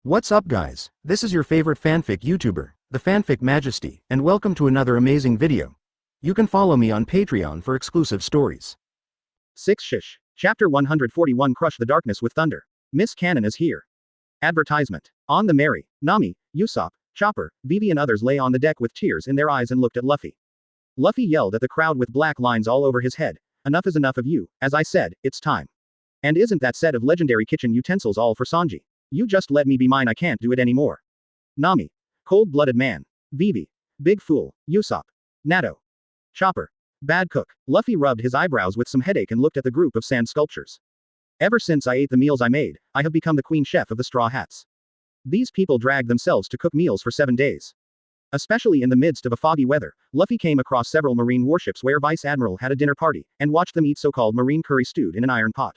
What's up guys, this is your favorite fanfic YouTuber, the Fanfic Majesty, and welcome to another amazing video. You can follow me on Patreon for exclusive stories. 6 Shish. Chapter 141 Crush the Darkness with Thunder. Miss Cannon is here. Advertisement. On the Merry, Nami, Usopp, Chopper, Vivi and others lay on the deck with tears in their eyes and looked at Luffy. Luffy yelled at the crowd with black lines all over his head. Enough is enough of you, as I said, it's time. And isn't that set of legendary kitchen utensils all for Sanji? You just let me be mine, I can't do it anymore. Nami. Cold-blooded man. Vivi. Big fool. Usopp. Natto. Chopper. Bad cook. Luffy rubbed his eyebrows with some headache and looked at the group of sand sculptures. Ever since I ate the meals I made, I have become the queen chef of the Straw Hats. These people drag themselves to cook meals for 7 days. Especially in the midst of a foggy weather, Luffy came across several marine warships where Vice Admiral had a dinner party, and watched them eat so-called marine curry stewed in an iron pot.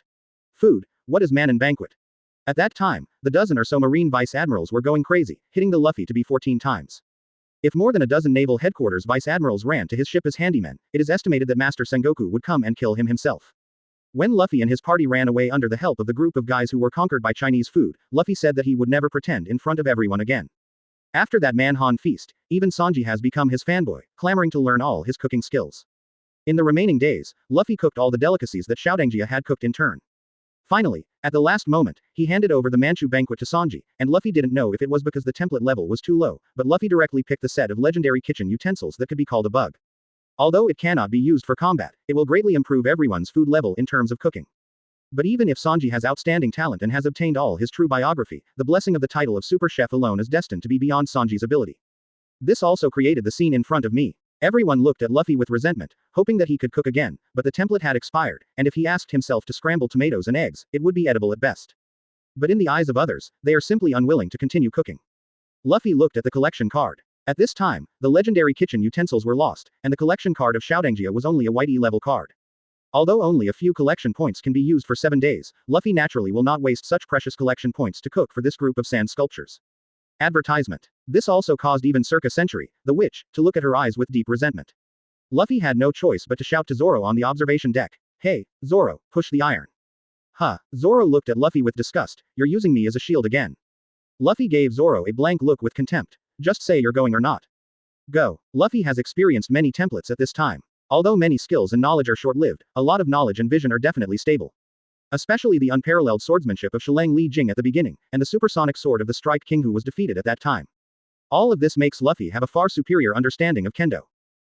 Food. What is Manon banquet? At that time, the dozen or so marine vice admirals were going crazy, hitting the Luffy to be 14 times. If more than a dozen naval headquarters vice admirals ran to his ship as handymen, it is estimated that Master Sengoku would come and kill him himself. When Luffy and his party ran away under the help of the group of guys who were conquered by Chinese food, Luffy said that he would never pretend in front of everyone again. After that Manhan feast, even Sanji has become his fanboy, clamoring to learn all his cooking skills. In the remaining days, Luffy cooked all the delicacies that Xiaodangjia had cooked in turn. Finally, at the last moment, he handed over the Manchu banquet to Sanji, and Luffy didn't know if it was because the template level was too low, but Luffy directly picked the set of legendary kitchen utensils that could be called a bug. Although it cannot be used for combat, it will greatly improve everyone's food level in terms of cooking. But even if Sanji has outstanding talent and has obtained all his true biography, the blessing of the title of Super Chef alone is destined to be beyond Sanji's ability. This also created the scene in front of me. Everyone looked at Luffy with resentment, hoping that he could cook again, but the template had expired, and if he asked himself to scramble tomatoes and eggs, it would be edible at best. But in the eyes of others, they are simply unwilling to continue cooking. Luffy looked at the collection card. At this time, the legendary kitchen utensils were lost, and the collection card of Xiaodangjia was only a white E-level card. Although only a few collection points can be used for 7 days, Luffy naturally will not waste such precious collection points to cook for this group of sand sculptures. Advertisement. This also caused even Circa Century, the witch, to look at her eyes with deep resentment. Luffy had no choice but to shout to Zoro on the observation deck. Hey, Zoro, push the iron. Huh. Zoro looked at Luffy with disgust. You're using me as a shield again. Luffy gave Zoro a blank look with contempt. Just say you're going or not. Go. Luffy has experienced many templates at this time. Although many skills and knowledge are short-lived, a lot of knowledge and vision are definitely stable. Especially the unparalleled swordsmanship of Shi Leng Li Jing at the beginning, and the supersonic sword of the Strike King who was defeated at that time. All of this makes Luffy have a far superior understanding of kendo.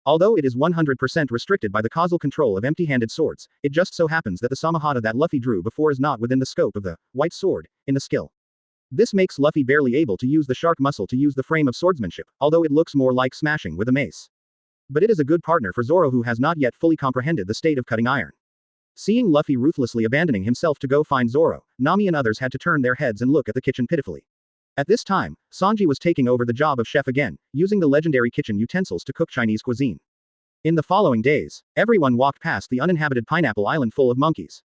Although it is 100% restricted by the causal control of empty-handed swords, it just so happens that the Samahata that Luffy drew before is not within the scope of the white sword in the skill. This makes Luffy barely able to use the shark muscle to use the frame of swordsmanship, although it looks more like smashing with a mace. But it is a good partner for Zoro who has not yet fully comprehended the state of cutting iron. Seeing Luffy ruthlessly abandoning himself to go find Zoro, Nami and others had to turn their heads and look at the kitchen pitifully. At this time, Sanji was taking over the job of chef again, using the legendary kitchen utensils to cook Chinese cuisine. In the following days, everyone walked past the uninhabited pineapple island full of monkeys.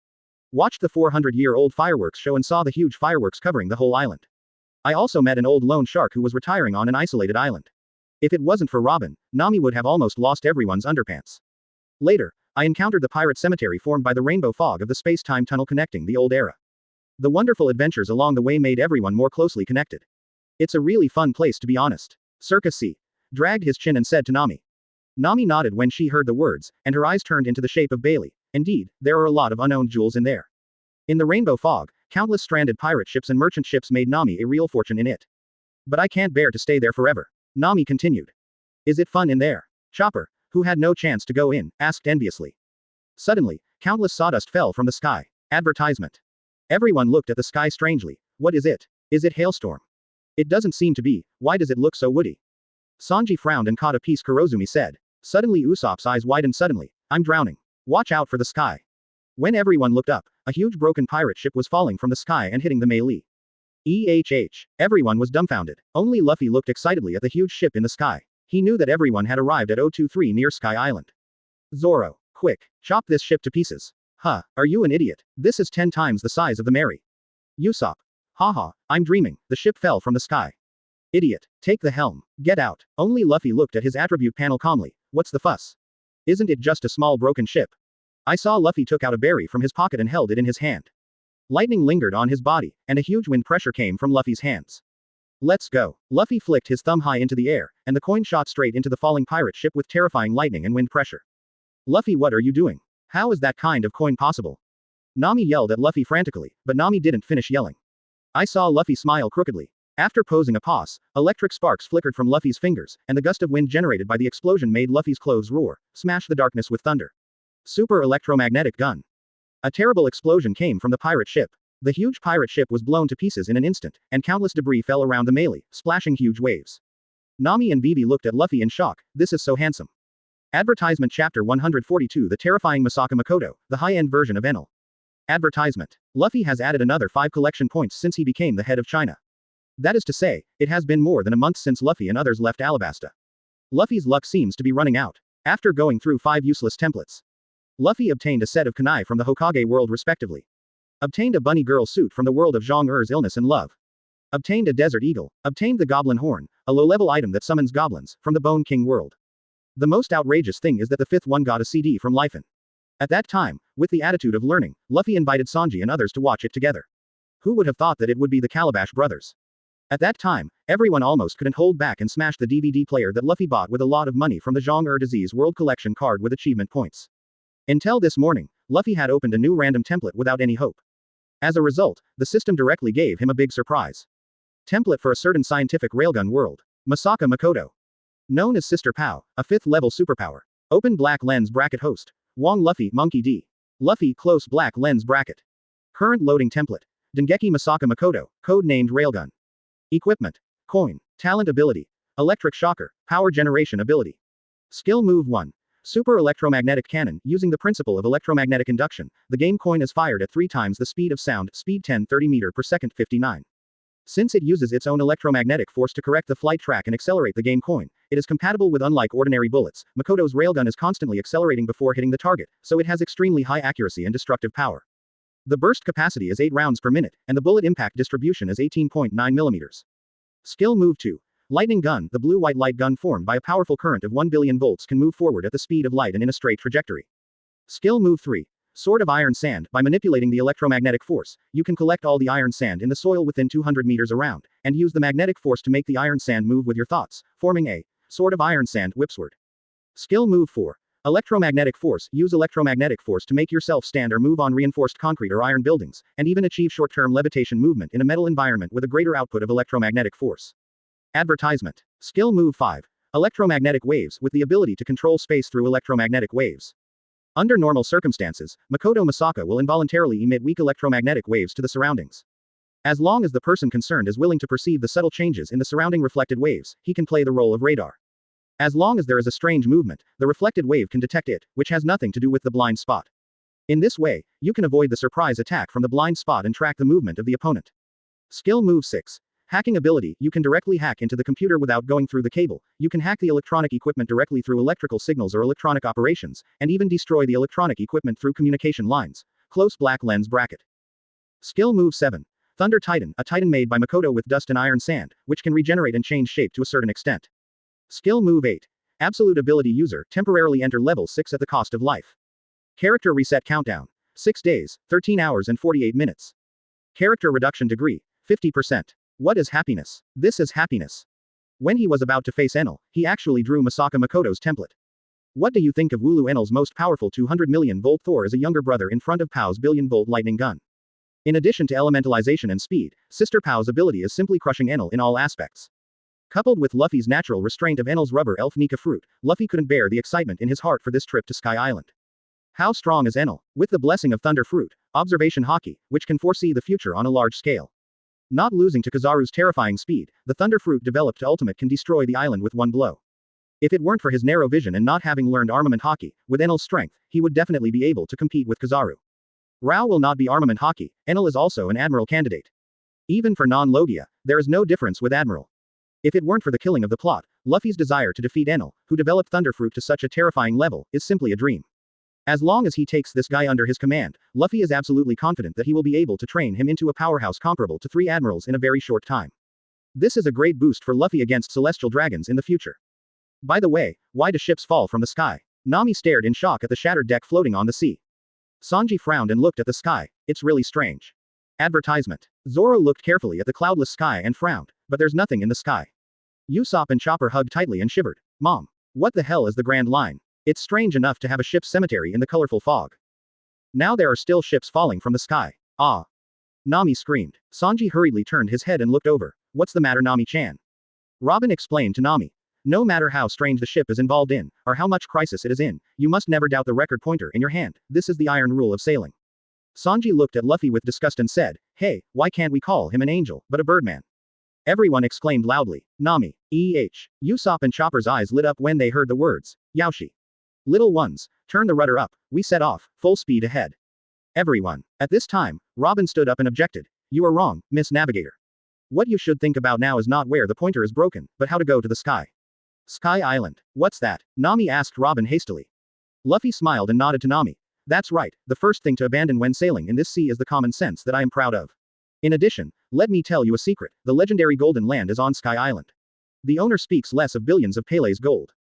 Watched the 400-year-old fireworks show and saw the huge fireworks covering the whole island. I also met an old lone shark who was retiring on an isolated island. If it wasn't for Robin, Nami would have almost lost everyone's underpants. Later, I encountered the pirate cemetery formed by the rainbow fog of the space-time tunnel connecting the old era. The wonderful adventures along the way made everyone more closely connected. It's a really fun place to be honest. Circa C. Dragged his chin and said to Nami. Nami nodded when she heard the words, and her eyes turned into the shape of Bailey. Indeed, there are a lot of unowned jewels in there. In the rainbow fog, countless stranded pirate ships and merchant ships made Nami a real fortune in it. But I can't bear to stay there forever. Nami continued. Is it fun in there? Chopper, who had no chance to go in, asked enviously. Suddenly, countless sawdust fell from the sky. Advertisement. Everyone looked at the sky strangely. What is it? Is it hailstorm? It doesn't seem to be. Why does it look so woody? Sanji frowned and caught a piece. Kurozumi said. Suddenly Usopp's eyes widened suddenly. I'm drowning. Watch out for the sky. When everyone looked up, a huge broken pirate ship was falling from the sky and hitting the melee. Everyone was dumbfounded. Only Luffy looked excitedly at the huge ship in the sky. He knew that everyone had arrived at 023 near Sky Island. Zoro, quick, chop this ship to pieces. Huh, are you an idiot? This is 10 times the size of the Mary. Usopp. Haha, I'm dreaming, the ship fell from the sky. Idiot, take the helm, get out. Only Luffy looked at his attribute panel calmly. What's the fuss? Isn't it just a small broken ship? I saw Luffy took out a berry from his pocket and held it in his hand. Lightning lingered on his body, and a huge wind pressure came from Luffy's hands. Let's go. Luffy flicked his thumb high into the air, and the coin shot straight into the falling pirate ship with terrifying lightning and wind pressure. Luffy, what are you doing? How is that kind of coin possible? Nami yelled at Luffy frantically, but Nami didn't finish yelling. I saw Luffy smile crookedly. After posing a pose, electric sparks flickered from Luffy's fingers, and the gust of wind generated by the explosion made Luffy's clothes roar, smash the darkness with thunder. Super electromagnetic gun. A terrible explosion came from the pirate ship. The huge pirate ship was blown to pieces in an instant, and countless debris fell around the melee, splashing huge waves. Nami and Vivi looked at Luffy in shock. This is so handsome. Advertisement Chapter 142 The Terrifying Misaka Makoto, the high-end version of Enel. Advertisement. Luffy has added another 5 collection points since he became the head of China. That is to say, it has been more than a month since Luffy and others left Alabasta. Luffy's luck seems to be running out. After going through 5 useless templates, Luffy obtained a set of kunai from the Hokage world respectively. Obtained a bunny girl suit from the world of Zhang Er's illness and love. Obtained a desert eagle. Obtained the goblin horn, a low-level item that summons goblins, from the Bone King world. The most outrageous thing is that the 5th one got a CD from Lifen. At that time, with the attitude of learning, Luffy invited Sanji and others to watch it together. Who would have thought that it would be the Calabash brothers? At that time, everyone almost couldn't hold back and smash the DVD player that Luffy bought with a lot of money from the Zhang Er Disease World Collection card with achievement points. Until this morning, Luffy had opened a new random template without any hope. As a result, the system directly gave him a big surprise. Template for a certain scientific railgun world. Misaka Makoto. Known as Sister Pow, a 5th level superpower. Open black lens bracket host. Wong Luffy Monkey D. Luffy close black lens bracket. Current loading template. Dengeki Misaka Makoto, code named Railgun. Equipment. Coin. Talent ability. Electric shocker, power generation ability. Skill move 1. Super electromagnetic cannon. Using the principle of electromagnetic induction, the game coin is fired at 3 times the speed of sound, speed 10 30 meter per second 59. Since it uses its own electromagnetic force to correct the flight track and accelerate the game coin, it is compatible with unlike ordinary bullets. Makoto's railgun is constantly accelerating before hitting the target, so it has extremely high accuracy and destructive power. The burst capacity is 8 rounds per minute, and the bullet impact distribution is 18.9 mm. Skill move 2. Lightning gun. The blue-white light gun formed by a powerful current of 1 billion volts can move forward at the speed of light and in a straight trajectory. Skill move 3. Sword of iron sand. By manipulating the electromagnetic force, you can collect all the iron sand in the soil within 200 meters around, and use the magnetic force to make the iron sand move with your thoughts, forming a sword of iron sand whipsword. Skill move 4. Electromagnetic force. Use electromagnetic force to make yourself stand or move on reinforced concrete or iron buildings, and even achieve short-term levitation movement in a metal environment with a greater output of electromagnetic force. Advertisement. Skill move 5. Electromagnetic waves. With the ability to control space through electromagnetic waves. Under normal circumstances, Makoto Misaka will involuntarily emit weak electromagnetic waves to the surroundings. As long as the person concerned is willing to perceive the subtle changes in the surrounding reflected waves, he can play the role of radar. As long as there is a strange movement, the reflected wave can detect it, which has nothing to do with the blind spot. In this way, you can avoid the surprise attack from the blind spot and track the movement of the opponent. Skill move 6. Hacking ability. You can directly hack into the computer without going through the cable. You can hack the electronic equipment directly through electrical signals or electronic operations, and even destroy the electronic equipment through communication lines. Close black lens bracket. Skill move 7. Thunder Titan. A titan made by Makoto with dust and iron sand, which can regenerate and change shape to a certain extent. Skill move 8. Absolute ability user. Temporarily enter level 6 at the cost of life. Character reset countdown. 6 days, 13 hours and 48 minutes. Character reduction degree. 50%. What is happiness? This is happiness. When he was about to face Enel, he actually drew Misaka Makoto's template. What do you think of Wooloo Enel's most powerful 200 million volt Thor as a younger brother in front of Pow's billion volt lightning gun? In addition to elementalization and speed, Sister Pow's ability is simply crushing Enel in all aspects. Coupled with Luffy's natural restraint of Enel's rubber elf Nika fruit, Luffy couldn't bear the excitement in his heart for this trip to Sky Island. How strong is Enel? With the blessing of Thunder Fruit, observation Haki, which can foresee the future on a large scale. Not losing to Kizaru's terrifying speed, the Thunder Fruit developed to ultimate can destroy the island with one blow. If it weren't for his narrow vision and not having learned armament Haki, with Enel's strength, he would definitely be able to compete with Kizaru. Rao will not be armament Haki. Enel is also an admiral candidate. Even for non-Logia, there is no difference with admiral. If it weren't for the killing of the plot, Luffy's desire to defeat Enel, who developed Thunderfruit to such a terrifying level, is simply a dream. As long as he takes this guy under his command, Luffy is absolutely confident that he will be able to train him into a powerhouse comparable to 3 admirals in a very short time. This is a great boost for Luffy against celestial dragons in the future. By the way, why do ships fall from the sky? Nami stared in shock at the shattered deck floating on the sea. Sanji frowned and looked at the sky. It's really strange. Advertisement. Zoro looked carefully at the cloudless sky and frowned. but there's nothing in the sky. Usopp and Chopper hugged tightly and shivered. Mom. What the hell is the Grand Line? It's strange enough to have a ship's cemetery in the colorful fog. Now there are still ships falling from the sky. Ah. Nami screamed. Sanji hurriedly turned his head and looked over. What's the matter, Nami-chan? Robin explained to Nami. No matter how strange the ship is involved in, or how much crisis it is in, you must never doubt the record pointer in your hand. This is the iron rule of sailing. Sanji looked at Luffy with disgust and said, hey, why can't we call him an angel, but a birdman? Everyone exclaimed loudly. Nami. Usopp and Chopper's eyes lit up when they heard the words. Yaoshi. Little ones, turn the rudder up, we set off, full speed ahead. Everyone. At this time, Robin stood up and objected. You are wrong, Miss Navigator. What you should think about now is not where the pointer is broken, but how to go to the sky. Sky Island. What's that? Nami asked Robin hastily. Luffy smiled and nodded to Nami. That's right, the first thing to abandon when sailing in this sea is the common sense that I am proud of. In addition, let me tell you a secret, the legendary Golden Land is on Sky Island. The owner speaks less of billions of Pele's gold.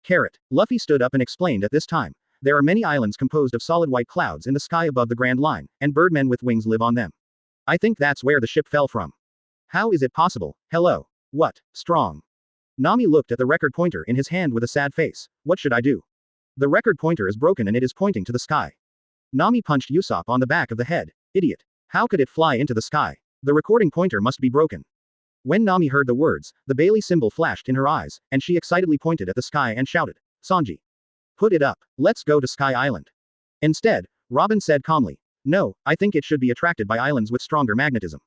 Carrot. Luffy stood up and explained at this time. There are many islands composed of solid white clouds in the sky above the Grand Line, and birdmen with wings live on them. I think that's where the ship fell from. How is it possible? Hello. What? Strong. Nami looked at the record pointer in his hand with a sad face. What should I do? The record pointer is broken and it is pointing to the sky. Nami punched Usopp on the back of the head. Idiot. How could it fly into the sky? The recording pointer must be broken. When Nami heard the words, the Bailey symbol flashed in her eyes, and she excitedly pointed at the sky and shouted, Sanji. Put it up. Let's go to Sky Island. Instead, Robin said calmly, no, I think it should be attracted by islands with stronger magnetism.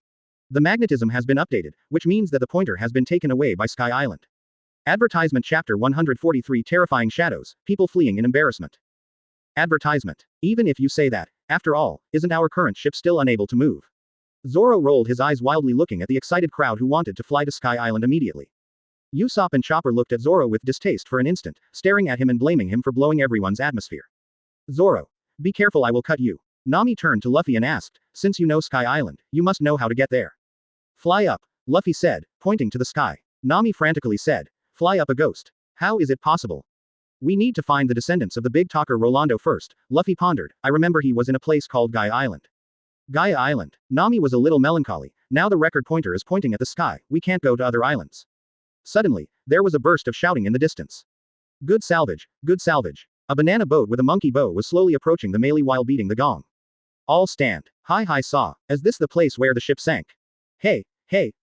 The magnetism has been updated, which means that the pointer has been taken away by Sky Island. Advertisement Chapter 143 Terrifying Shadows, People Fleeing in Embarrassment. Advertisement. Even if you say that, after all, isn't our current ship still unable to move? Zoro rolled his eyes wildly looking at the excited crowd who wanted to fly to Sky Island immediately. Usopp and Chopper looked at Zoro with distaste for an instant, staring at him and blaming him for blowing everyone's atmosphere. Zoro. Be careful, I will cut you. Nami turned to Luffy and asked, since you know Sky Island, you must know how to get there. Fly up, Luffy said, pointing to the sky. Nami frantically said, fly up a ghost. How is it possible? We need to find the descendants of the big talker Rolando first, Luffy pondered. I remember he was in a place called Gaia Island. Gaia Island. Nami was a little melancholy. Now the record pointer is pointing at the sky, we can't go to other islands. Suddenly, there was a burst of shouting in the distance. Good salvage, good salvage. A banana boat with a monkey bow was slowly approaching the melee while beating the gong. All stand. Hi saw. Is this the place where the ship sank? Hey,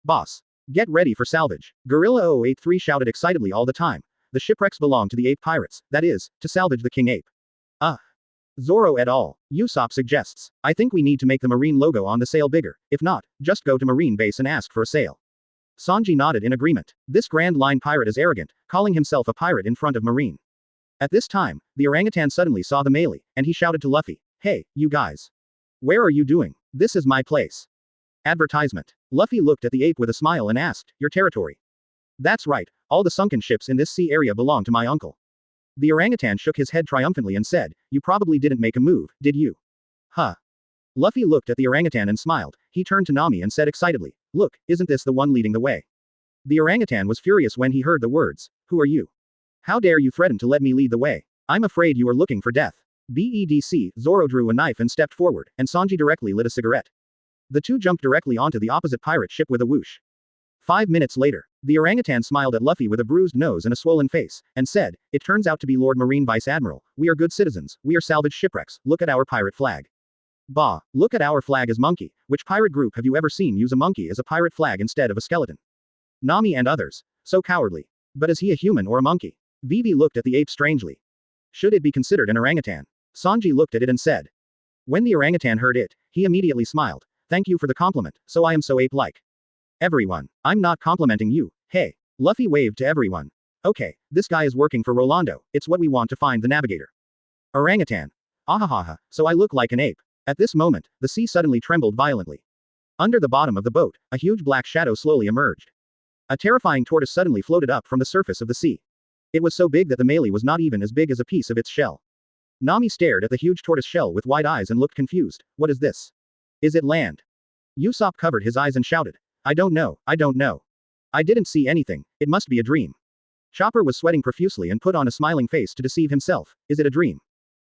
boss. Get ready for salvage. Gorilla 083 shouted excitedly all the time. The shipwrecks belong to the ape pirates, that is, to salvage the king ape. Zoro et al. Usopp suggests. I think we need to make the marine logo on the sail bigger, if not, just go to marine base and ask for a sail. Sanji nodded in agreement. This Grand Line pirate is arrogant, calling himself a pirate in front of marine. At this time, the orangutan suddenly saw the melee, and he shouted to Luffy, hey, you guys. Where are you doing? This is my place. Advertisement. Luffy looked at the ape with a smile and asked, your territory. That's right, all the sunken ships in this sea area belong to my uncle. The orangutan shook his head triumphantly and said, you probably didn't make a move, did you? Huh. Luffy looked at the orangutan and smiled. He turned to Nami and said excitedly, look, isn't this the one leading the way? The orangutan was furious when he heard the words, who are you? How dare you threaten to let me lead the way? I'm afraid you are looking for death. BEDC, Zoro drew a knife and stepped forward, and Sanji directly lit a cigarette. The two jumped directly onto the opposite pirate ship with a whoosh. 5 minutes later, the orangutan smiled at Luffy with a bruised nose and a swollen face, and said, it turns out to be Lord Marine Vice Admiral, we are good citizens, we are salvaged shipwrecks, look at our pirate flag. Bah, look at our flag as monkey, which pirate group have you ever seen use a monkey as a pirate flag instead of a skeleton? Nami and others. So cowardly. But is he a human or a monkey? Vivi looked at the ape strangely. Should it be considered an orangutan? Sanji looked at it and said. When the orangutan heard it, he immediately smiled. Thank you for the compliment, so I am so ape-like. Everyone. I'm not complimenting you, hey. Luffy waved to everyone. Okay, this guy is working for Rolando, it's what we want to find the navigator. Orangutan. Ahahaha, so I look like an ape. At this moment, the sea suddenly trembled violently. Under the bottom of the boat, a huge black shadow slowly emerged. A terrifying tortoise suddenly floated up from the surface of the sea. It was so big that the melee was not even as big as a piece of its shell. Nami stared at the huge tortoise shell with wide eyes and looked confused. What is this? Is it land? Usopp covered his eyes and shouted. I don't know. I didn't see anything, it must be a dream. Chopper was sweating profusely and put on a smiling face to deceive himself. Is it a dream?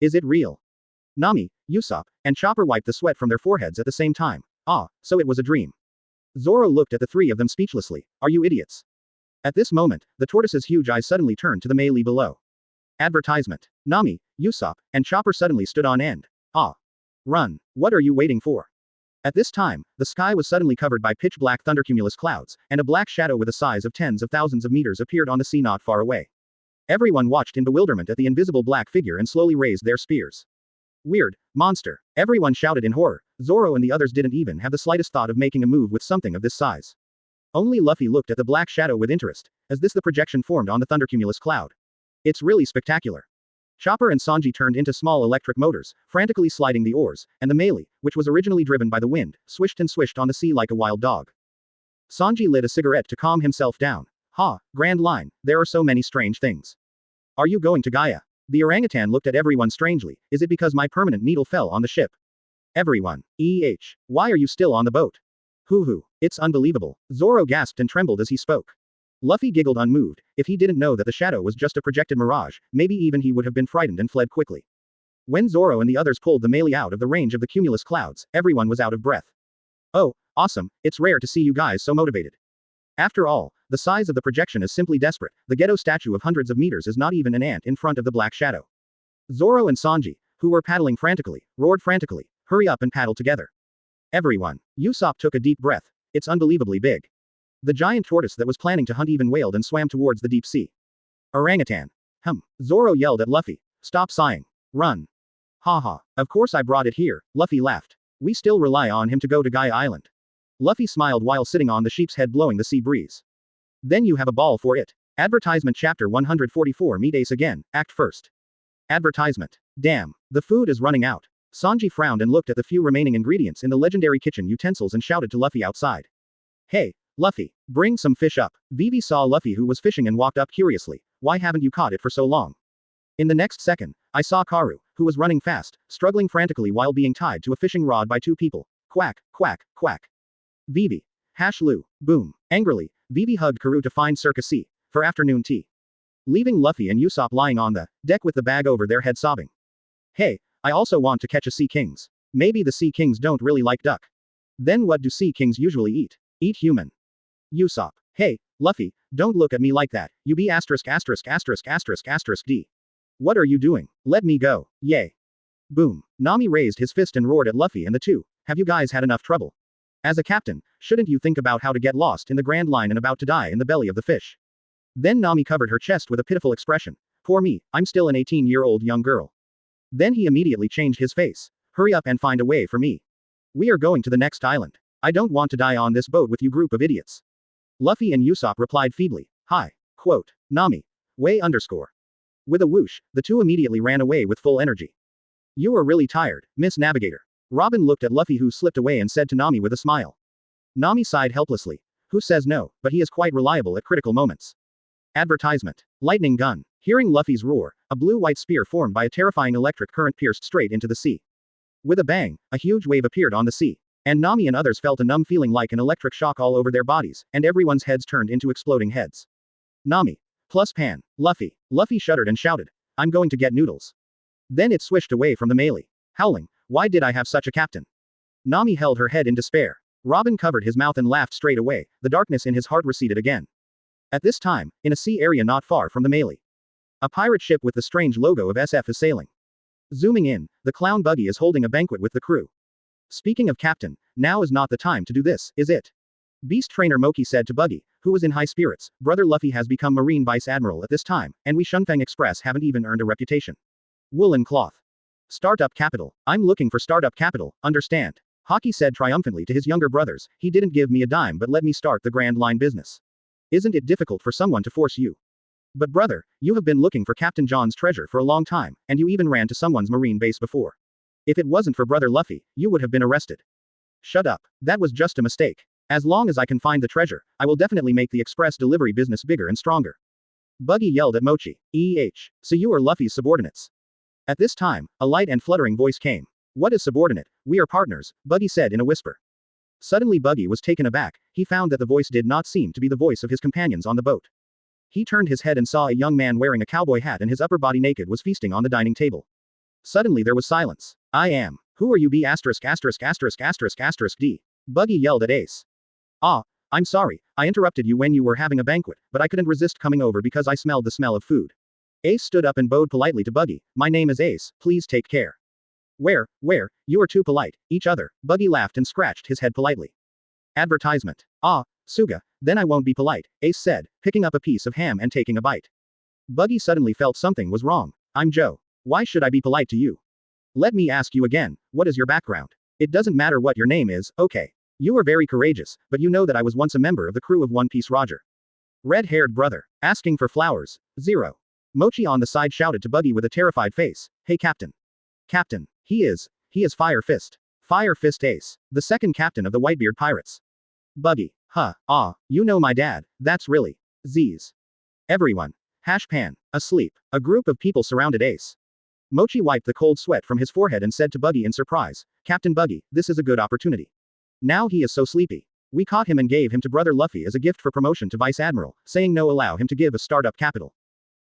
Is it real? Nami, Usopp, and Chopper wiped the sweat from their foreheads at the same time. Ah, so it was a dream. Zoro looked at the three of them speechlessly. Are you idiots? At this moment, the tortoise's huge eyes suddenly turned to the melee below. Advertisement. Nami, Usopp, and Chopper suddenly stood on end. Ah. Run. What are you waiting for? At this time, the sky was suddenly covered by pitch-black thundercumulus clouds, and a black shadow with a size of tens of thousands of meters appeared on the sea not far away. Everyone watched in bewilderment at the invisible black figure and slowly raised their spears. Weird. Monster. Everyone shouted in horror. Zoro and the others didn't even have the slightest thought of making a move with something of this size. Only Luffy looked at the black shadow with interest, as the projection formed on the thundercumulus cloud. It's really spectacular. Chopper and Sanji turned into small electric motors, frantically sliding the oars, and the melee, which was originally driven by the wind, swished and swished on the sea like a wild dog. Sanji lit a cigarette to calm himself down. Ha, grand line, there are so many strange things. Are you going to Gaia? The orangutan looked at everyone strangely. Is it because my permanent needle fell on the ship? Everyone. Why are you still on the boat? Hoo-hoo. It's unbelievable. Zoro gasped and trembled as he spoke. Luffy giggled unmoved. If he didn't know that the shadow was just a projected mirage, maybe even he would have been frightened and fled quickly. When Zoro and the others pulled the melee out of the range of the cumulus clouds, everyone was out of breath. Oh, awesome, it's rare to see you guys so motivated. After all, the size of the projection is simply desperate. The ghetto statue of hundreds of meters is not even an ant in front of the black shadow. Zoro and Sanji, who were paddling frantically, roared frantically, hurry up and paddle together. Everyone. Usopp took a deep breath. It's unbelievably big. The giant tortoise that was planning to hunt even wailed and swam towards the deep sea. Orangutan. Zoro yelled at Luffy. Stop sighing. Run. Haha. Of course I brought it here, Luffy laughed. We still rely on him to go to Gaia Island. Luffy smiled while sitting on the sheep's head blowing the sea breeze. Then you have a ball for it. Advertisement Chapter 144 Meet Ace again, Act 1st. Advertisement. Damn. The food is running out. Sanji frowned and looked at the few remaining ingredients in the legendary kitchen utensils and shouted to Luffy outside. Hey, Luffy, bring some fish up. Vivi saw Luffy who was fishing and walked up curiously. Why haven't you caught it for so long? In the next second, I saw Karu, who was running fast, struggling frantically while being tied to a fishing rod by two people. Quack, quack, quack. Vivi. Hash Lu. Boom. Angrily, Vivi hugged Karu to find Circa C for afternoon tea. Leaving Luffy and Usopp lying on the deck with the bag over their head sobbing. Hey, I also want to catch a sea kings. Maybe the sea kings don't really like duck. Then what do sea kings usually eat? Eat human. Usopp. Hey, Luffy, don't look at me like that. You be asterisk asterisk asterisk asterisk asterisk D. What are you doing? Let me go. Yay. Boom. Nami raised his fist and roared at Luffy and the two. Have you guys had enough trouble? As a captain, shouldn't you think about how to get lost in the Grand Line and about to die in the belly of the fish? Then Nami covered her chest with a pitiful expression. Poor me, I'm still an 18-year-old young girl. Then he immediately changed his face. Hurry up and find a way for me. We are going to the next island. I don't want to die on this boat with you group of idiots. Luffy and Usopp replied feebly. Hi. Quote. Nami. Way underscore. With a whoosh, the two immediately ran away with full energy. You are really tired, Miss Navigator. Robin looked at Luffy who slipped away and said to Nami with a smile. Nami sighed helplessly. Who says no, but he is quite reliable at critical moments. Advertisement. Lightning gun. Hearing Luffy's roar, a blue-white spear formed by a terrifying electric current pierced straight into the sea. With a bang, a huge wave appeared on the sea. And Nami and others felt a numb feeling like an electric shock all over their bodies, and everyone's heads turned into exploding heads. Nami. Plus Pan. Luffy. Luffy shuddered and shouted. I'm going to get noodles. Then it swished away from the melee. Howling. Why did I have such a captain? Nami held her head in despair. Robin covered his mouth and laughed straight away. The darkness in his heart receded again. At this time, in a sea area not far from the melee, a pirate ship with the strange logo of SF is sailing. Zooming in, the clown Buggy is holding a banquet with the crew. Speaking of captain, now is not the time to do this, is it? Beast trainer Moki said to Buggy, who was in high spirits. Brother Luffy has become Marine Vice Admiral at this time, and we Shunfeng Express haven't even earned a reputation. Woolen cloth. Startup capital. I'm looking for startup capital, understand? Haki said triumphantly to his younger brothers, he didn't give me a dime but let me start the Grand Line business. Isn't it difficult for someone to force you? But brother, you have been looking for Captain John's treasure for a long time, and you even ran to someone's marine base before. If it wasn't for brother Luffy, you would have been arrested. Shut up. That was just a mistake. As long as I can find the treasure, I will definitely make the express delivery business bigger and stronger. Buggy yelled at Mochi. So you are Luffy's subordinates. At this time, a light and fluttering voice came. What is subordinate? We are partners, Buggy said in a whisper. Suddenly Buggy was taken aback. He found that the voice did not seem to be the voice of his companions on the boat. He turned his head and saw a young man wearing a cowboy hat and his upper body naked was feasting on the dining table. Suddenly there was silence. I am. Who are you? B asterisk asterisk asterisk asterisk asterisk D. Buggy yelled at Ace. Ah, I'm sorry, I interrupted you when you were having a banquet, but I couldn't resist coming over because I smelled the smell of food. Ace stood up and bowed politely to Buggy. My name is Ace, please take care. Where, you are too polite, each other. Buggy laughed and scratched his head politely. Advertisement. Ah, Suga, then I won't be polite, Ace said, picking up a piece of ham and taking a bite. Buggy suddenly felt something was wrong. I'm Joe. Why should I be polite to you? Let me ask you again, what is your background? It doesn't matter what your name is, okay. You are very courageous, but you know that I was once a member of the crew of One Piece Roger. Red-haired brother. Asking for flowers. 0. Mochi on the side shouted to Buggy with a terrified face. Hey Captain. Captain. He is Fire Fist. Fire Fist Ace. The second captain of the Whitebeard Pirates. Buggy. Huh, you know my dad, that's really. Z's. Everyone. Hashpan. Asleep. A group of people surrounded Ace. Mochi wiped the cold sweat from his forehead and said to Buggy in surprise, Captain Buggy, this is a good opportunity. Now he is so sleepy. We caught him and gave him to Brother Luffy as a gift for promotion to Vice Admiral, saying no allow him to give a startup capital.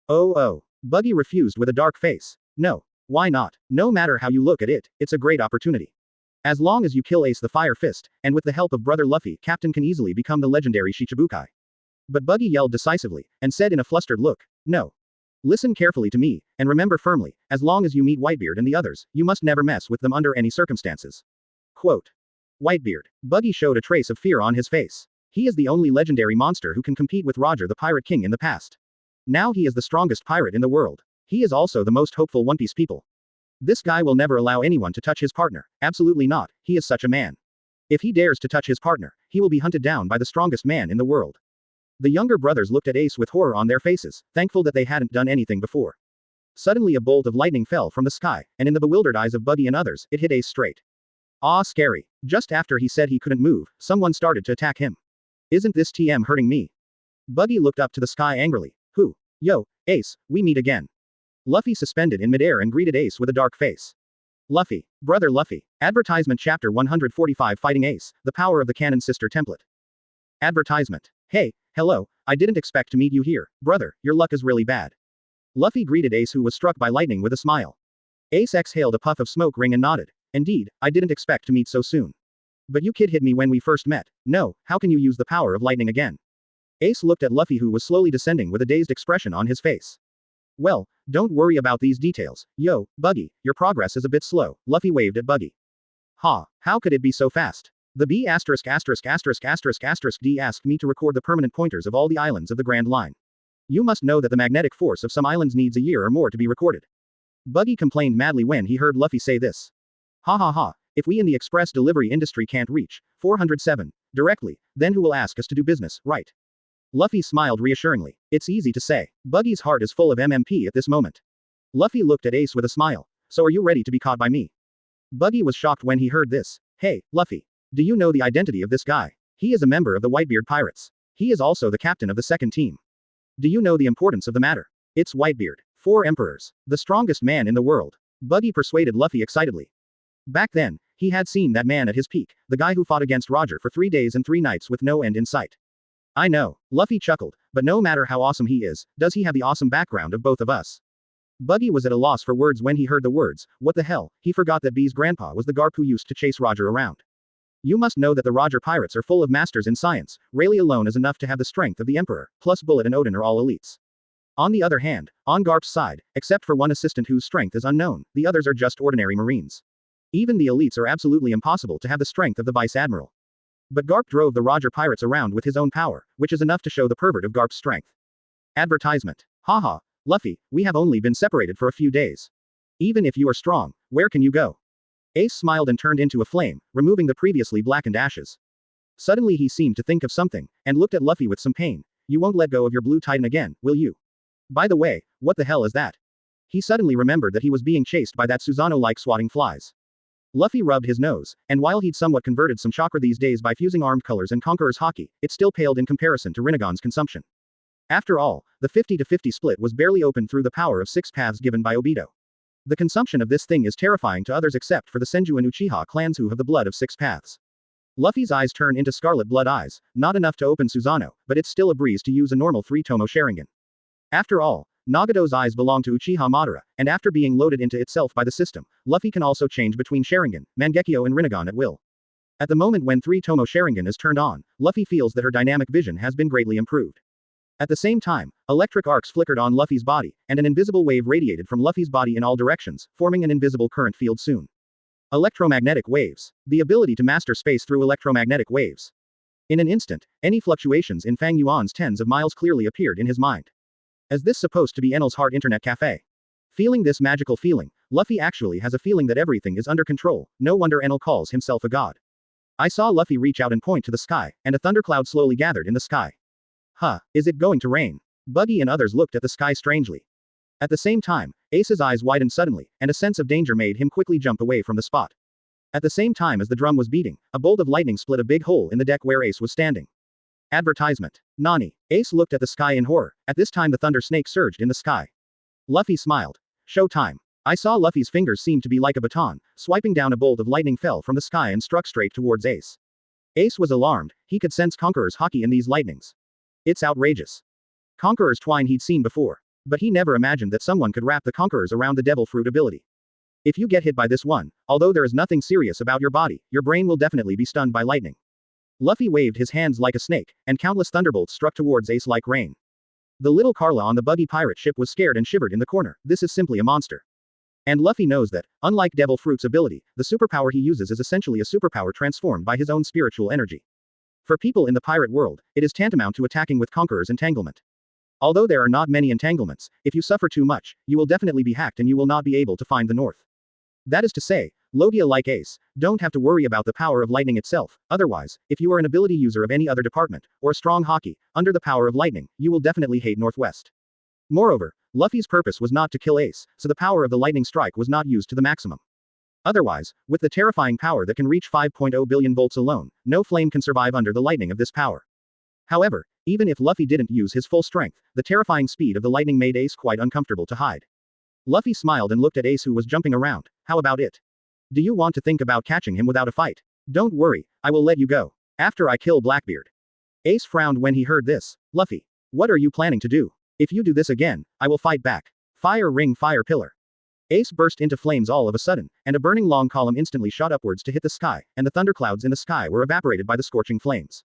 Oh. Buggy refused with a dark face. No. Why not? No matter how you look at it, it's a great opportunity. As long as you kill Ace the Fire Fist, and with the help of Brother Luffy, Captain can easily become the legendary Shichibukai. But Buggy yelled decisively, and said in a flustered look, no. Listen carefully to me, and remember firmly, as long as you meet Whitebeard and the others, you must never mess with them under any circumstances. Quote. Whitebeard. Buggy showed a trace of fear on his face. He is the only legendary monster who can compete with Roger the Pirate King in the past. Now he is the strongest pirate in the world. He is also the most hopeful One Piece people. This guy will never allow anyone to touch his partner, absolutely not, he is such a man. If he dares to touch his partner, he will be hunted down by the strongest man in the world. The younger brothers looked at Ace with horror on their faces, thankful that they hadn't done anything before. Suddenly a bolt of lightning fell from the sky, and in the bewildered eyes of Buggy and others, it hit Ace straight. Ah, scary. Just after he said he couldn't move, someone started to attack him. Isn't this TM hurting me? Buggy looked up to the sky angrily. Who? Yo, Ace, we meet again. Luffy suspended in midair and greeted Ace with a dark face. Luffy. Brother Luffy. Advertisement Chapter 145 Fighting Ace, the power of the Cannon Sister template. Advertisement. Hey, hello, I didn't expect to meet you here, brother, your luck is really bad. Luffy greeted Ace, who was struck by lightning, with a smile. Ace exhaled a puff of smoke ring and nodded. Indeed, I didn't expect to meet so soon. But you kid hit me when we first met. No, how can you use the power of lightning again? Ace looked at Luffy, who was slowly descending with a dazed expression on his face. Well, don't worry about these details. Yo, Buggy, your progress is a bit slow. Luffy waved at Buggy. Ha, how could it be so fast? The B***********D asked me to record the permanent pointers of all the islands of the Grand Line. You must know that the magnetic force of some islands needs a year or more to be recorded. Buggy complained madly when he heard Luffy say this. Ha, if we in the express delivery industry can't reach 407 directly, then who will ask us to do business, right? Luffy smiled reassuringly. It's easy to say. Buggy's heart is full of MMP at this moment. Luffy looked at Ace with a smile. So are you ready to be caught by me? Buggy was shocked when he heard this. Hey, Luffy. Do you know the identity of this guy? He is a member of the Whitebeard Pirates. He is also the captain of the second team. Do you know the importance of the matter? It's Whitebeard. 4 emperors. The strongest man in the world. Buggy persuaded Luffy excitedly. Back then, he had seen that man at his peak, the guy who fought against Roger for 3 days and 3 nights with no end in sight. I know, Luffy chuckled, but no matter how awesome he is, does he have the awesome background of both of us? Buggy was at a loss for words when he heard the words, what the hell, he forgot that B's grandpa was the Garp who used to chase Roger around. You must know that the Roger pirates are full of masters in science. Rayleigh alone is enough to have the strength of the Emperor, plus Bullet and Odin are all elites. On the other hand, on Garp's side, except for one assistant whose strength is unknown, the others are just ordinary marines. Even the elites are absolutely impossible to have the strength of the Vice Admiral. But Garp drove the Roger pirates around with his own power, which is enough to show the pervert of Garp's strength. Advertisement. Haha, Luffy, we have only been separated for a few days. Even if you are strong, where can you go? Ace smiled and turned into a flame, removing the previously blackened ashes. Suddenly he seemed to think of something, and looked at Luffy with some pain. You won't let go of your blue titan again, will you? By the way, what the hell is that? He suddenly remembered that he was being chased by that Susanoo-like swatting flies. Luffy rubbed his nose, and while he'd somewhat converted some chakra these days by fusing armed colors and conqueror's haki, it still paled in comparison to Rinnegan's consumption. After all, the 50-50 split was barely opened through the power of 6 paths given by Obito. The consumption of this thing is terrifying to others except for the Senju and Uchiha clans who have the blood of 6 paths. Luffy's eyes turned into scarlet blood eyes, not enough to open Susanoo, but it's still a breeze to use a normal 3-tomo Sharingan. After all, Nagato's eyes belong to Uchiha Madara, and after being loaded into itself by the system, Luffy can also change between Sharingan, Mangekyo and Rinnegan at will. At the moment when 3 Tomo Sharingan is turned on, Luffy feels that her dynamic vision has been greatly improved. At the same time, electric arcs flickered on Luffy's body, and an invisible wave radiated from Luffy's body in all directions, forming an invisible current field soon. Electromagnetic waves. The ability to master space through electromagnetic waves. In an instant, any fluctuations in Fang Yuan's tens of miles clearly appeared in his mind. Is this supposed to be Enel's heart internet cafe? Feeling this magical feeling, Luffy actually has a feeling that everything is under control, no wonder Enel calls himself a god. I saw Luffy reach out and point to the sky, and a thundercloud slowly gathered in the sky. Huh, is it going to rain? Buggy and others looked at the sky strangely. At the same time, Ace's eyes widened suddenly, and a sense of danger made him quickly jump away from the spot. At the same time as the drum was beating, a bolt of lightning split a big hole in the deck where Ace was standing. Advertisement. Nani. Ace looked at the sky in horror. At this time the thunder snake surged in the sky. Luffy smiled. Show time. I saw Luffy's fingers seem to be like a baton, swiping down a bolt of lightning fell from the sky and struck straight towards Ace. Ace was alarmed, he could sense Conqueror's haki in these lightnings. It's outrageous. Conqueror's twine he'd seen before. But he never imagined that someone could wrap the Conquerors around the devil fruit ability. If you get hit by this one, although there is nothing serious about your body, your brain will definitely be stunned by lightning. Luffy waved his hands like a snake, and countless thunderbolts struck towards Ace like rain. The little Carla on the buggy pirate ship was scared and shivered in the corner. This is simply a monster. And Luffy knows that, unlike Devil Fruit's ability, the superpower he uses is essentially a superpower transformed by his own spiritual energy. For people in the pirate world, it is tantamount to attacking with Conqueror's entanglement. Although there are not many entanglements, if you suffer too much, you will definitely be hacked and you will not be able to find the north. That is to say, Logia like Ace, don't have to worry about the power of lightning itself, otherwise, if you are an ability user of any other department, or a strong haki, under the power of lightning, you will definitely hate Northwest. Moreover, Luffy's purpose was not to kill Ace, so the power of the lightning strike was not used to the maximum. Otherwise, with the terrifying power that can reach 5.0 billion volts alone, no flame can survive under the lightning of this power. However, even if Luffy didn't use his full strength, the terrifying speed of the lightning made Ace quite uncomfortable to hide. Luffy smiled and looked at Ace who was jumping around. How about it? Do you want to think about catching him without a fight? Don't worry, I will let you go. After I kill Blackbeard. Ace frowned when he heard this. Luffy. What are you planning to do? If you do this again, I will fight back. Fire ring fire pillar. Ace burst into flames all of a sudden, and a burning long column instantly shot upwards to hit the sky, and the thunderclouds in the sky were evaporated by the scorching flames.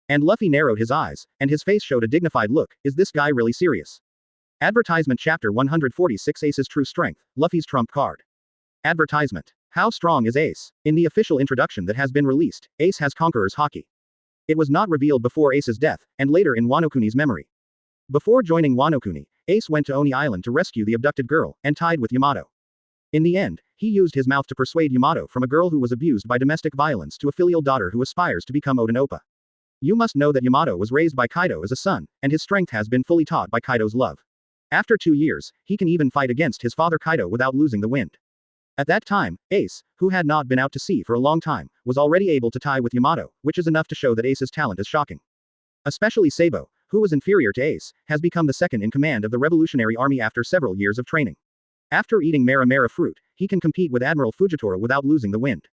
And Luffy narrowed his eyes, and his face showed a dignified look. Is this guy really serious? Advertisement Chapter 146 Ace's True Strength, Luffy's Trump Card. Advertisement. How strong is Ace? In the official introduction that has been released, Ace has Conqueror's haki. It was not revealed before Ace's death, and later in Wano Kuni's memory. Before joining Wano Kuni, Ace went to Oni Island to rescue the abducted girl, and tied with Yamato. In the end, he used his mouth to persuade Yamato from a girl who was abused by domestic violence to a filial daughter who aspires to become Oden Oppa. You must know that Yamato was raised by Kaido as a son, and his strength has been fully taught by Kaido's love. After 2 years, he can even fight against his father Kaido without losing the wind. At that time, Ace, who had not been out to sea for a long time, was already able to tie with Yamato, which is enough to show that Ace's talent is shocking. Especially Sabo, who was inferior to Ace, has become the second in command of the Revolutionary Army after several years of training. After eating Mera Mera fruit, he can compete with Admiral Fujitora without losing the wind.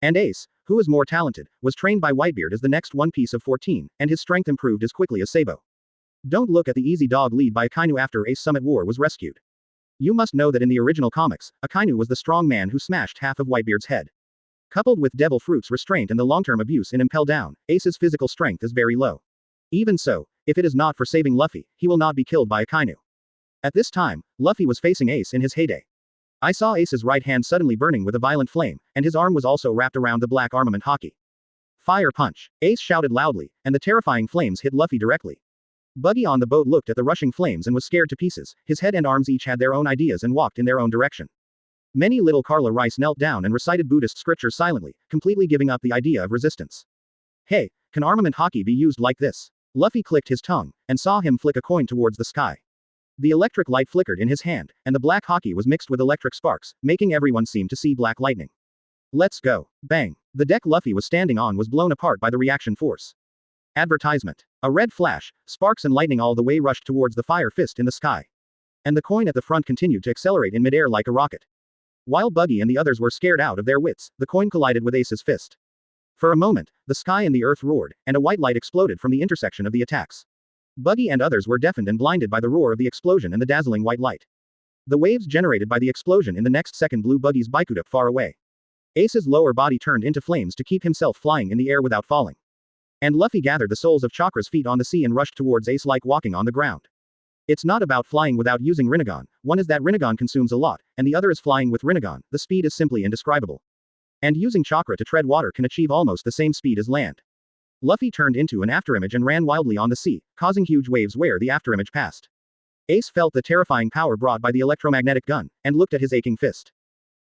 And Ace, who is more talented, was trained by Whitebeard as the next One Piece of 14, and his strength improved as quickly as Sabo. Don't look at the easy dog lead by Akainu after Ace Summit War was rescued. You must know that in the original comics, Akainu was the strong man who smashed half of Whitebeard's head. Coupled with Devil Fruit's restraint and the long-term abuse in Impel Down, Ace's physical strength is very low. Even so, if it is not for saving Luffy, he will not be killed by Akainu. At this time, Luffy was facing Ace in his heyday. I saw Ace's right hand suddenly burning with a violent flame, and his arm was also wrapped around the black armament haki. Fire punch! Ace shouted loudly, and the terrifying flames hit Luffy directly. Buggy on the boat looked at the rushing flames and was scared to pieces. His head and arms each had their own ideas and walked in their own direction. Many little Carla Rice knelt down and recited Buddhist scriptures silently, completely giving up the idea of resistance. Hey, can armament haki be used like this? Luffy clicked his tongue, and saw him flick a coin towards the sky. The electric light flickered in his hand, and the black haki was mixed with electric sparks, making everyone seem to see black lightning. Let's go. Bang. The deck Luffy was standing on was blown apart by the reaction force. Advertisement. A red flash, sparks and lightning all the way rushed towards the fire fist in the sky. And the coin at the front continued to accelerate in midair like a rocket. While Buggy and the others were scared out of their wits, the coin collided with Ace's fist. For a moment, the sky and the earth roared, and a white light exploded from the intersection of the attacks. Buggy and others were deafened and blinded by the roar of the explosion and the dazzling white light. The waves generated by the explosion in the next second blew Buggy's Bikuda far away. Ace's lower body turned into flames to keep himself flying in the air without falling. And Luffy gathered the soles of Chakra's feet on the sea and rushed towards Ace like walking on the ground. It's not about flying without using Rinnegan, one is that Rinnegan consumes a lot, and the other is flying with Rinnegan, the speed is simply indescribable. And using Chakra to tread water can achieve almost the same speed as land. Luffy turned into an afterimage and ran wildly on the sea, causing huge waves where the afterimage passed. Ace felt the terrifying power brought by the electromagnetic gun, and looked at his aching fist.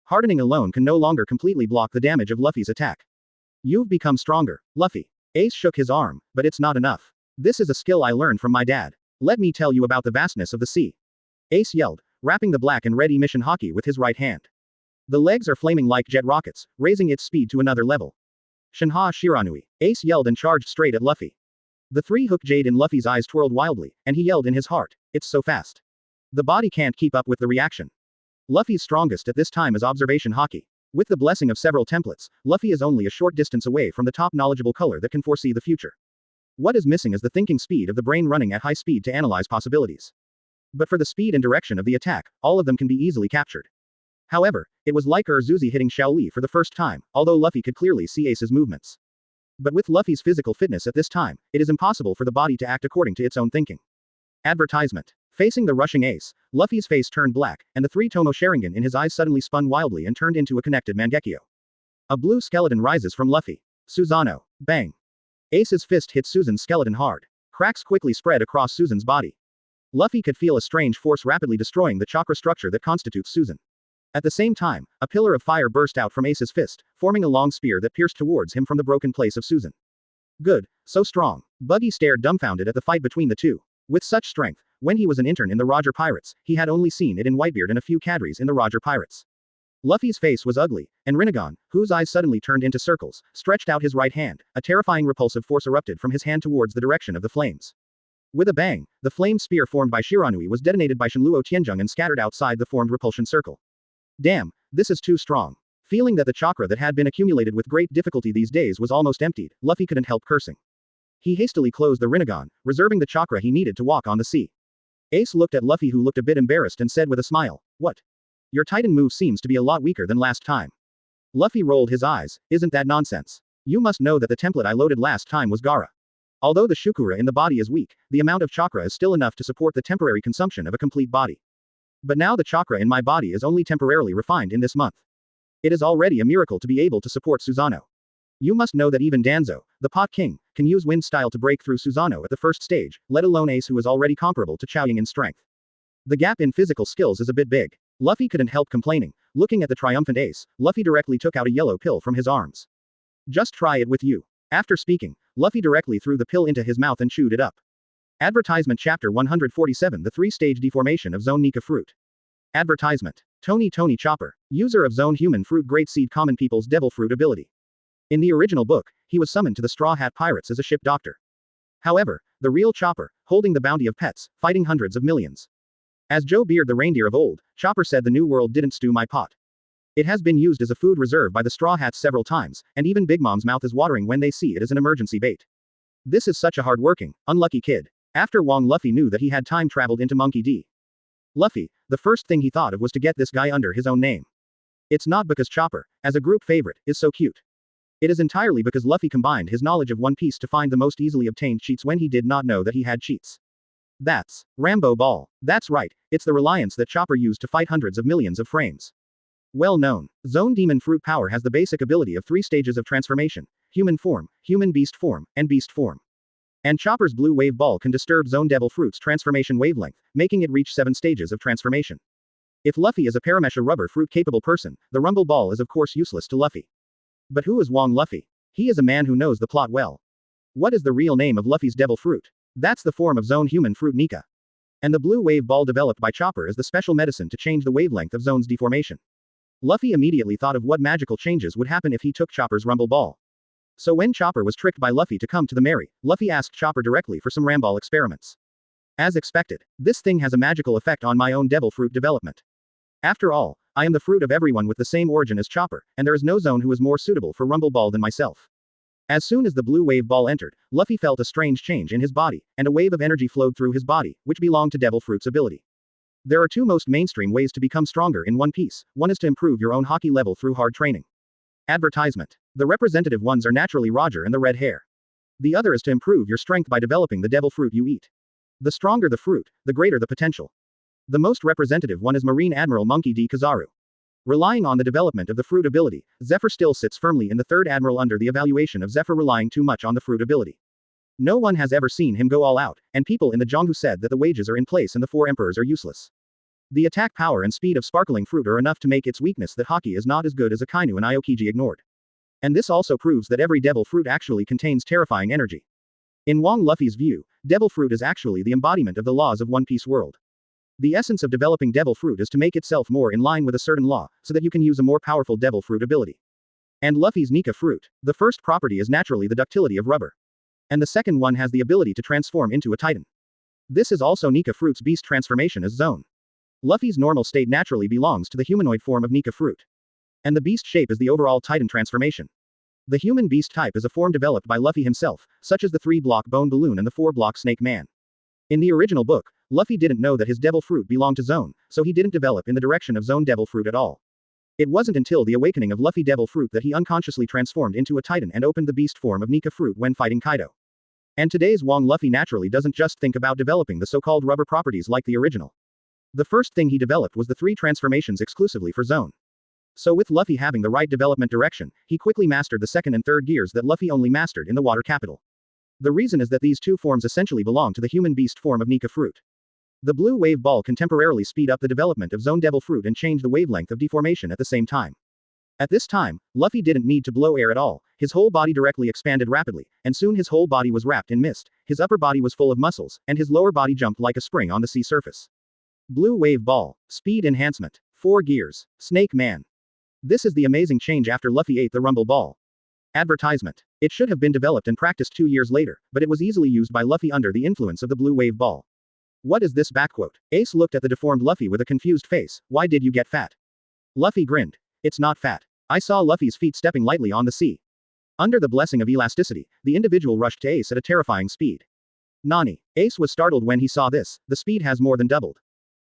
Hardening alone can no longer completely block the damage of Luffy's attack. You've become stronger, Luffy. Ace shook his arm, but it's not enough. This is a skill I learned from my dad. Let me tell you about the vastness of the sea. Ace yelled, wrapping the black and red emission hockey with his right hand. The legs are flaming like jet rockets, raising its speed to another level. Shinha Shiranui. Ace yelled and charged straight at Luffy. The three-hook jade in Luffy's eyes twirled wildly, and he yelled in his heart, it's so fast. The body can't keep up with the reaction. Luffy's strongest at this time is observation hockey. With the blessing of several templates, Luffy is only a short distance away from the top knowledgeable color that can foresee the future. What is missing is the thinking speed of the brain running at high speed to analyze possibilities. But for the speed and direction of the attack, all of them can be easily captured. However, it was like Zuzi hitting Xiao Li for the first time, although Luffy could clearly see Ace's movements. But with Luffy's physical fitness at this time, it is impossible for the body to act according to its own thinking. Advertisement. Facing the rushing Ace, Luffy's face turned black, and the three-tomo Sharingan in his eyes suddenly spun wildly and turned into a connected Mangekyo. A blue skeleton rises from Luffy. Susanoo. Bang. Ace's fist hit Susan's skeleton hard. Cracks quickly spread across Susan's body. Luffy could feel a strange force rapidly destroying the chakra structure that constitutes Susan. At the same time, a pillar of fire burst out from Ace's fist, forming a long spear that pierced towards him from the broken place of Susan. Good, so strong. Buggy stared dumbfounded at the fight between the two. With such strength, when he was an intern in the Roger Pirates, he had only seen it in Whitebeard and a few cadres in the Roger Pirates. Luffy's face was ugly, and Rinnegan, whose eyes suddenly turned into circles, stretched out his right hand. A terrifying repulsive force erupted from his hand towards the direction of the flames. With a bang, the flame spear formed by Shiranui was detonated by Shinluo Tianjung and scattered outside the formed repulsion circle. Damn, this is too strong. Feeling that the chakra that had been accumulated with great difficulty these days was almost emptied, Luffy couldn't help cursing. He hastily closed the Rinnegan, reserving the chakra he needed to walk on the sea. Ace looked at Luffy, who looked a bit embarrassed, and said with a smile, "What? Your Titan move seems to be a lot weaker than last time." Luffy rolled his eyes. "Isn't that nonsense? You must know that the template I loaded last time was Gaara. Although the Shukura in the body is weak, the amount of chakra is still enough to support the temporary consumption of a complete body. But now the chakra in my body is only temporarily refined in this month. It is already a miracle to be able to support Susanoo. You must know that even Danzo, the Pot King, can use wind style to break through Susanoo at the first stage, let alone Ace, who is already comparable to Chaoying in strength. The gap in physical skills is a bit big." Luffy couldn't help complaining. Looking at the triumphant Ace, Luffy directly took out a yellow pill from his arms. "Just try it with you." After speaking, Luffy directly threw the pill into his mouth and chewed it up. Advertisement. Chapter 147. The three-stage deformation of Zone Nika fruit. Advertisement. Tony Chopper, user of Zone Human Fruit Great Seed Common People's Devil Fruit ability. In the original book, he was summoned to the Straw Hat Pirates as a ship doctor. However, the real Chopper, holding the bounty of pets, fighting hundreds of millions. As Joe Beard the reindeer of old, Chopper said the new world didn't stew my pot. It has been used as a food reserve by the Straw Hats several times, and even Big Mom's mouth is watering when they see it as an emergency bait. This is such a hard-working, unlucky kid. After Wong, Luffy knew that he had time traveled into Monkey D. Luffy, the first thing he thought of was to get this guy under his own name. It's not because Chopper, as a group favorite, is so cute. It is entirely because Luffy combined his knowledge of One Piece to find the most easily obtained cheats when he did not know that he had cheats. That's Rambo Ball. That's right, it's the reliance that Chopper used to fight hundreds of millions of frames. Well known. Zone Demon Fruit Power has the basic ability of 3 stages of transformation: human form, human beast form, and beast form. And Chopper's Blue Wave Ball can disturb Zone Devil Fruit's transformation wavelength, making it reach 7 stages of transformation. If Luffy is a Paramesha rubber fruit capable person, the Rumble Ball is of course useless to Luffy. But who is Wong Luffy? He is a man who knows the plot well. What is the real name of Luffy's Devil Fruit? That's the form of Zone Human Fruit Nika. And the Blue Wave Ball developed by Chopper is the special medicine to change the wavelength of Zone's deformation. Luffy immediately thought of what magical changes would happen if he took Chopper's Rumble Ball. So when Chopper was tricked by Luffy to come to the Mary, Luffy asked Chopper directly for some Ramball experiments. As expected, this thing has a magical effect on my own Devil Fruit development. After all, I am the fruit of everyone with the same origin as Chopper, and there is no Zone who is more suitable for Rumble Ball than myself. As soon as the Blue Wave Ball entered, Luffy felt a strange change in his body, and a wave of energy flowed through his body, which belonged to Devil Fruit's ability. There are 2 most mainstream ways to become stronger in One Piece. One is to improve your own hockey level through hard training. Advertisement. The representative ones are naturally Roger and the red hair. The other is to improve your strength by developing the devil fruit you eat. The stronger the fruit, the greater the potential. The most representative one is Marine Admiral Monkey D. Kizaru. Relying on the development of the fruit ability, Zephyr still sits firmly in the third admiral under the evaluation of Zephyr relying too much on the fruit ability. No one has ever seen him go all out, and people in the Jianghu said that the wages are in place and the four emperors are useless. The attack power and speed of sparkling fruit are enough to make its weakness that Haki is not as good as Akainu and Aokiji ignored. And this also proves that every devil fruit actually contains terrifying energy. In Wang Luffy's view, devil fruit is actually the embodiment of the laws of One Piece world. The essence of developing devil fruit is to make itself more in line with a certain law, so that you can use a more powerful devil fruit ability. And Luffy's Nika fruit, the first property is naturally the ductility of rubber. And the second one has the ability to transform into a titan. This is also Nika fruit's beast transformation as zone. Luffy's normal state naturally belongs to the humanoid form of Nika fruit. And the beast shape is the overall titan transformation. The human beast type is a form developed by Luffy himself, such as the 3-block bone balloon and the 4-block snake man. In the original book, Luffy didn't know that his devil fruit belonged to zone, so he didn't develop in the direction of zone devil fruit at all. It wasn't until the awakening of Luffy devil fruit that he unconsciously transformed into a titan and opened the beast form of Nika fruit when fighting Kaido. And today's Wang Luffy naturally doesn't just think about developing the so-called rubber properties like the original. The first thing he developed was the 3 transformations exclusively for zone. So with Luffy having the right development direction, he quickly mastered the second and third gears that Luffy only mastered in the water capital. The reason is that these two forms essentially belong to the human beast form of Nika fruit. The blue wave ball can temporarily speed up the development of zone devil fruit and change the wavelength of deformation at the same time. At this time, Luffy didn't need to blow air at all, his whole body directly expanded rapidly, and soon his whole body was wrapped in mist, his upper body was full of muscles, and his lower body jumped like a spring on the sea surface. Blue wave ball. Speed enhancement. 4 gears. Snake man. This is the amazing change after Luffy ate the rumble ball. Advertisement. It should have been developed and practiced 2 years later, but it was easily used by Luffy under the influence of the blue wave ball. What is this backquote? Ace looked at the deformed Luffy with a confused face. Why did you get fat? Luffy grinned. It's not fat. I saw Luffy's feet stepping lightly on the sea. Under the blessing of elasticity, the individual rushed to Ace at a terrifying speed. Nani. Ace was startled when he saw this, the speed has more than doubled.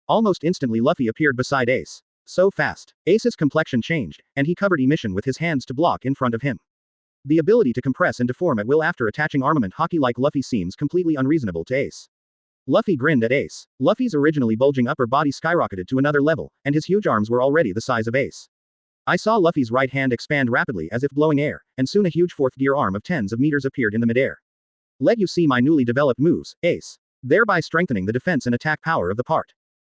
Almost instantly Luffy appeared beside Ace. So fast. Ace's complexion changed, and he covered emission with his hands to block in front of him. The ability to compress and deform at will after attaching armament hockey like Luffy seems completely unreasonable to Ace. Luffy grinned at Ace. Luffy's originally bulging upper body skyrocketed to another level, and his huge arms were already the size of Ace. I saw Luffy's right hand expand rapidly as if blowing air, and soon a huge 4th gear arm of tens of meters appeared in the midair. Let you see my newly developed moves, Ace. Thereby strengthening the defense and attack power of the part.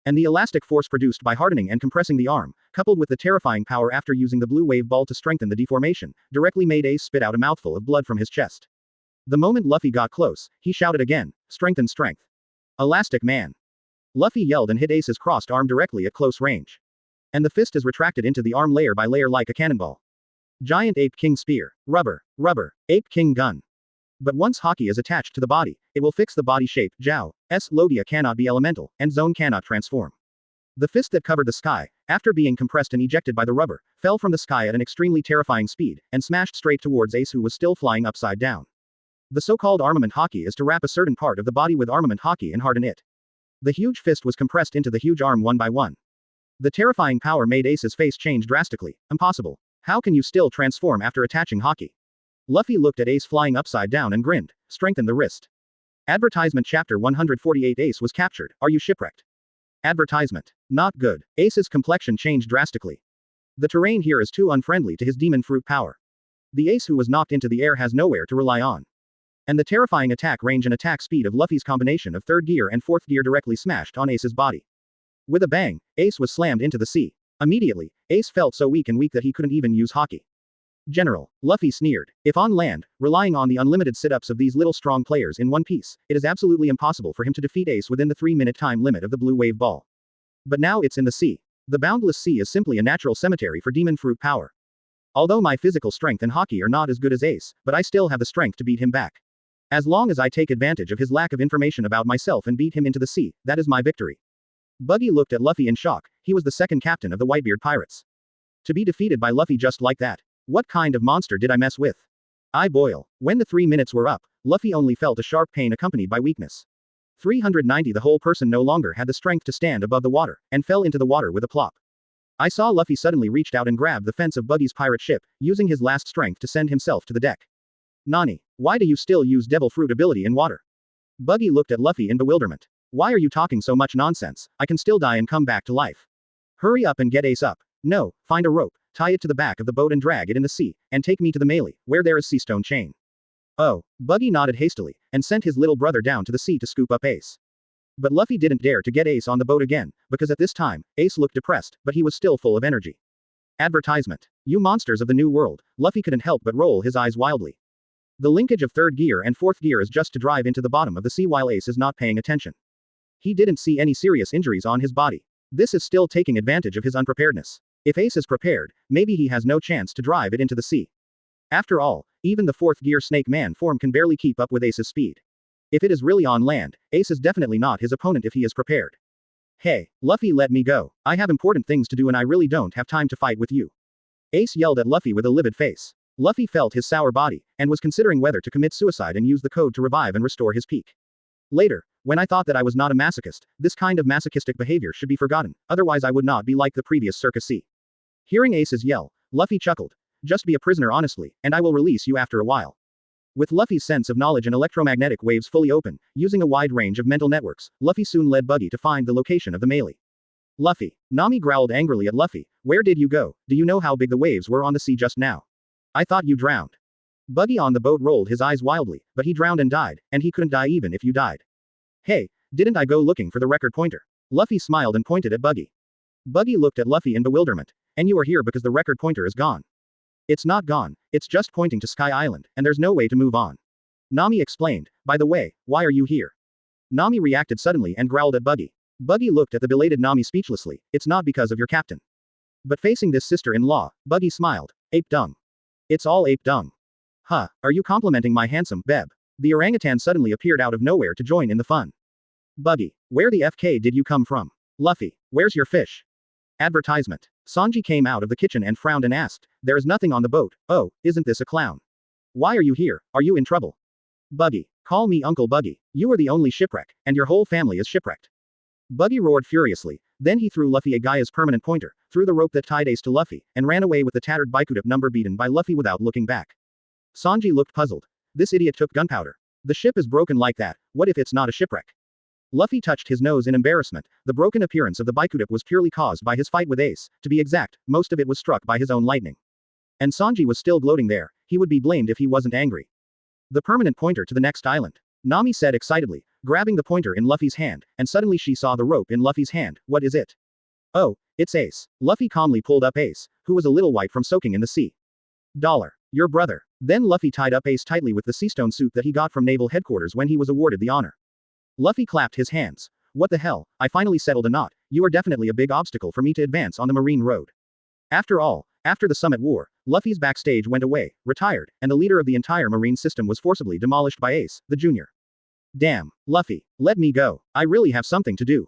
And the elastic force produced by hardening and compressing the arm, coupled with the terrifying power after using the blue wave ball to strengthen the deformation, directly made Ace spit out a mouthful of blood from his chest. The moment Luffy got close, he shouted again, strengthen strength. Elastic man. Luffy yelled and hit Ace's crossed arm directly at close range. And the fist is retracted into the arm layer by layer like a cannonball. Giant Ape King Spear. Rubber. Ape King Gun. But once Haki is attached to the body, it will fix the body shape. Zhao's Logia cannot be elemental, and Zone cannot transform. The fist that covered the sky, after being compressed and ejected by the rubber, fell from the sky at an extremely terrifying speed, and smashed straight towards Ace who was still flying upside down. The so-called armament Haki is to wrap a certain part of the body with armament Haki and harden it. The huge fist was compressed into the huge arm one by one. The terrifying power made Ace's face change drastically. Impossible. How can you still transform after attaching Haki? Luffy looked at Ace flying upside down and grinned. Strengthen the wrist. Advertisement Chapter 148 Ace was captured. Are you shipwrecked? Advertisement. Not good. Ace's complexion changed drastically. The terrain here is too unfriendly to his demon fruit power. The Ace who was knocked into the air has nowhere to rely on. And the terrifying attack range and attack speed of Luffy's combination of 3rd gear and 4th gear directly smashed on Ace's body. With a bang, Ace was slammed into the sea. Immediately, Ace felt so weak that he couldn't even use Haki. General, Luffy sneered. If on land, relying on the unlimited sit-ups of these little strong players in One Piece, it is absolutely impossible for him to defeat Ace within the 3-minute time limit of the blue wave ball. But now it's in the sea. The boundless sea is simply a natural cemetery for demon fruit power. Although my physical strength and Haki are not as good as Ace, but I still have the strength to beat him back. As long as I take advantage of his lack of information about myself and beat him into the sea, that is my victory. Buggy looked at Luffy in shock. He was the second captain of the Whitebeard pirates. To be defeated by Luffy just like that. What kind of monster did I mess with? I boil. When the 3 minutes were up, Luffy only felt a sharp pain accompanied by weakness. 390 The whole person no longer had the strength to stand above the water, and fell into the water with a plop. I saw Luffy suddenly reached out and grabbed the fence of Buggy's pirate ship, using his last strength to send himself to the deck. Nani, why do you still use devil fruit ability in water? Buggy looked at Luffy in bewilderment. Why are you talking so much nonsense? I can still die and come back to life. Hurry up and get Ace up. No, find a rope, tie it to the back of the boat and drag it in the sea, and take me to the melee, where there is sea stone chain. Oh, Buggy nodded hastily, and sent his little brother down to the sea to scoop up Ace. But Luffy didn't dare to get Ace on the boat again, because at this time, Ace looked depressed, but he was still full of energy. Advertisement. You monsters of the new world. Luffy couldn't help but roll his eyes wildly. The linkage of third gear and fourth gear is just to drive into the bottom of the sea while Ace is not paying attention. He didn't see any serious injuries on his body. This is still taking advantage of his unpreparedness. If Ace is prepared, maybe he has no chance to drive it into the sea. After all, even the fourth gear Snake Man form can barely keep up with Ace's speed. If it is really on land, Ace is definitely not his opponent if he is prepared. Hey, Luffy, let me go. I have important things to do and I really don't have time to fight with you. Ace yelled at Luffy with a livid face. Luffy felt his sour body, and was considering whether to commit suicide and use the code to revive and restore his peak. Later, when I thought that I was not a masochist, this kind of masochistic behavior should be forgotten, otherwise I would not be like the previous Circus C. Hearing Ace's yell, Luffy chuckled. Just be a prisoner honestly, and I will release you after a while. With Luffy's sense of knowledge and electromagnetic waves fully open, using a wide range of mental networks, Luffy soon led Buggy to find the location of the melee. Luffy. Nami growled angrily at Luffy. Where did you go? Do you know how big the waves were on the sea just now? I thought you drowned. Buggy on the boat rolled his eyes wildly, but he drowned and died, and he couldn't die even if you died. Hey, didn't I go looking for the record pointer? Luffy smiled and pointed at Buggy. Buggy looked at Luffy in bewilderment. And you are here because the record pointer is gone. It's not gone, it's just pointing to Sky Island, and there's no way to move on. Nami explained. By the way, why are you here? Nami reacted suddenly and growled at Buggy. Buggy looked at the belated Nami speechlessly. It's not because of your captain. But facing this sister-in-law, Buggy smiled. Ape dung. It's all ape dung. Huh, are you complimenting my handsome Beb? The orangutan suddenly appeared out of nowhere to join in the fun. Buggy, where the FK did you come from? Luffy, where's your fish? Advertisement. Sanji came out of the kitchen and frowned and asked, there is nothing on the boat. Oh, isn't this a clown? Why are you here? Are you in trouble? Buggy, call me Uncle Buggy. You are the only shipwreck, and your whole family is shipwrecked. Buggy roared furiously. Then he threw Luffy a Gaia's permanent pointer, threw the rope that tied Ace to Luffy, and ran away with the tattered Bikudip number beaten by Luffy without looking back. Sanji looked puzzled. This idiot took gunpowder. The ship is broken like that, what if it's not a shipwreck? Luffy touched his nose in embarrassment. The broken appearance of the Bikudip was purely caused by his fight with Ace. To be exact, most of it was struck by his own lightning. And Sanji was still gloating there. He would be blamed if he wasn't angry. The permanent pointer to the next island. Nami said excitedly, grabbing the pointer in Luffy's hand, and suddenly she saw the rope in Luffy's hand. What is it? Oh, it's Ace. Luffy calmly pulled up Ace, who was a little white from soaking in the sea. Your brother. Then Luffy tied up Ace tightly with the seastone suit that he got from Naval Headquarters when he was awarded the honor. Luffy clapped his hands. What the hell, I finally settled a knot. You are definitely a big obstacle for me to advance on the marine road. After all, after the Summit War, Luffy's backstage went away, retired, and the leader of the entire marine system was forcibly demolished by Ace, the junior. Damn, Luffy, let me go. I really have something to do.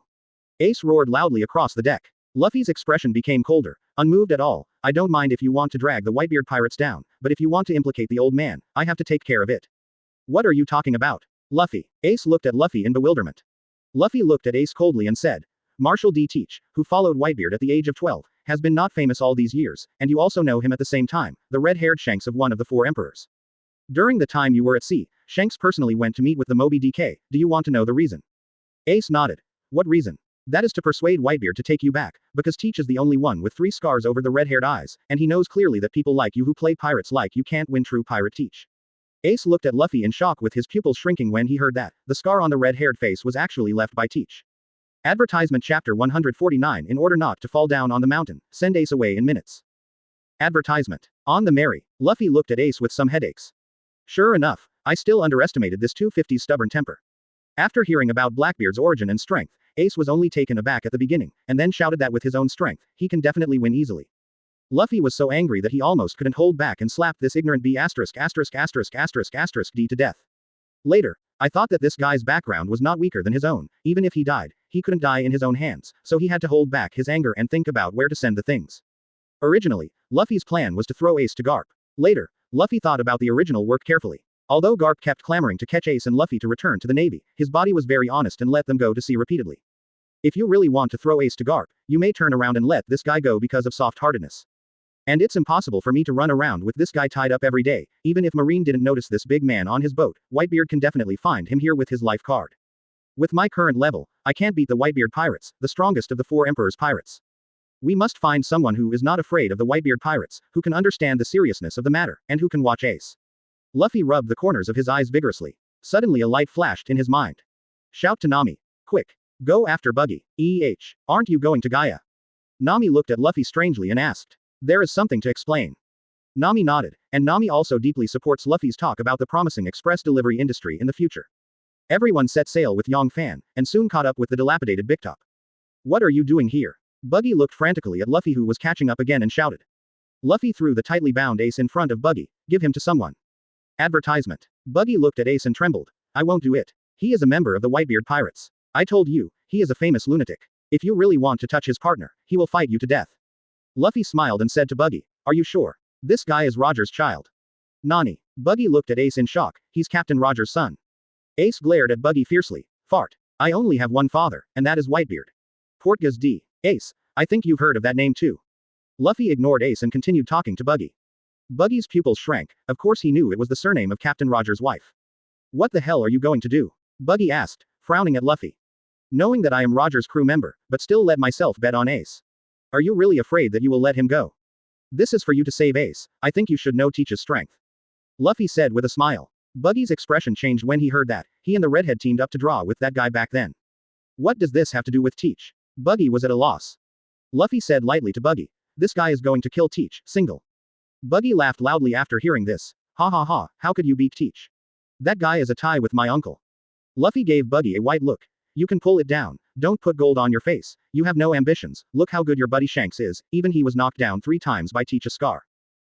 Ace roared loudly across the deck. Luffy's expression became colder, unmoved at all. I don't mind if you want to drag the Whitebeard pirates down, but if you want to implicate the old man, I have to take care of it. What are you talking about? Luffy. Ace looked at Luffy in bewilderment. Luffy looked at Ace coldly and said, Marshal D. Teach, who followed Whitebeard at the age of 12, has been not famous all these years, and you also know him at the same time, the red-haired Shanks of one of the 4 emperors. During the time you were at sea, Shanks personally went to meet with the Moby DK. Do you want to know the reason? Ace nodded. What reason? That is to persuade Whitebeard to take you back, because Teach is the only one with 3 scars over the red-haired eyes, and he knows clearly that people like you who play pirates like you can't win true pirate Teach. Ace looked at Luffy in shock with his pupils shrinking when he heard that. The scar on the red-haired face was actually left by Teach. Advertisement Chapter 149. In order not to fall down on the mountain, send Ace away in minutes. Advertisement. On the Mary. Luffy looked at Ace with some headaches. Sure enough, I still underestimated this 250's stubborn temper. After hearing about Blackbeard's origin and strength, Ace was only taken aback at the beginning, and then shouted that with his own strength, he can definitely win easily. Luffy was so angry that he almost couldn't hold back and slapped this ignorant B***** D to death. Later, I thought that this guy's background was not weaker than his own. Even if he died, he couldn't die in his own hands, so he had to hold back his anger and think about where to send the things. Originally, Luffy's plan was to throw Ace to Garp. Later, Luffy thought about the original work carefully. Although Garp kept clamoring to catch Ace and Luffy to return to the Navy, his body was very honest and let them go to sea repeatedly. If you really want to throw Ace to Garp, you may turn around and let this guy go because of soft-heartedness. And it's impossible for me to run around with this guy tied up every day. Even if Marine didn't notice this big man on his boat, Whitebeard can definitely find him here with his life card. With my current level, I can't beat the Whitebeard pirates, the strongest of the 4 Emperor's pirates. We must find someone who is not afraid of the Whitebeard pirates, who can understand the seriousness of the matter, and who can watch Ace. Luffy rubbed the corners of his eyes vigorously. Suddenly a light flashed in his mind. Shout to Nami. Quick. Go after Buggy. Aren't you going to Gaia? Nami looked at Luffy strangely and asked. There is something to explain. Nami nodded, and Nami also deeply supports Luffy's talk about the promising express delivery industry in the future. Everyone set sail with Yongfan, and soon caught up with the dilapidated Big Top. What are you doing here? Buggy looked frantically at Luffy, who was catching up again, and shouted. Luffy threw the tightly bound Ace in front of Buggy. Give him to someone. Advertisement. Buggy looked at Ace and trembled. I won't do it. He is a member of the Whitebeard pirates. I told you, he is a famous lunatic. If you really want to touch his partner, he will fight you to death. Luffy smiled and said to Buggy, are you sure? This guy is Roger's child. Nani. Buggy looked at Ace in shock. He's Captain Roger's son. Ace glared at Buggy fiercely. Fart. I only have one father, and that is Whitebeard. Portgas D. Ace. I think you've heard of that name too. Luffy ignored Ace and continued talking to Buggy. Buggy's pupils shrank. Of course he knew it was the surname of Captain Roger's wife. What the hell are you going to do? Buggy asked, frowning at Luffy. Knowing that I am Roger's crew member, but still let myself bet on Ace. Are you really afraid that you will let him go? This is for you to save Ace. I think you should know Teach's strength. Luffy said with a smile. Buggy's expression changed when he heard that. He and the redhead teamed up to draw with that guy back then. What does this have to do with Teach? Buggy was at a loss. Luffy said lightly to Buggy. This guy is going to kill Teach, single. Buggy laughed loudly after hearing this. Ha ha ha, how could you beat Teach? That guy is a tie with my uncle. Luffy gave Buggy a white look. You can pull it down. Don't put gold on your face. You have no ambitions. Look how good your buddy Shanks is. Even he was knocked down 3 times by Teach Scar.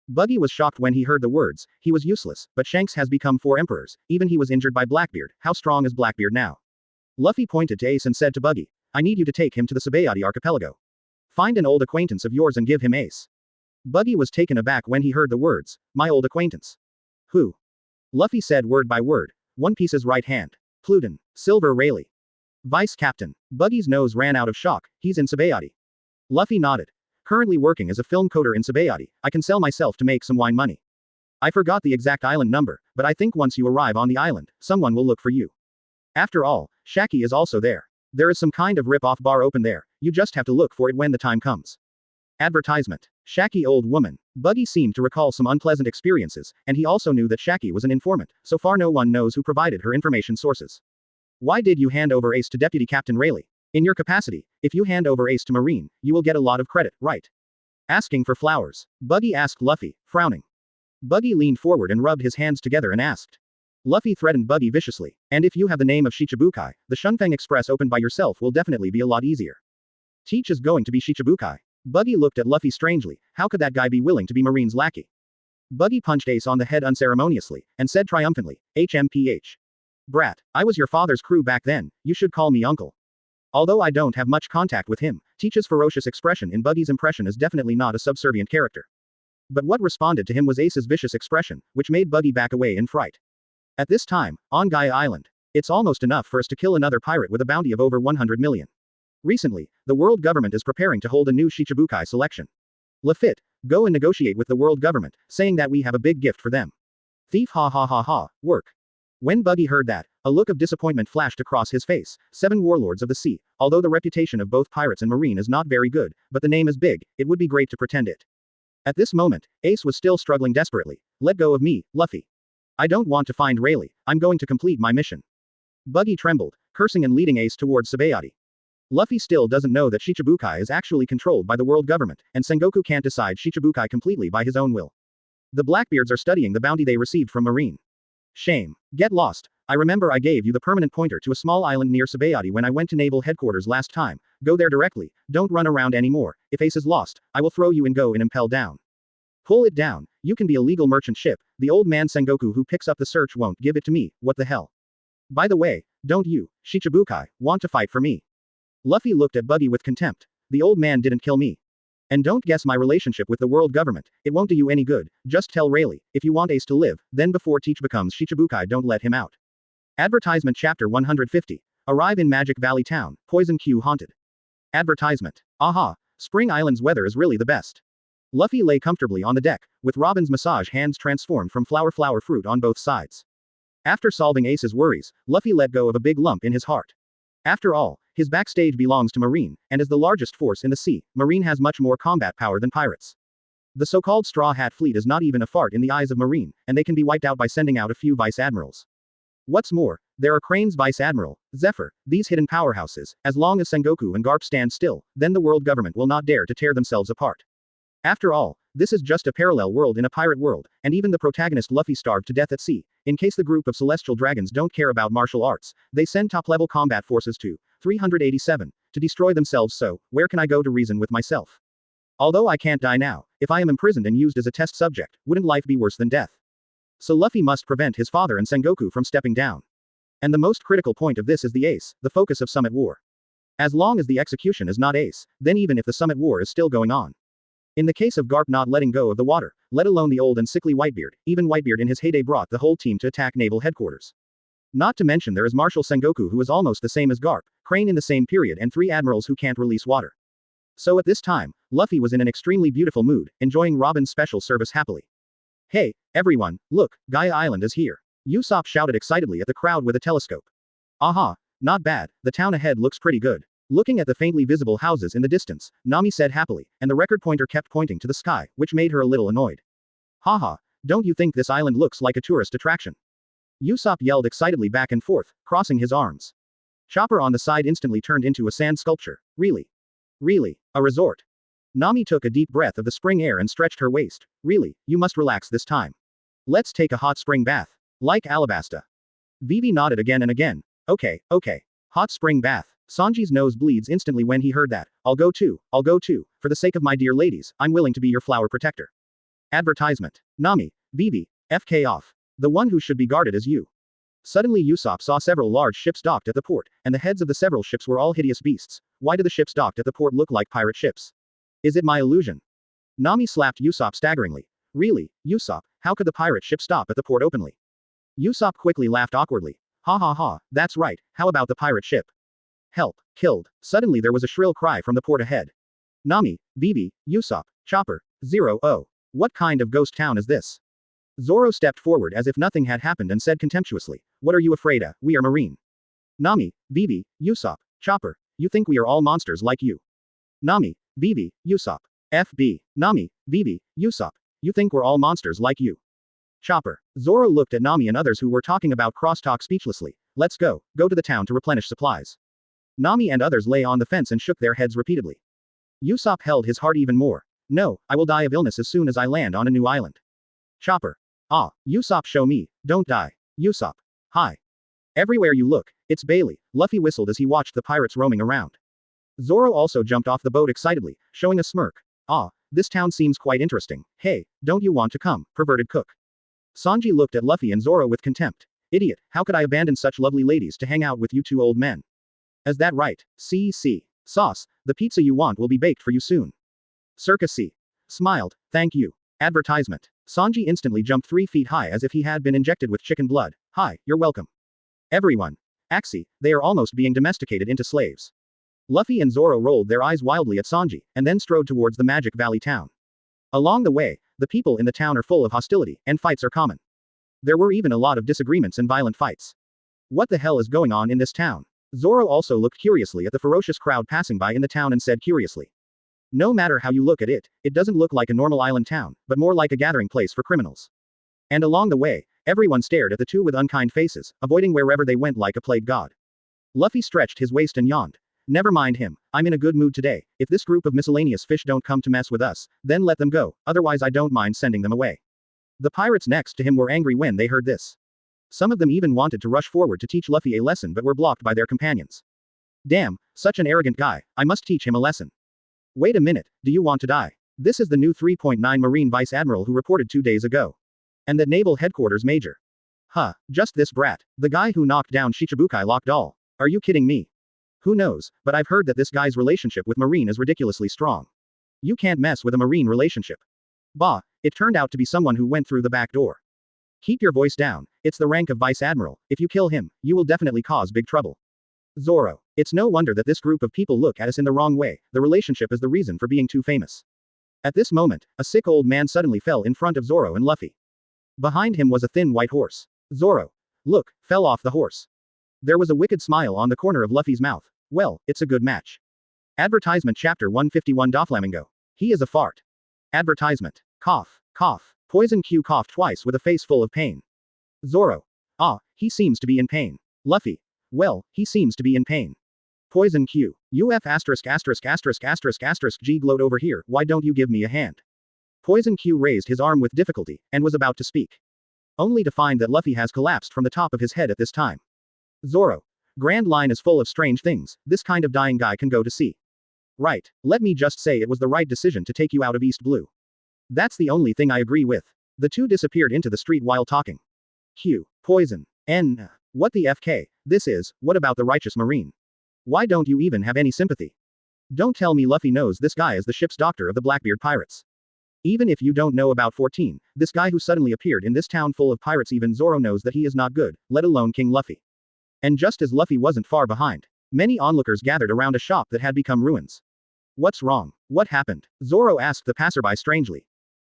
Buggy was shocked when he heard the words. He was useless, but Shanks has become 4 emperors. Even he was injured by Blackbeard. How strong is Blackbeard now? Luffy pointed to Ace and said to Buggy. I need you to take him to the Sabaody archipelago. Find an old acquaintance of yours and give him Ace. Buggy was taken aback when he heard the words. My old acquaintance. Who? Luffy said word by word. One Piece's right hand. Pluton. Silver Rayleigh. Vice Captain. Buggy's nose ran out of shock. He's in Sabaody. Luffy nodded. Currently working as a film coder in Sabaody, I can sell myself to make some wine money. I forgot the exact island number, but I think once you arrive on the island, someone will look for you. After all, Shaki is also there. There is some kind of rip-off bar open there, you just have to look for it when the time comes. Advertisement. Shaki old woman. Buggy seemed to recall some unpleasant experiences, and he also knew that Shaki was an informant. So far no one knows who provided her information sources. Why did you hand over Ace to Deputy Captain Rayleigh? In your capacity, if you hand over Ace to Marine, you will get a lot of credit, right? Asking for flowers. Buggy asked Luffy, frowning. Buggy leaned forward and rubbed his hands together and asked. Luffy threatened Buggy viciously. And if you have the name of Shichibukai, the Shunfeng Express opened by yourself will definitely be a lot easier. Teach is going to be Shichibukai. Buggy looked at Luffy strangely. How could that guy be willing to be Marine's lackey? Buggy punched Ace on the head unceremoniously, and said triumphantly, HMPH. Brat, I was your father's crew back then, you should call me uncle. Although I don't have much contact with him, Teach's ferocious expression in Buggy's impression is definitely not a subservient character. But what responded to him was Ace's vicious expression, which made Buggy back away in fright. At this time, on Gaia Island, it's almost enough for us to kill another pirate with a bounty of over 100 million. Recently, the world government is preparing to hold a new Shichibukai selection. Lafitte, go and negotiate with the world government, saying that we have a big gift for them. Thief ha ha ha ha, work. When Buggy heard that, a look of disappointment flashed across his face. 7 warlords of the sea. Although the reputation of both pirates and marine is not very good, but the name is big, it would be great to pretend it. At this moment, Ace was still struggling desperately. Let go of me, Luffy. I don't want to find Rayleigh, I'm going to complete my mission. Buggy trembled, cursing and leading Ace towards Sabaody. Luffy still doesn't know that Shichibukai is actually controlled by the world government, and Sengoku can't decide Shichibukai completely by his own will. The Blackbeards are studying the bounty they received from Marine. Shame. Get lost. I remember I gave you the permanent pointer to a small island near Sabaody when I went to naval headquarters last time. Go there directly, don't run around anymore. If Ace is lost, I will throw you in go and impel down. Pull it down. You can be a legal merchant ship. The old man Sengoku who picks up the search won't give it to me, what the hell. By the way, don't you, Shichibukai, want to fight for me? Luffy looked at Buggy with contempt. The old man didn't kill me. And don't guess my relationship with the world government, it won't do you any good, just tell Rayleigh, if you want Ace to live, then before Teach becomes Shichibukai don't let him out. Advertisement Chapter 150. Arrive in Magic Valley Town, Poison Q haunted. Advertisement. Aha, Spring Island's weather is really the best. Luffy lay comfortably on the deck, with Robin's massage hands transformed from flower fruit on both sides. After solving Ace's worries, Luffy let go of a big lump in his heart. After all, his backstage belongs to Marine, and as the largest force in the sea, Marine has much more combat power than pirates. The so-called Straw Hat Fleet is not even a fart in the eyes of Marine, and they can be wiped out by sending out a few vice admirals. What's more, there are Crane's vice admiral, Zephyr, these hidden powerhouses. As long as Sengoku and Garp stand still, then the world government will not dare to tear themselves apart. After all, this is just a parallel world in a pirate world, and even the protagonist Luffy starved to death at sea. In case the group of celestial dragons don't care about martial arts, they send top-level combat forces to 387 to destroy themselves, so where can I go to reason with myself? Although I can't die now, if I am imprisoned and used as a test subject, wouldn't life be worse than death? So Luffy must prevent his father and Sengoku from stepping down. And the most critical point of this is the ace, the focus of Summit War. As long as the execution is not ace, then even if the Summit War is still going on. In the case of Garp not letting go of the water, let alone the old and sickly Whitebeard, even Whitebeard in his heyday brought the whole team to attack naval headquarters. Not to mention there is Marshal Sengoku who is almost the same as Garp, Crane in the same period, and 3 admirals who can't release water. So at this time, Luffy was in an extremely beautiful mood, enjoying Robin's special service happily. Hey, everyone, look, Gaia Island is here. Usopp shouted excitedly at the crowd with a telescope. Aha, not bad, the town ahead looks pretty good. Looking at the faintly visible houses in the distance, Nami said happily, and the record pointer kept pointing to the sky, which made her a little annoyed. Haha, don't you think this island looks like a tourist attraction? Usopp yelled excitedly back and forth, crossing his arms. Chopper on the side instantly turned into a sand sculpture. Really? Really? A resort? Nami took a deep breath of the spring air and stretched her waist. Really, you must relax this time. Let's take a hot spring bath. Like Alabasta. Vivi nodded again and again. Okay. Hot spring bath. Sanji's nose bleeds instantly when he heard that. I'll go too. For the sake of my dear ladies, I'm willing to be your flower protector. Advertisement. Nami, Vivi, FK off. The one who should be guarded is you. Suddenly Usopp saw several large ships docked at the port, and the heads of the several ships were all hideous beasts. Why do the ships docked at the port look like pirate ships? Is it my illusion? Nami slapped Usopp staggeringly. Really, Usopp, how could the pirate ship stop at the port openly? Usopp quickly laughed awkwardly. Ha, that's right, how about the pirate ship? Help, killed. Suddenly there was a shrill cry from the port ahead. Nami, Vivi, Usopp, Chopper, 0-0. What kind of ghost town is this? Zoro stepped forward as if nothing had happened and said contemptuously, what are you afraid of? We are Marine. Nami, Vivi, Usopp, Chopper, you think we are all monsters like you? Nami, Vivi, Usopp. FB, Nami, Vivi, Usopp, you think we're all monsters like you? Chopper. Zoro looked at Nami and others who were talking about crosstalk speechlessly. Let's go to the town to replenish supplies. Nami and others lay on the fence and shook their heads repeatedly. Usopp held his heart even more. No, I will die of illness as soon as I land on a new island. Chopper. Ah, Usopp, show me, don't die. Usopp. Hi. Everywhere you look, it's Bailey. Luffy whistled as he watched the pirates roaming around. Zoro also jumped off the boat excitedly, showing a smirk. Ah, this town seems quite interesting. Hey, don't you want to come, perverted cook? Sanji looked at Luffy and Zoro with contempt. Idiot, how could I abandon such lovely ladies to hang out with you two old men? Is that right? See. Sauce, the pizza you want will be baked for you soon. Circa C. Smiled, thank you. Advertisement. Sanji instantly jumped 3 feet high as if he had been injected with chicken blood. Hi, you're welcome. Everyone. Axie, they are almost being domesticated into slaves. Luffy and Zoro rolled their eyes wildly at Sanji, and then strode towards the Magic Valley town. Along the way, the people in the town are full of hostility, and fights are common. There were even a lot of disagreements and violent fights. What the hell is going on in this town? Zoro also looked curiously at the ferocious crowd passing by in the town and said curiously. No matter how you look at it, it doesn't look like a normal island town, but more like a gathering place for criminals. And along the way, everyone stared at the two with unkind faces, avoiding wherever they went like a plague god. Luffy stretched his waist and yawned. Never mind him, I'm in a good mood today. If this group of miscellaneous fish don't come to mess with us, then let them go, otherwise I don't mind sending them away. The pirates next to him were angry when they heard this. Some of them even wanted to rush forward to teach Luffy a lesson but were blocked by their companions. Damn, such an arrogant guy, I must teach him a lesson. Wait a minute, do you want to die? This is the new 3.9 Marine Vice Admiral who reported 2 days ago. And the Naval Headquarters Major. Huh, just this brat, the guy who knocked down Shichibukai locked all. Are you kidding me? Who knows, but I've heard that this guy's relationship with Marine is ridiculously strong. You can't mess with a Marine relationship. Bah, it turned out to be someone who went through the back door. Keep your voice down, it's the rank of Vice Admiral, if you kill him, you will definitely cause big trouble. Zoro. It's no wonder that this group of people look at us in the wrong way, the relationship is the reason for being too famous. At this moment, a sick old man suddenly fell in front of Zoro and Luffy. Behind him was a thin white horse. Zoro. Look, fell off the horse. There was a wicked smile on the corner of Luffy's mouth. Well, it's a good match. Advertisement Chapter 151 Doflamingo. He is a fart. Advertisement. Cough, cough. Poison Q coughed twice with a face full of pain. Zoro. Ah, he seems to be in pain. Luffy. Well, he seems to be in pain. Poison Q. UF asterisk asterisk asterisk asterisk asterisk G gloat over here, why don't you give me a hand? Poison Q raised his arm with difficulty, and was about to speak. Only to find that Luffy has collapsed from the top of his head at this time. Zoro. Grand Line is full of strange things, this kind of dying guy can go to sea. Right, let me just say it was the right decision to take you out of East Blue. That's the only thing I agree with. The two disappeared into the street while talking. Q. Poison. N. What the FK, this is, what about the righteous marine? Why don't you even have any sympathy? Don't tell me Luffy knows this guy is the ship's doctor of the Blackbeard pirates. Even if you don't know about 14, this guy who suddenly appeared in this town full of pirates, even Zoro knows that he is not good, let alone King Luffy. And just as Luffy wasn't far behind, many onlookers gathered around a shop that had become ruins. What's wrong? What happened? Zoro asked the passerby strangely.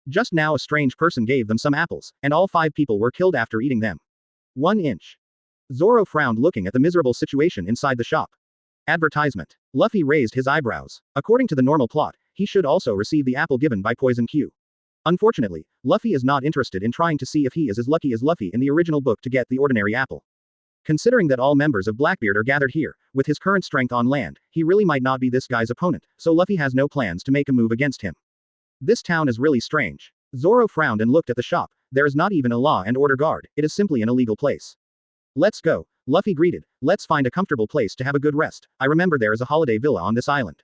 Just now a strange person gave them some apples, and all 5 people were killed after eating them. 1 inch. Zoro frowned looking at the miserable situation inside the shop. Advertisement. Luffy raised his eyebrows. According to the normal plot, he should also receive the apple given by Poison Q. Unfortunately, Luffy is not interested in trying to see if he is as lucky as Luffy in the original book to get the ordinary apple. Considering that all members of Blackbeard are gathered here, with his current strength on land, he really might not be this guy's opponent, so Luffy has no plans to make a move against him. This town is really strange. Zoro frowned and looked at the shop. There is not even a law and order guard, it is simply an illegal place. Let's go, Luffy greeted. Let's find a comfortable place to have a good rest. I remember there is a holiday villa on this island.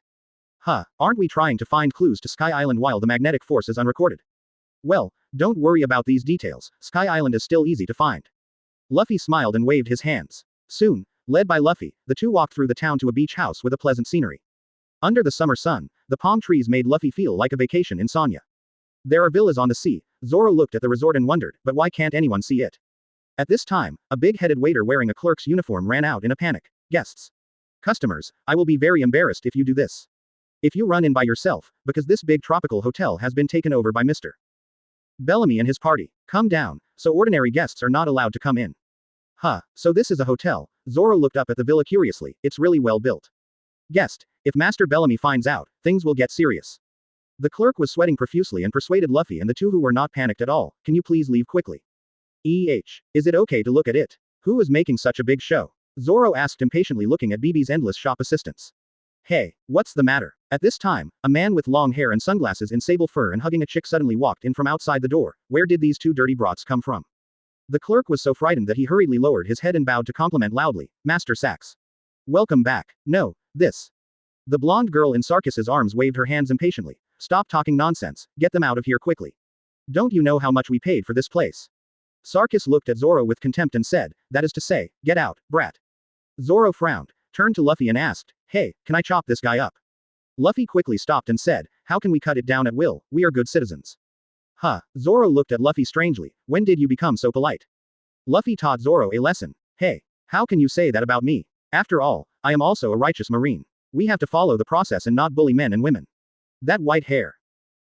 Huh, aren't we trying to find clues to Sky Island while the magnetic force is unrecorded? Well, don't worry about these details, Sky Island is still easy to find. Luffy smiled and waved his hands. Soon, led by Luffy, the two walked through the town to a beach house with a pleasant scenery. Under the summer sun, the palm trees made Luffy feel like a vacation in Sonya. There are villas on the sea. Zoro looked at the resort and wondered, but why can't anyone see it? At this time, a big-headed waiter wearing a clerk's uniform ran out in a panic. Guests. Customers, I will be very embarrassed if you do this. If you run in by yourself, because this big tropical hotel has been taken over by Mr. Bellamy and his party. Come down, so ordinary guests are not allowed to come in. Huh, so this is a hotel. Zoro looked up at the villa curiously, it's really well built. Guest, if Master Bellamy finds out, things will get serious. The clerk was sweating profusely and persuaded Luffy and the two who were not panicked at all, can you please leave quickly? Is it okay to look at it? Who is making such a big show? Zoro asked impatiently looking at BB's endless shop assistants. Hey, what's the matter? At this time, a man with long hair and sunglasses in sable fur and hugging a chick suddenly walked in from outside the door. Where did these two dirty brats come from? The clerk was so frightened that he hurriedly lowered his head and bowed to compliment loudly, Master Sachs. Welcome back. No, this. The blonde girl in Sarkis's arms waved her hands impatiently. Stop talking nonsense, get them out of here quickly. Don't you know how much we paid for this place? Sarkis looked at Zoro with contempt and said, that is to say, get out, brat. Zoro frowned, turned to Luffy and asked, hey, can I chop this guy up? Luffy quickly stopped and said, how can we cut it down at will, we are good citizens. Huh, Zoro looked at Luffy strangely, when did you become so polite? Luffy taught Zoro a lesson. Hey, how can you say that about me? After all, I am also a righteous marine. We have to follow the process and not bully men and women. That white hair.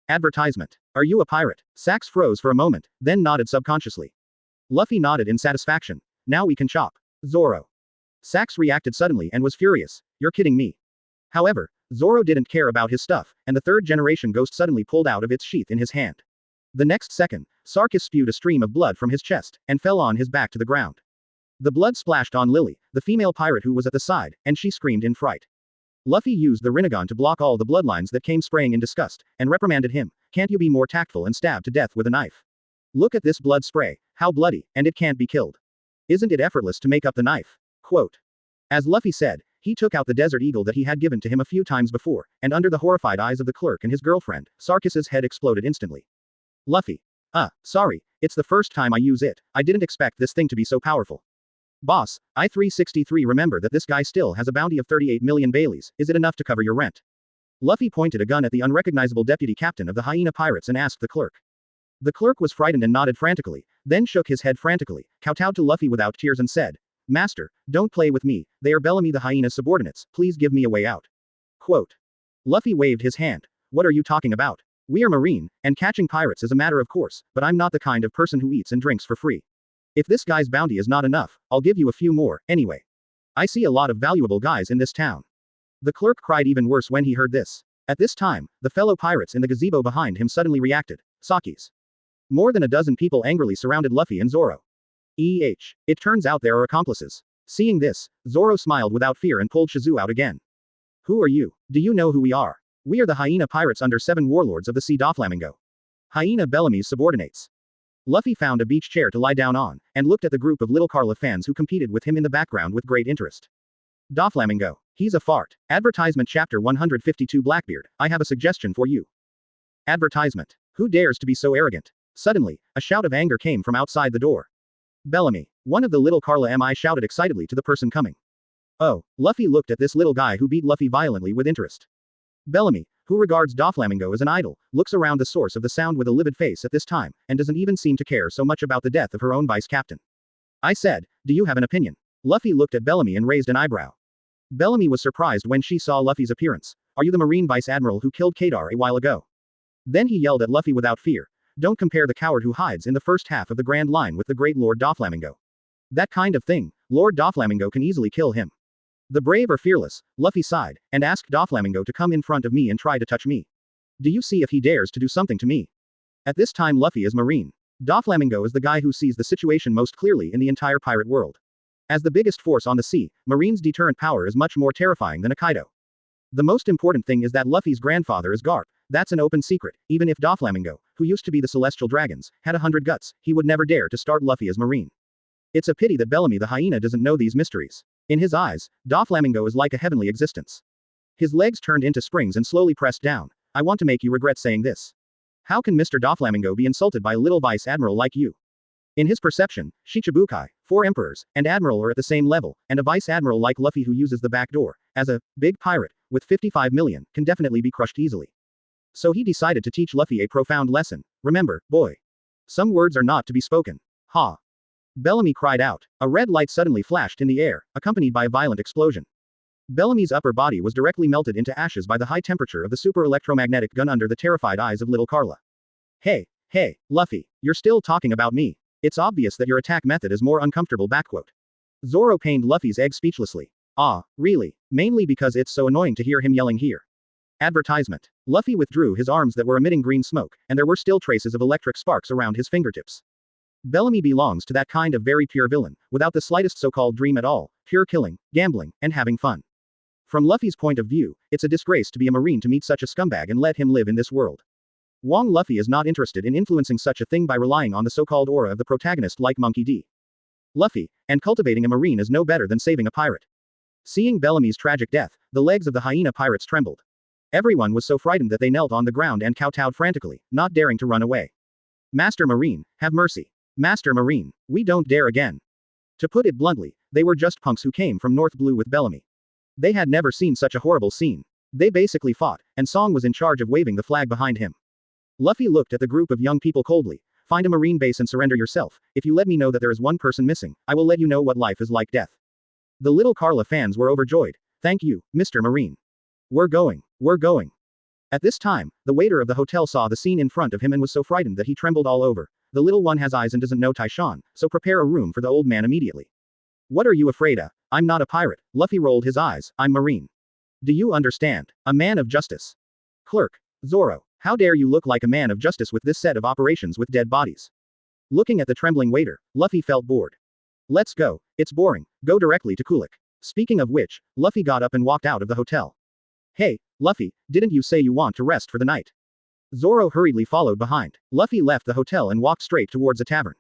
Advertisement. Are you a pirate? Sachs froze for a moment, then nodded subconsciously. Luffy nodded in satisfaction. Now we can chop. Zoro. Sachs reacted suddenly and was furious. You're kidding me. However, Zoro didn't care about his stuff, and the third generation ghost suddenly pulled out of its sheath in his hand. The next second, Sarkis spewed a stream of blood from his chest, and fell on his back to the ground. The blood splashed on Lily, the female pirate who was at the side, and she screamed in fright. Luffy used the Rinnegan to block all the bloodlines that came spraying in disgust, and reprimanded him, can't you be more tactful and stab to death with a knife? Look at this blood spray, how bloody, and it can't be killed. Isn't it effortless to make up the knife? Quote. As Luffy said, he took out the desert eagle that he had given to him a few times before, and under the horrified eyes of the clerk and his girlfriend, Sarkis's head exploded instantly. Luffy. Sorry, it's the first time I use it, I didn't expect this thing to be so powerful. Boss, I-363 remember that this guy still has a bounty of 38 million Baileys, is it enough to cover your rent? Luffy pointed a gun at the unrecognizable deputy captain of the hyena pirates and asked the clerk. The clerk was frightened and nodded frantically, then shook his head frantically, kowtowed to Luffy without tears and said, Master, don't play with me, they are Bellamy the hyena's subordinates, please give me a way out. Quote. Luffy waved his hand. What are you talking about? We are marine, and catching pirates is a matter of course, but I'm not the kind of person who eats and drinks for free. If this guy's bounty is not enough, I'll give you a few more, anyway. I see a lot of valuable guys in this town. The clerk cried even worse when he heard this. At this time, the fellow pirates in the gazebo behind him suddenly reacted. Sakis. More than a dozen people angrily surrounded Luffy and Zoro. It turns out there are accomplices. Seeing this, Zoro smiled without fear and pulled Shizu out again. Who are you? Do you know who we are? We are the hyena pirates under 7 warlords of the sea Doflamingo. Hyena Bellamy's subordinates. Luffy found a beach chair to lie down on, and looked at the group of Little Carla fans who competed with him in the background with great interest. Doflamingo. He's a fart. Advertisement Chapter 152 Blackbeard, I have a suggestion for you. Advertisement. Who dares to be so arrogant? Suddenly, a shout of anger came from outside the door. Bellamy. One of the Little Carla MI shouted excitedly to the person coming. Oh, Luffy looked at this little guy who beat Luffy violently with interest. Bellamy, who regards Doflamingo as an idol, looks around the source of the sound with a livid face at this time, and doesn't even seem to care so much about the death of her own vice-captain. I said, do you have an opinion? Luffy looked at Bellamy and raised an eyebrow. Bellamy was surprised when she saw Luffy's appearance. Are you the Marine Vice-Admiral who killed Kadar a while ago? Then he yelled at Luffy without fear. Don't compare the coward who hides in the first half of the Grand Line with the great Lord Doflamingo. That kind of thing, Lord Doflamingo can easily kill him. The brave are fearless, Luffy sighed, and asked Doflamingo to come in front of me and try to touch me. Do you see if he dares to do something to me? At this time Luffy is Marine. Doflamingo is the guy who sees the situation most clearly in the entire pirate world. As the biggest force on the sea, Marine's deterrent power is much more terrifying than a Kaido. The most important thing is that Luffy's grandfather is Garp. That's an open secret. Even if Doflamingo, who used to be the Celestial Dragons, had 100 guts, he would never dare to start Luffy as Marine. It's a pity that Bellamy the hyena doesn't know these mysteries. In his eyes, Doflamingo is like a heavenly existence. His legs turned into springs and slowly pressed down. I want to make you regret saying this. How can Mr. Doflamingo be insulted by a little vice-admiral like you? In his perception, Shichibukai, 4 emperors, and admiral are at the same level, and a vice-admiral like Luffy who uses the back door, as a big pirate, with 55 million, can definitely be crushed easily. So he decided to teach Luffy a profound lesson. Remember, boy. Some words are not to be spoken. Ha. Bellamy cried out. A red light suddenly flashed in the air, accompanied by a violent explosion. Bellamy's upper body was directly melted into ashes by the high temperature of the super electromagnetic gun under the terrified eyes of Little Carla. Hey, Luffy, you're still talking about me. It's obvious that your attack method is more uncomfortable. Zoro pained Luffy's egg speechlessly. Ah, really? Mainly because it's so annoying to hear him yelling here. Advertisement. Luffy withdrew his arms that were emitting green smoke, and there were still traces of electric sparks around his fingertips. Bellamy belongs to that kind of very pure villain, without the slightest so-called dream at all, pure killing, gambling, and having fun. From Luffy's point of view, it's a disgrace to be a Marine to meet such a scumbag and let him live in this world. Wong Luffy is not interested in influencing such a thing by relying on the so-called aura of the protagonist like Monkey D. Luffy, and cultivating a Marine is no better than saving a pirate. Seeing Bellamy's tragic death, the legs of the hyena pirates trembled. Everyone was so frightened that they knelt on the ground and kowtowed frantically, not daring to run away. Master Marine, have mercy. Master Marine, we don't dare again. To put it bluntly, they were just punks who came from North Blue with Bellamy. They had never seen such a horrible scene. They basically fought, and Song was in charge of waving the flag behind him. Luffy looked at the group of young people coldly. Find a Marine base and surrender yourself. If you let me know that there is one person missing, I will let you know what life is like death. The Little Carla fans were overjoyed. Thank you, Mr. Marine. We're going. At this time, the waiter of the hotel saw the scene in front of him and was so frightened that he trembled all over. The little one has eyes and doesn't know Taishan, so prepare a room for the old man immediately. What are you afraid of? I'm not a pirate. Luffy rolled his eyes. I'm Marine. Do you understand? A man of justice. Clerk. Zoro. How dare you look like a man of justice with this set of operations with dead bodies? Looking at the trembling waiter, Luffy felt bored. Let's go. It's boring. Go directly to Kulik. Speaking of which, Luffy got up and walked out of the hotel. Hey, Luffy, didn't you say you want to rest for the night? Zoro hurriedly followed behind. Luffy left the hotel and walked straight towards a tavern.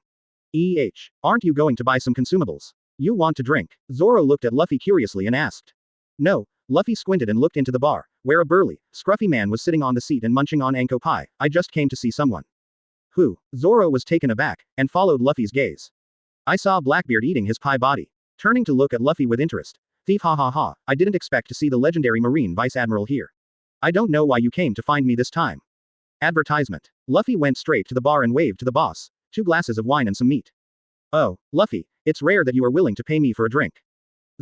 Aren't you going to buy some consumables? You want to drink? Zoro looked at Luffy curiously and asked. No. Luffy squinted and looked into the bar, where a burly, scruffy man was sitting on the seat and munching on Anko pie. I just came to see someone. Who? Zoro was taken aback, and followed Luffy's gaze. I saw Blackbeard eating his pie body. Turning to look at Luffy with interest. Thief, ha ha ha, I didn't expect to see the legendary Marine Vice-Admiral here. I don't know why you came to find me this time. Advertisement. Luffy went straight to the bar and waved to the boss. 2 glasses of wine and some meat. Oh, Luffy, it's rare that you are willing to pay me for a drink.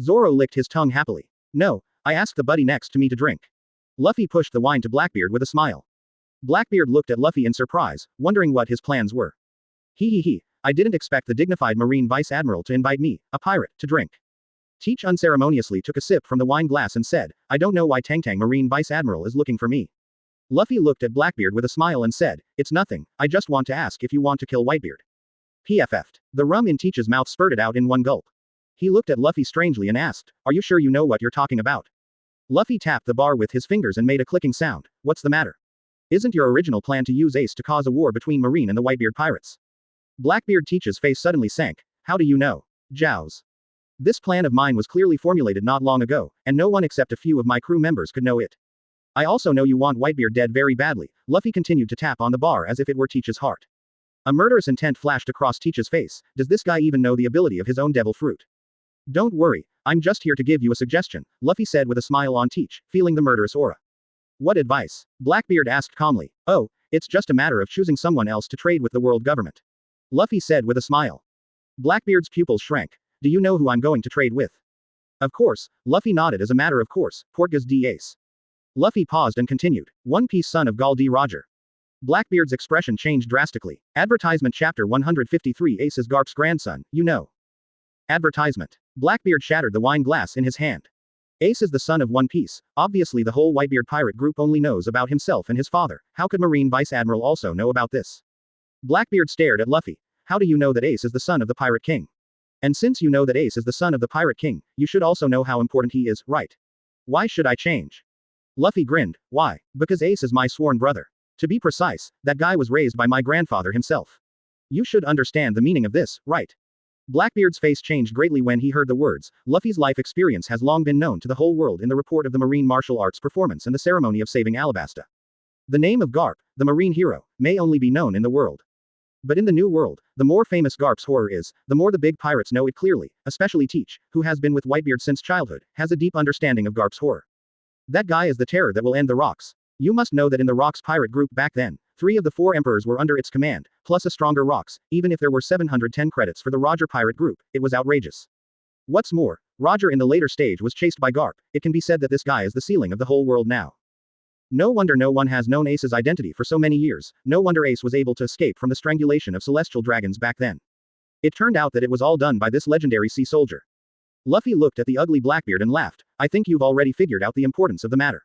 Zoro licked his tongue happily. No, I asked the buddy next to me to drink. Luffy pushed the wine to Blackbeard with a smile. Blackbeard looked at Luffy in surprise, wondering what his plans were. He, I didn't expect the dignified Marine Vice Admiral to invite me, a pirate, to drink. Teach unceremoniously took a sip from the wine glass and said, I don't know why Tang Marine Vice Admiral is looking for me. Luffy looked at Blackbeard with a smile and said, it's nothing, I just want to ask if you want to kill Whitebeard. PFF'd. The rum in Teach's mouth spurted out in one gulp. He looked at Luffy strangely and asked, are you sure you know what you're talking about? Luffy tapped the bar with his fingers and made a clicking sound. What's the matter? Isn't your original plan to use Ace to cause a war between Marine and the Whitebeard pirates? Blackbeard Teach's face suddenly sank. How do you know? Jows. This plan of mine was clearly formulated not long ago, and no one except a few of my crew members could know it. I also know you want Whitebeard dead very badly. Luffy continued to tap on the bar as if it were Teach's heart. A murderous intent flashed across Teach's face. Does this guy even know the ability of his own devil fruit? Don't worry, I'm just here to give you a suggestion, Luffy said with a smile on Teach, feeling the murderous aura. What advice? Blackbeard asked calmly. Oh, it's just a matter of choosing someone else to trade with the world government. Luffy said with a smile. Blackbeard's pupils shrank. Do you know who I'm going to trade with? Of course, Luffy nodded as a matter of course, Portgas D. Ace. Luffy paused and continued. One Piece son of Gall D. Roger. Blackbeard's expression changed drastically. Advertisement chapter 153 Ace is Garp's grandson, you know. Advertisement. Blackbeard shattered the wine glass in his hand. Ace is the son of One Piece. Obviously the whole Whitebeard pirate group only knows about himself and his father. How could Marine Vice Admiral also know about this? Blackbeard stared at Luffy. How do you know that Ace is the son of the Pirate King? And since you know that Ace is the son of the Pirate King, you should also know how important he is, right? Why should I change? Luffy grinned. Why? Because Ace is my sworn brother. To be precise, that guy was raised by my grandfather himself. You should understand the meaning of this, right? Blackbeard's face changed greatly when he heard the words. Luffy's life experience has long been known to the whole world in the report of the Marine martial arts performance and the ceremony of saving Alabasta. The name of Garp, the Marine hero, may only be known in the world. But in the New World, the more famous Garp's horror is, the more the big pirates know it clearly, especially Teach, who has been with Whitebeard since childhood, has a deep understanding of Garp's horror. That guy is the terror that will end the Rocks. You must know that in the Rocks pirate group back then, 3 of the 4 emperors were under its command, plus a stronger Rocks, even if there were 710 credits for the Roger pirate group, it was outrageous. What's more, Roger in the later stage was chased by Garp. It can be said that this guy is the ceiling of the whole world now. No wonder no one has known Ace's identity for so many years, no wonder Ace was able to escape from the strangulation of celestial dragons back then. It turned out that it was all done by this legendary sea soldier. Luffy looked at the ugly Blackbeard and laughed. I think you've already figured out the importance of the matter.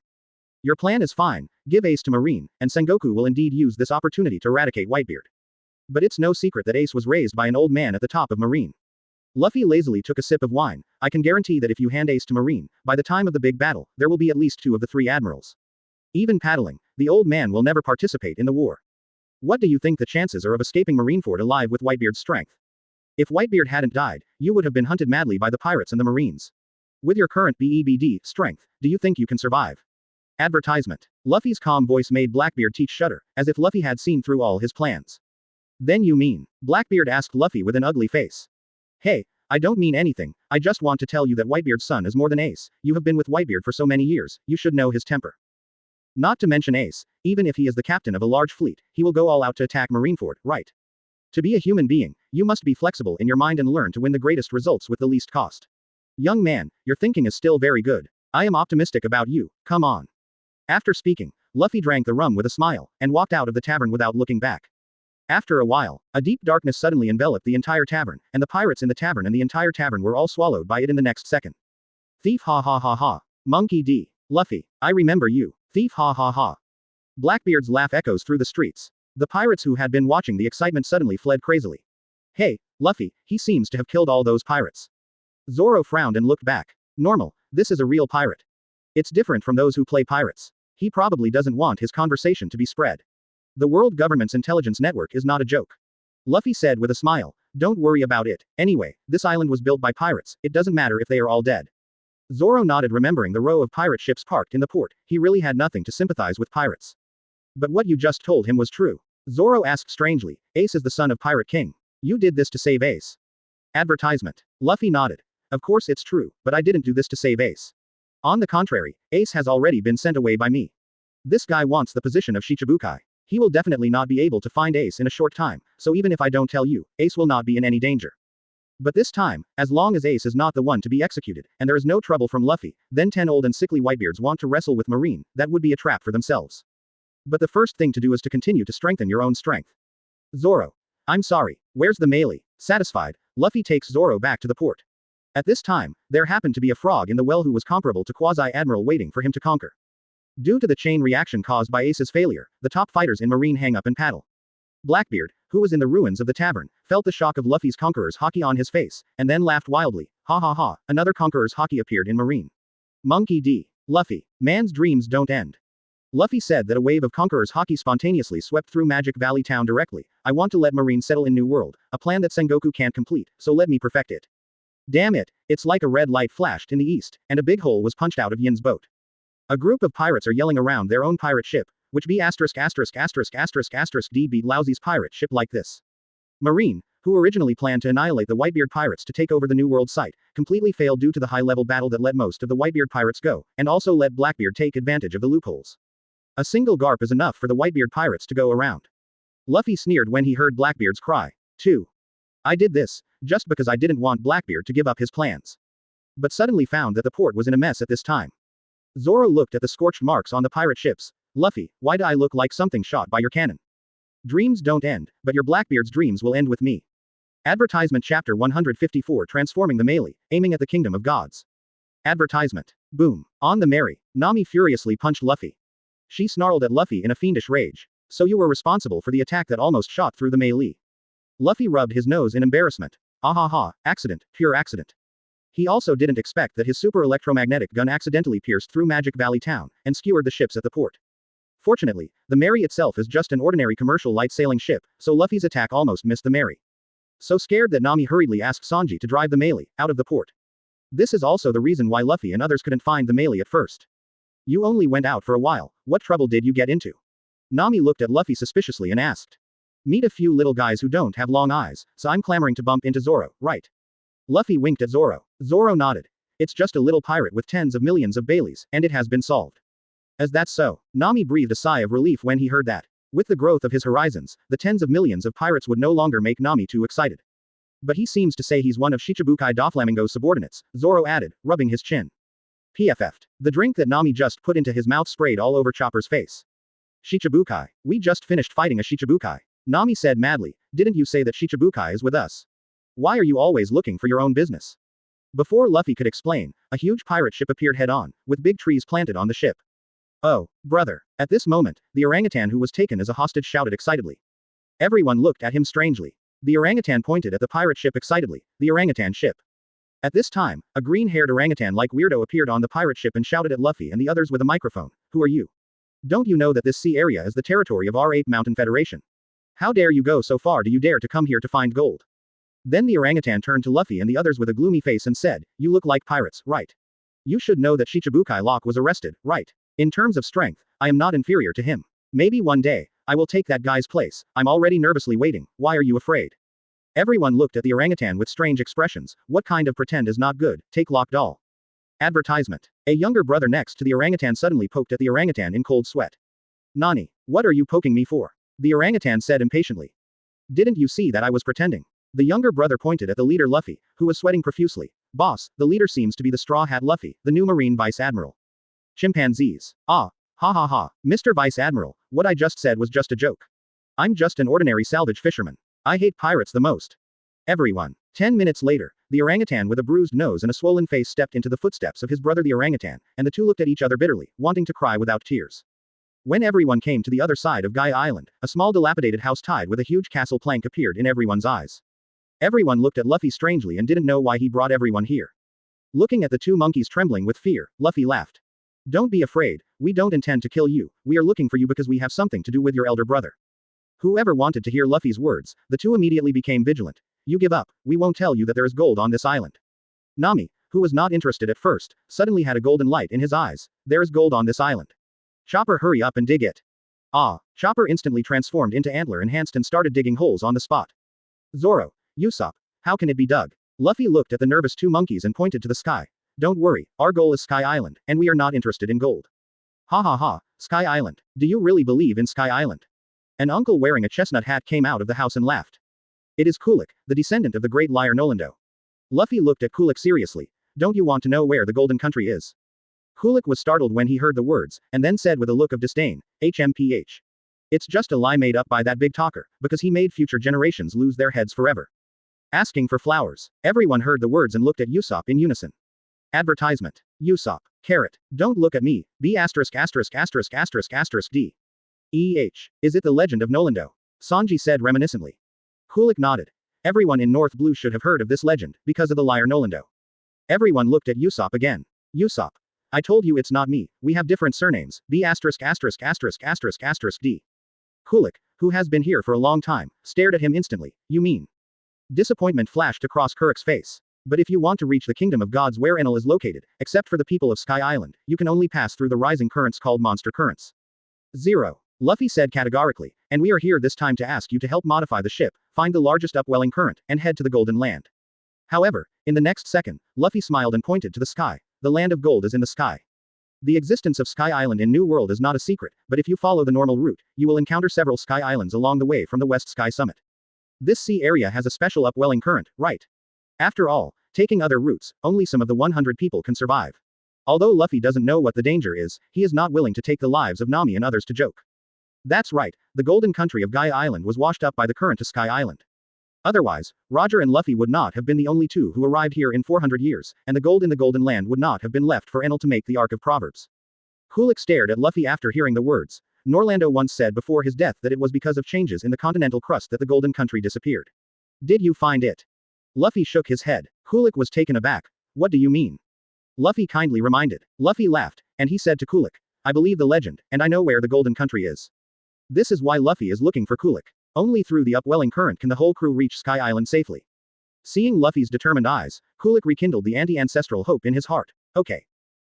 Your plan is fine, give Ace to Marine, and Sengoku will indeed use this opportunity to eradicate Whitebeard. But it's no secret that Ace was raised by an old man at the top of Marine. Luffy lazily took a sip of wine. I can guarantee that if you hand Ace to Marine, by the time of the big battle, there will be at least 2 of the 3 admirals. Even paddling, the old man will never participate in the war. What do you think the chances are of escaping Marineford alive with Whitebeard's strength? If Whitebeard hadn't died, you would have been hunted madly by the pirates and the Marines. With your current BEBD strength, do you think you can survive? Advertisement. Luffy's calm voice made Blackbeard Teach shudder, as if Luffy had seen through all his plans. Then you mean? Blackbeard asked Luffy with an ugly face. Hey, I don't mean anything, I just want to tell you that Whitebeard's son is more than Ace. You have been with Whitebeard for so many years, you should know his temper. Not to mention Ace, even if he is the captain of a large fleet, he will go all out to attack Marineford, right? To be a human being, you must be flexible in your mind and learn to win the greatest results with the least cost. Young man, your thinking is still very good. I am optimistic about you, come on. After speaking, Luffy drank the rum with a smile, and walked out of the tavern without looking back. After a while, a deep darkness suddenly enveloped the entire tavern, and the pirates in the tavern and the entire tavern were all swallowed by it in the next second. Thief ha ha ha ha. Monkey D. Luffy, I remember you. Thief ha ha ha. Blackbeard's laugh echoes through the streets. The pirates who had been watching the excitement suddenly fled crazily. Hey, Luffy, he seems to have killed all those pirates. Zoro frowned and looked back. Normal, this is a real pirate. It's different from those who play pirates. He probably doesn't want his conversation to be spread. The world government's intelligence network is not a joke. Luffy said with a smile. Don't worry about it. Anyway, this island was built by pirates, it doesn't matter if they are all dead. Zoro nodded, remembering the row of pirate ships parked in the port. He really had nothing to sympathize with pirates. But what you just told him was true. Zoro asked strangely. Ace is the son of Pirate King. You did this to save Ace. Advertisement. Luffy nodded. Of course it's true, but I didn't do this to save Ace. On the contrary, Ace has already been sent away by me. This guy wants the position of Shichibukai. He will definitely not be able to find Ace in a short time, so even if I don't tell you, Ace will not be in any danger. But this time, as long as Ace is not the one to be executed, and there is no trouble from Luffy, then 10 old and sickly Whitebeards want to wrestle with Marine, that would be a trap for themselves. But the first thing to do is to continue to strengthen your own strength. Zoro. I'm sorry, where's the melee? Satisfied, Luffy takes Zoro back to the port. At this time, there happened to be a frog in the well who was comparable to Quasi-Admiral waiting for him to conquer. Due to the chain reaction caused by Ace's failure, the top fighters in Marine hang up and paddle. Blackbeard, who was in the ruins of the tavern, felt the shock of Luffy's conqueror's haki on his face, and then laughed wildly. Ha ha ha, another conqueror's haki appeared in Marine. Monkey D. Luffy. Man's dreams don't end. Luffy said that a wave of conqueror's haki spontaneously swept through Magic Valley Town directly. I want to let Marine settle in New World, a plan that Sengoku can't complete, so let me perfect it. Damn it, it's like a red light flashed in the east, and a big hole was punched out of Yin's boat. A group of pirates are yelling around their own pirate ship, which D beat Lousy's pirate ship like this. Marine, who originally planned to annihilate the Whitebeard pirates to take over the New World site, completely failed due to the high-level battle that let most of the Whitebeard pirates go, and also let Blackbeard take advantage of the loopholes. A single Garp is enough for the Whitebeard pirates to go around. Luffy sneered when he heard Blackbeard's cry. 2. I did this, just because I didn't want Blackbeard to give up his plans. But suddenly found that the port was in a mess at this time. Zoro looked at the scorched marks on the pirate ships. Luffy, why do I look like something shot by your cannon? Dreams don't end, but your Blackbeard's dreams will end with me. Advertisement Chapter 154 Transforming the Melee, aiming at the Kingdom of Gods. Advertisement. Boom. On the Mary, Nami furiously punched Luffy. She snarled at Luffy in a fiendish rage. So you were responsible for the attack that almost shot through the melee. Luffy rubbed his nose in embarrassment. Ah ha ha, accident, pure accident. He also didn't expect that his super electromagnetic gun accidentally pierced through Magic Valley Town, and skewered the ships at the port. Fortunately, the Mary itself is just an ordinary commercial light sailing ship, so Luffy's attack almost missed the Mary. So scared that Nami hurriedly asked Sanji to drive the melee out of the port. This is also the reason why Luffy and others couldn't find the melee at first. You only went out for a while, what trouble did you get into? Nami looked at Luffy suspiciously and asked. Meet a few little guys who don't have long eyes, so I'm clamoring to bump into Zoro, right? Luffy winked at Zoro. Zoro nodded. It's just a little pirate with tens of millions of Baileys, and it has been solved. As that's so, Nami breathed a sigh of relief when he heard that. With the growth of his horizons, the tens of millions of pirates would no longer make Nami too excited. But he seems to say he's one of Shichibukai Doflamingo's subordinates, Zoro added, rubbing his chin. PFF'd. The drink that Nami just put into his mouth sprayed all over Chopper's face. Shichibukai. We just finished fighting a Shichibukai. Nami said madly, didn't you say that Shichibukai is with us? Why are you always looking for your own business? Before Luffy could explain, a huge pirate ship appeared head-on, with big trees planted on the ship. Oh, brother. At this moment, the orangutan who was taken as a hostage shouted excitedly. Everyone looked at him strangely. The orangutan pointed at the pirate ship excitedly, the orangutan ship. At this time, a green-haired orangutan-like weirdo appeared on the pirate ship and shouted at Luffy and the others with a microphone, who are you? Don't you know that this sea area is the territory of our Ape Mountain Federation? How dare you go so far? Do you dare to come here to find gold? Then the orangutan turned to Luffy and the others with a gloomy face and said, you look like pirates, right? You should know that Shichibukai Locke was arrested, right? In terms of strength, I am not inferior to him. Maybe one day, I will take that guy's place. I'm already nervously waiting. Why are you afraid? Everyone looked at the orangutan with strange expressions. What kind of pretend is not good? Take Locke doll. Advertisement. A younger brother next to the orangutan suddenly poked at the orangutan in cold sweat. Nani, what are you poking me for? The orangutan said impatiently. Didn't you see that I was pretending? The younger brother pointed at the leader Luffy, who was sweating profusely. Boss, the leader seems to be the Straw Hat Luffy, the new Marine Vice Admiral. Chimpanzees. Ah. Ha ha ha. Mr. Vice Admiral, what I just said was just a joke. I'm just an ordinary salvage fisherman. I hate pirates the most. Everyone. 10 minutes later, the orangutan with a bruised nose and a swollen face stepped into the footsteps of his brother the orangutan, and the two looked at each other bitterly, wanting to cry without tears. When everyone came to the other side of Gaia Island, a small dilapidated house tied with a huge castle plank appeared in everyone's eyes. Everyone looked at Luffy strangely and didn't know why he brought everyone here. Looking at the two monkeys trembling with fear, Luffy laughed. Don't be afraid, we don't intend to kill you, we are looking for you because we have something to do with your elder brother. Whoever wanted to hear Luffy's words, the two immediately became vigilant. You give up, we won't tell you that there is gold on this island. Nami, who was not interested at first, suddenly had a golden light in his eyes. There is gold on this island. Chopper, hurry up and dig it. Ah, Chopper instantly transformed into Antler enhanced and started digging holes on the spot. Zoro, Usopp, how can it be dug? Luffy looked at the nervous two monkeys and pointed to the sky. Don't worry, our goal is Sky Island, and we are not interested in gold. Ha ha ha, Sky Island, do you really believe in Sky Island? An uncle wearing a chestnut hat came out of the house and laughed. It is Kulik, the descendant of the great liar Nolando. Luffy looked at Kulik seriously. Don't you want to know where the Golden Country is? Kulik was startled when he heard the words, and then said with a look of disdain, HMPH. It's just a lie made up by that big talker, because he made future generations lose their heads forever. Asking for flowers. Everyone heard the words and looked at Usopp in unison. Advertisement. Usopp. Carrot. Don't look at me. B asterisk asterisk asterisk asterisk asterisk D. Is it the legend of Nolendo? Sanji said reminiscently. Kulik nodded. Everyone in North Blue should have heard of this legend, because of the liar Nolendo. Everyone looked at Usopp again. Usopp. I told you it's not me, we have different surnames, B asterisk asterisk asterisk asterisk asterisk D. Kulik, who has been here for a long time, stared at him instantly. You mean? Disappointment flashed across Kurik's face. But if you want to reach the kingdom of gods where Enel is located, except for the people of Sky Island, you can only pass through the rising currents called monster currents. 0. Luffy said categorically, and we are here this time to ask you to help modify the ship, find the largest upwelling current, and head to the Golden Land. However, in the next second, Luffy smiled and pointed to the sky. The land of gold is in the sky. The existence of Sky Island in New World is not a secret, but if you follow the normal route, you will encounter several Sky Islands along the way from the West Sky Summit. This sea area has a special upwelling current, right? After all, taking other routes, only some of the 100 people can survive. Although Luffy doesn't know what the danger is, he is not willing to take the lives of Nami and others to joke. That's right, the golden country of Gaia Island was washed up by the current to Sky Island. Otherwise, Roger and Luffy would not have been the only two who arrived here in 400 years, and the gold in the Golden Land would not have been left for Enel to make the Ark of Proverbs. Kulik stared at Luffy after hearing the words. Norlando once said before his death that it was because of changes in the continental crust that the Golden Country disappeared. Did you find it? Luffy shook his head. Kulik was taken aback. What do you mean? Luffy kindly reminded. Luffy laughed, and he said to Kulik, I believe the legend, and I know where the Golden Country is. This is why Luffy is looking for Kulik. Only through the upwelling current can the whole crew reach Sky Island safely. Seeing Luffy's determined eyes, Kulik rekindled the anti-ancestral hope in his heart. Okay.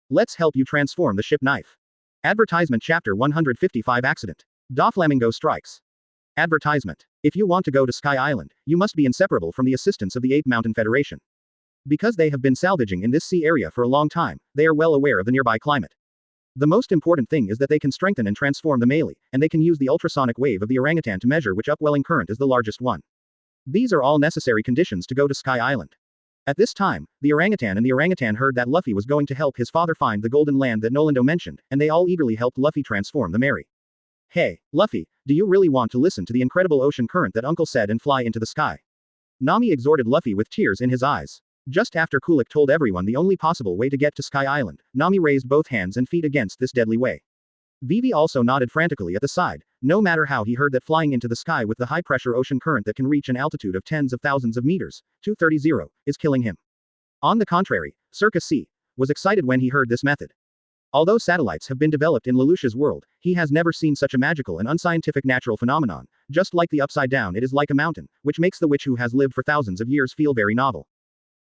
Let's help you transform the ship knife. Advertisement Chapter 155 Accident. Doflamingo strikes. Advertisement. If you want to go to Sky Island, you must be inseparable from the assistance of the Ape Mountain Federation. Because they have been salvaging in this sea area for a long time, they are well aware of the nearby climate. The most important thing is that they can strengthen and transform the melee, and they can use the ultrasonic wave of the orangutan to measure which upwelling current is the largest one. These are all necessary conditions to go to Sky Island. At this time, the orangutan heard that Luffy was going to help his father find the golden land that Nolendo mentioned, and they all eagerly helped Luffy transform the Mary. Hey, Luffy, do you really want to listen to the incredible ocean current that Uncle said and fly into the sky? Nami exhorted Luffy with tears in his eyes. Just after Kulik told everyone the only possible way to get to Sky Island, Nami raised both hands and feet against this deadly way. Vivi also nodded frantically at the side, no matter how he heard that flying into the sky with the high-pressure ocean current that can reach an altitude of tens of thousands of meters, 230, is killing him. On the contrary, Circus C was excited when he heard this method. Although satellites have been developed in Lelouch's world, he has never seen such a magical and unscientific natural phenomenon. Just like the upside down, it is like a mountain, which makes the witch who has lived for thousands of years feel very novel.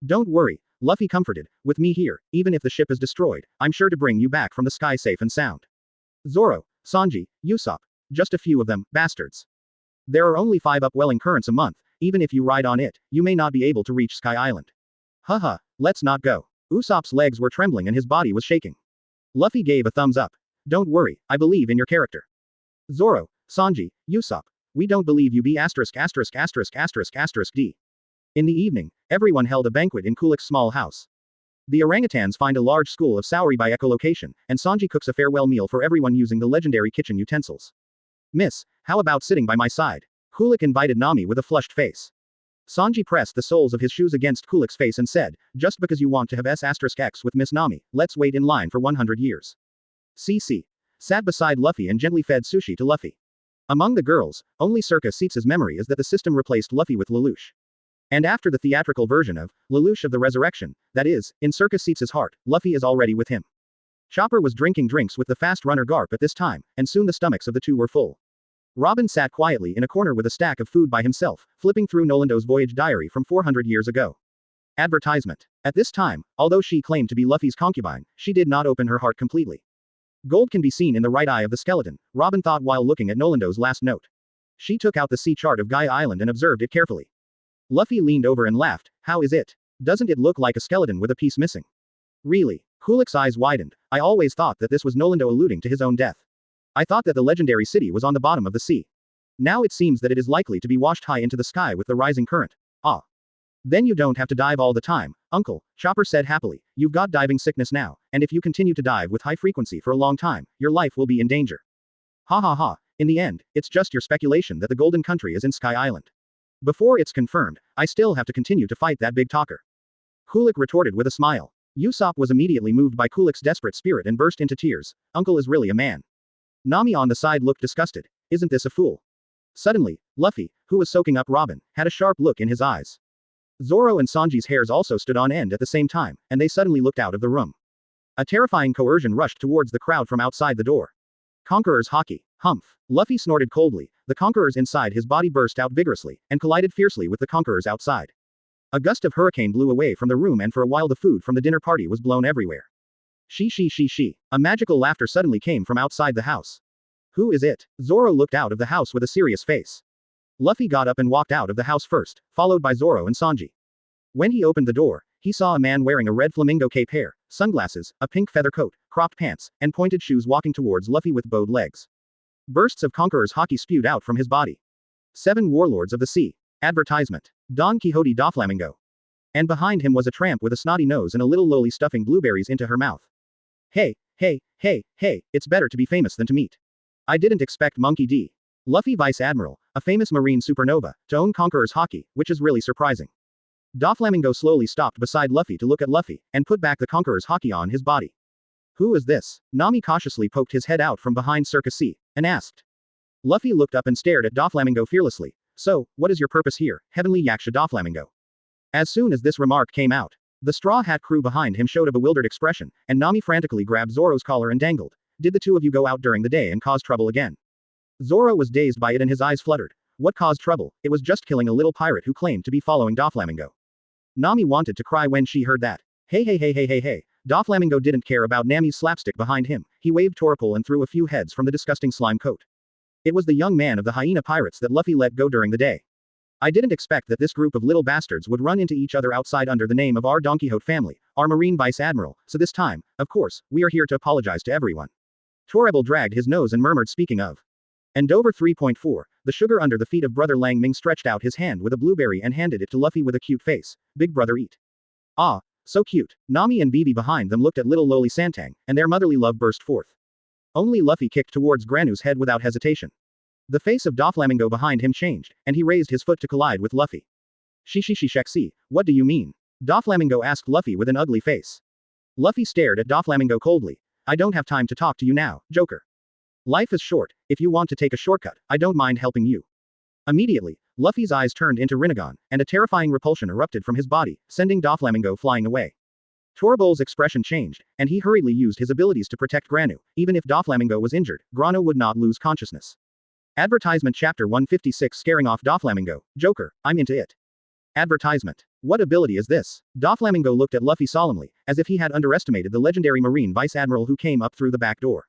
Don't worry, Luffy comforted, with me here, even if the ship is destroyed, I'm sure to bring you back from the sky safe and sound. Zoro, Sanji, Usopp, just a few of them, bastards. There are only 5 upwelling currents a month, even if you ride on it, you may not be able to reach Sky Island. Haha, let's not go. Usopp's legs were trembling and his body was shaking. Luffy gave a thumbs up. Don't worry, I believe in your character. Zoro, Sanji, Usopp, we don't believe you B asterisk asterisk asterisk asterisk asterisk D. In the evening, everyone held a banquet in Kulik's small house. The orangutans find a large school of Saori by echolocation, and Sanji cooks a farewell meal for everyone using the legendary kitchen utensils. Miss, how about sitting by my side? Kulik invited Nami with a flushed face. Sanji pressed the soles of his shoes against Kulik's face and said, just because you want to have S*X with Miss Nami, let's wait in line for 100 years. CC sat beside Luffy and gently fed sushi to Luffy. Among the girls, only Circa Seats' memory is that the system replaced Luffy with Lelouch. And after the theatrical version of Lelouch of the Resurrection, that is, in Circus Seats' heart, Luffy is already with him. Chopper was drinking drinks with the fast runner Garp at this time, and soon the stomachs of the two were full. Robin sat quietly in a corner with a stack of food by himself, flipping through Nolando's voyage diary from 400 years ago. Advertisement. At this time, although she claimed to be Luffy's concubine, she did not open her heart completely. Gold can be seen in the right eye of the skeleton, Robin thought while looking at Nolando's last note. She took out the sea chart of Gaia Island and observed it carefully. Luffy leaned over and laughed. How is it? Doesn't it look like a skeleton with a piece missing? Really? Kulik's eyes widened. I always thought that this was Nolando alluding to his own death. I thought that the legendary city was on the bottom of the sea. Now it seems that it is likely to be washed high into the sky with the rising current. Ah. Then you don't have to dive all the time, Uncle, Chopper said happily. You've got diving sickness now, and if you continue to dive with high frequency for a long time, your life will be in danger. Ha ha ha, in the end, it's just your speculation that the Golden Country is in Sky Island. Before it's confirmed, I still have to continue to fight that big talker. Kulik retorted with a smile. Usopp was immediately moved by Kulik's desperate spirit and burst into tears. Uncle is really a man. Nami on the side looked disgusted. Isn't this a fool? Suddenly, Luffy, who was soaking up Robin, had a sharp look in his eyes. Zoro and Sanji's hairs also stood on end at the same time, and they suddenly looked out of the room. A terrifying coercion rushed towards the crowd from outside the door. Conqueror's Haki. Humph. Luffy snorted coldly. The conquerors inside his body burst out vigorously, and collided fiercely with the conquerors outside. A gust of hurricane blew away from the room and for a while the food from the dinner party was blown everywhere. She. A magical laughter suddenly came from outside the house. Who is it? Zoro looked out of the house with a serious face. Luffy got up and walked out of the house first, followed by Zoro and Sanji. When he opened the door, he saw a man wearing a red flamingo cape hair, sunglasses, a pink feather coat, cropped pants, and pointed shoes walking towards Luffy with bowed legs. Bursts of Conqueror's Haki spewed out from his body. 7 Warlords of the Sea. Advertisement. Don Quixote Doflamingo. And behind him was a tramp with a snotty nose and a little loli stuffing blueberries into her mouth. Hey, it's better to be famous than to meet. I didn't expect Monkey D. Luffy Vice Admiral, a famous marine supernova, to own Conqueror's Haki, which is really surprising. Doflamingo slowly stopped beside Luffy to look at Luffy, and put back the Conqueror's Haki on his body. Who is this? Nami cautiously poked his head out from behind Circus C, and asked. Luffy looked up and stared at Doflamingo fearlessly. So, what is your purpose here, Heavenly Yaksha Doflamingo? As soon as this remark came out, the Straw Hat crew behind him showed a bewildered expression, and Nami frantically grabbed Zoro's collar and dangled. Did the two of you go out during the day and cause trouble again? Zoro was dazed by it and his eyes fluttered. What caused trouble? It was just killing a little pirate who claimed to be following Doflamingo. Nami wanted to cry when she heard that. Hey. Doflamingo didn't care about Nami's slapstick behind him. He waved Torpil and threw a few heads from the disgusting slime coat. It was the young man of the hyena pirates that Luffy let go during the day. I didn't expect that this group of little bastards would run into each other outside under the name of our Don Quixote family, our Marine Vice Admiral, so this time, of course, we are here to apologize to everyone. Torpil dragged his nose and murmured, speaking of. Endover 3.4, the sugar under the feet of Brother Lang Ming stretched out his hand with a blueberry and handed it to Luffy with a cute face. Big brother eat. Ah, so cute. Nami and Vivi behind them looked at little lowly Santang, and their motherly love burst forth. Only Luffy kicked towards Granu's head without hesitation. The face of Doflamingo behind him changed, and he raised his foot to collide with Luffy. Shexi, what do you mean? Doflamingo asked Luffy with an ugly face. Luffy stared at Doflamingo coldly. I don't have time to talk to you now, Joker. Life is short. If you want to take a shortcut, I don't mind helping you. Immediately, Luffy's eyes turned into Rinnegan, and a terrifying repulsion erupted from his body, sending Doflamingo flying away. Torbol's expression changed, and he hurriedly used his abilities to protect Granu. Even if Doflamingo was injured, Granu would not lose consciousness. Advertisement Chapter 156 Scaring off Doflamingo. Joker, I'm into it. Advertisement. What ability is this? Doflamingo looked at Luffy solemnly, as if he had underestimated the legendary Marine Vice Admiral who came up through the back door.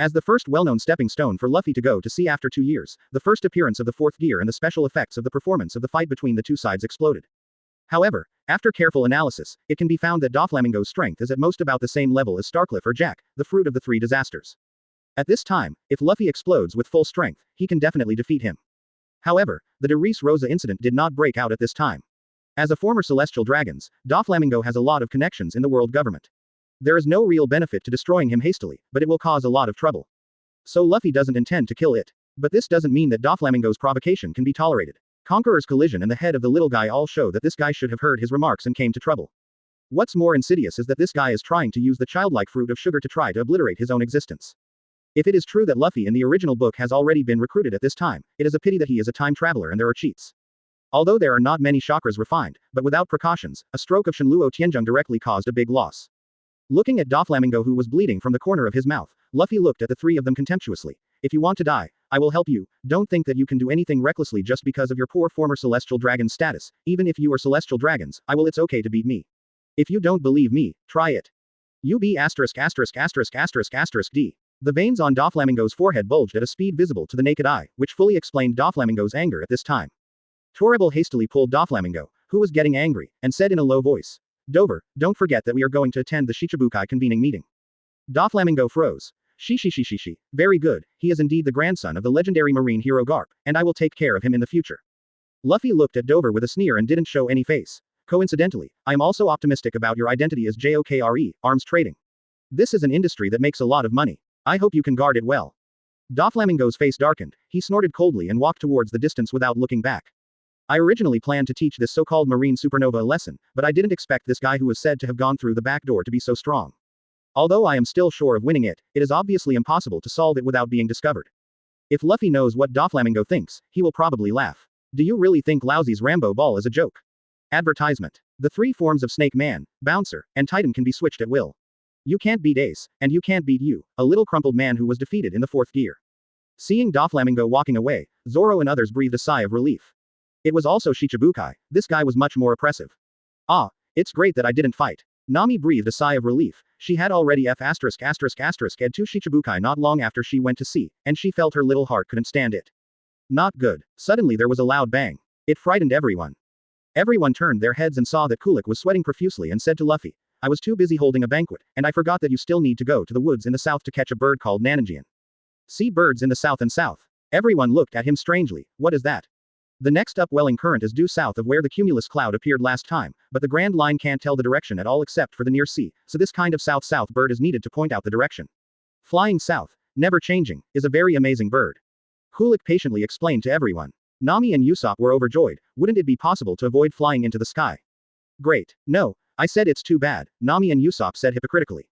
As the first well-known stepping stone for Luffy to go to sea after 2 years, the first appearance of the fourth gear and the special effects of the performance of the fight between the two sides exploded. However, after careful analysis, it can be found that Doflamingo's strength is at most about the same level as Starcliffe or Jack, the fruit of the 3 disasters. At this time, if Luffy explodes with full strength, he can definitely defeat him. However, the De Reis Rosa incident did not break out at this time. As a former Celestial Dragons, Doflamingo has a lot of connections in the world government. There is no real benefit to destroying him hastily, but it will cause a lot of trouble. So Luffy doesn't intend to kill it. But this doesn't mean that Doflamingo's provocation can be tolerated. Conqueror's collision and the head of the little guy all show that this guy should have heard his remarks and came to trouble. What's more insidious is that this guy is trying to use the childlike fruit of sugar to try to obliterate his own existence. If it is true that Luffy in the original book has already been recruited at this time, it is a pity that he is a time traveler and there are cheats. Although there are not many chakras refined, but without precautions, a stroke of Shenluo Tianzheng directly caused a big loss. Looking at Doflamingo who was bleeding from the corner of his mouth, Luffy looked at the 3 of them contemptuously. If you want to die, I will help you. Don't think that you can do anything recklessly just because of your poor former Celestial Dragon status. Even if you are Celestial Dragons, it's okay to beat me. If you don't believe me, try it. UB *********** D. The veins on Doflamingo's forehead bulged at a speed visible to the naked eye, which fully explained Doflamingo's anger at this time. Torpil hastily pulled Doflamingo, who was getting angry, and said in a low voice. Dover, don't forget that we are going to attend the Shichibukai convening meeting. Doflamingo froze. Shi. Very good, he is indeed the grandson of the legendary marine hero Garp, and I will take care of him in the future. Luffy looked at Dover with a sneer and didn't show any face. Coincidentally, I am also optimistic about your identity as JOKRE, arms trading. This is an industry that makes a lot of money. I hope you can guard it well. Doflamingo's face darkened, he snorted coldly and walked towards the distance without looking back. I originally planned to teach this so-called marine supernova a lesson, but I didn't expect this guy who was said to have gone through the back door to be so strong. Although I am still sure of winning it, it is obviously impossible to solve it without being discovered. If Luffy knows what Doflamingo thinks, he will probably laugh. Do you really think Laozi's Rambo ball is a joke? Advertisement. The 3 forms of Snake Man, Bouncer, and Titan can be switched at will. You can't beat Ace, and you can't beat you, a little crumpled man who was defeated in the 4th gear. Seeing Doflamingo walking away, Zoro and others breathed a sigh of relief. It was also Shichibukai, this guy was much more oppressive. Ah, it's great that I didn't fight. Nami breathed a sigh of relief, she had already ed to Shichibukai not long after she went to sea, and she felt her little heart couldn't stand it. Not good. Suddenly there was a loud bang. It frightened everyone. Everyone turned their heads and saw that Kulik was sweating profusely and said to Luffy, I was too busy holding a banquet, and I forgot that you still need to go to the woods in the south to catch a bird called Nananjian. See birds in the south and south. Everyone looked at him strangely, what is that? The next upwelling current is due south of where the cumulus cloud appeared last time, but the Grand Line can't tell the direction at all except for the near sea, so this kind of south-south bird is needed to point out the direction. Flying south, never changing, is a very amazing bird. Kulik patiently explained to everyone. Nami and Usopp were overjoyed, wouldn't it be possible to avoid flying into the sky? Great. No, I said it's too bad, Nami and Usopp said hypocritically.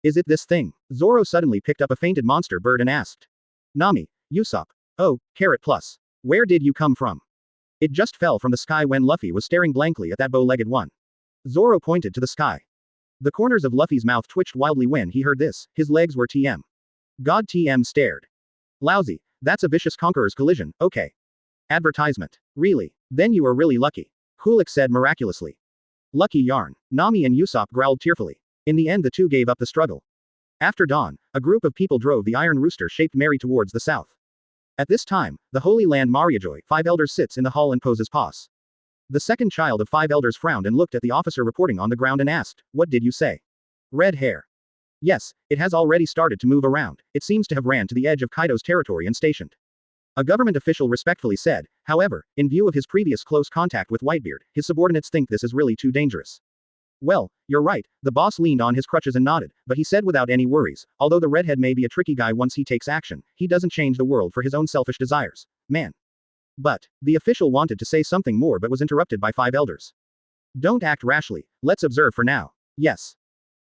Is it this thing? Zoro suddenly picked up a fainted monster bird and asked. Nami, Usopp. Oh, carrot plus. Where did you come from? It just fell from the sky when Luffy was staring blankly at that bow-legged one. Zoro pointed to the sky. The corners of Luffy's mouth twitched wildly when he heard this, his legs were TM. God TM stared. Lousy, that's a vicious conqueror's collision, okay. Advertisement. Really? Then you are really lucky. Kulik said miraculously. Lucky yarn. Nami and Usopp growled tearfully. In the end the two gave up the struggle. After dawn, a group of people drove the iron rooster-shaped Mary towards the south. At this time, the Holy Land Mariajoy, 5 elders sits in the hall and poses pause. The second child of 5 elders frowned and looked at the officer reporting on the ground and asked, what did you say? Red hair. Yes, it has already started to move around, it seems to have ran to the edge of Kaido's territory and stationed. A government official respectfully said, however, in view of his previous close contact with Whitebeard, his subordinates think this is really too dangerous. Well, you're right, the boss leaned on his crutches and nodded, but he said without any worries, although the redhead may be a tricky guy once he takes action, he doesn't change the world for his own selfish desires. Man. But, the official wanted to say something more but was interrupted by 5 elders. Don't act rashly, let's observe for now. Yes.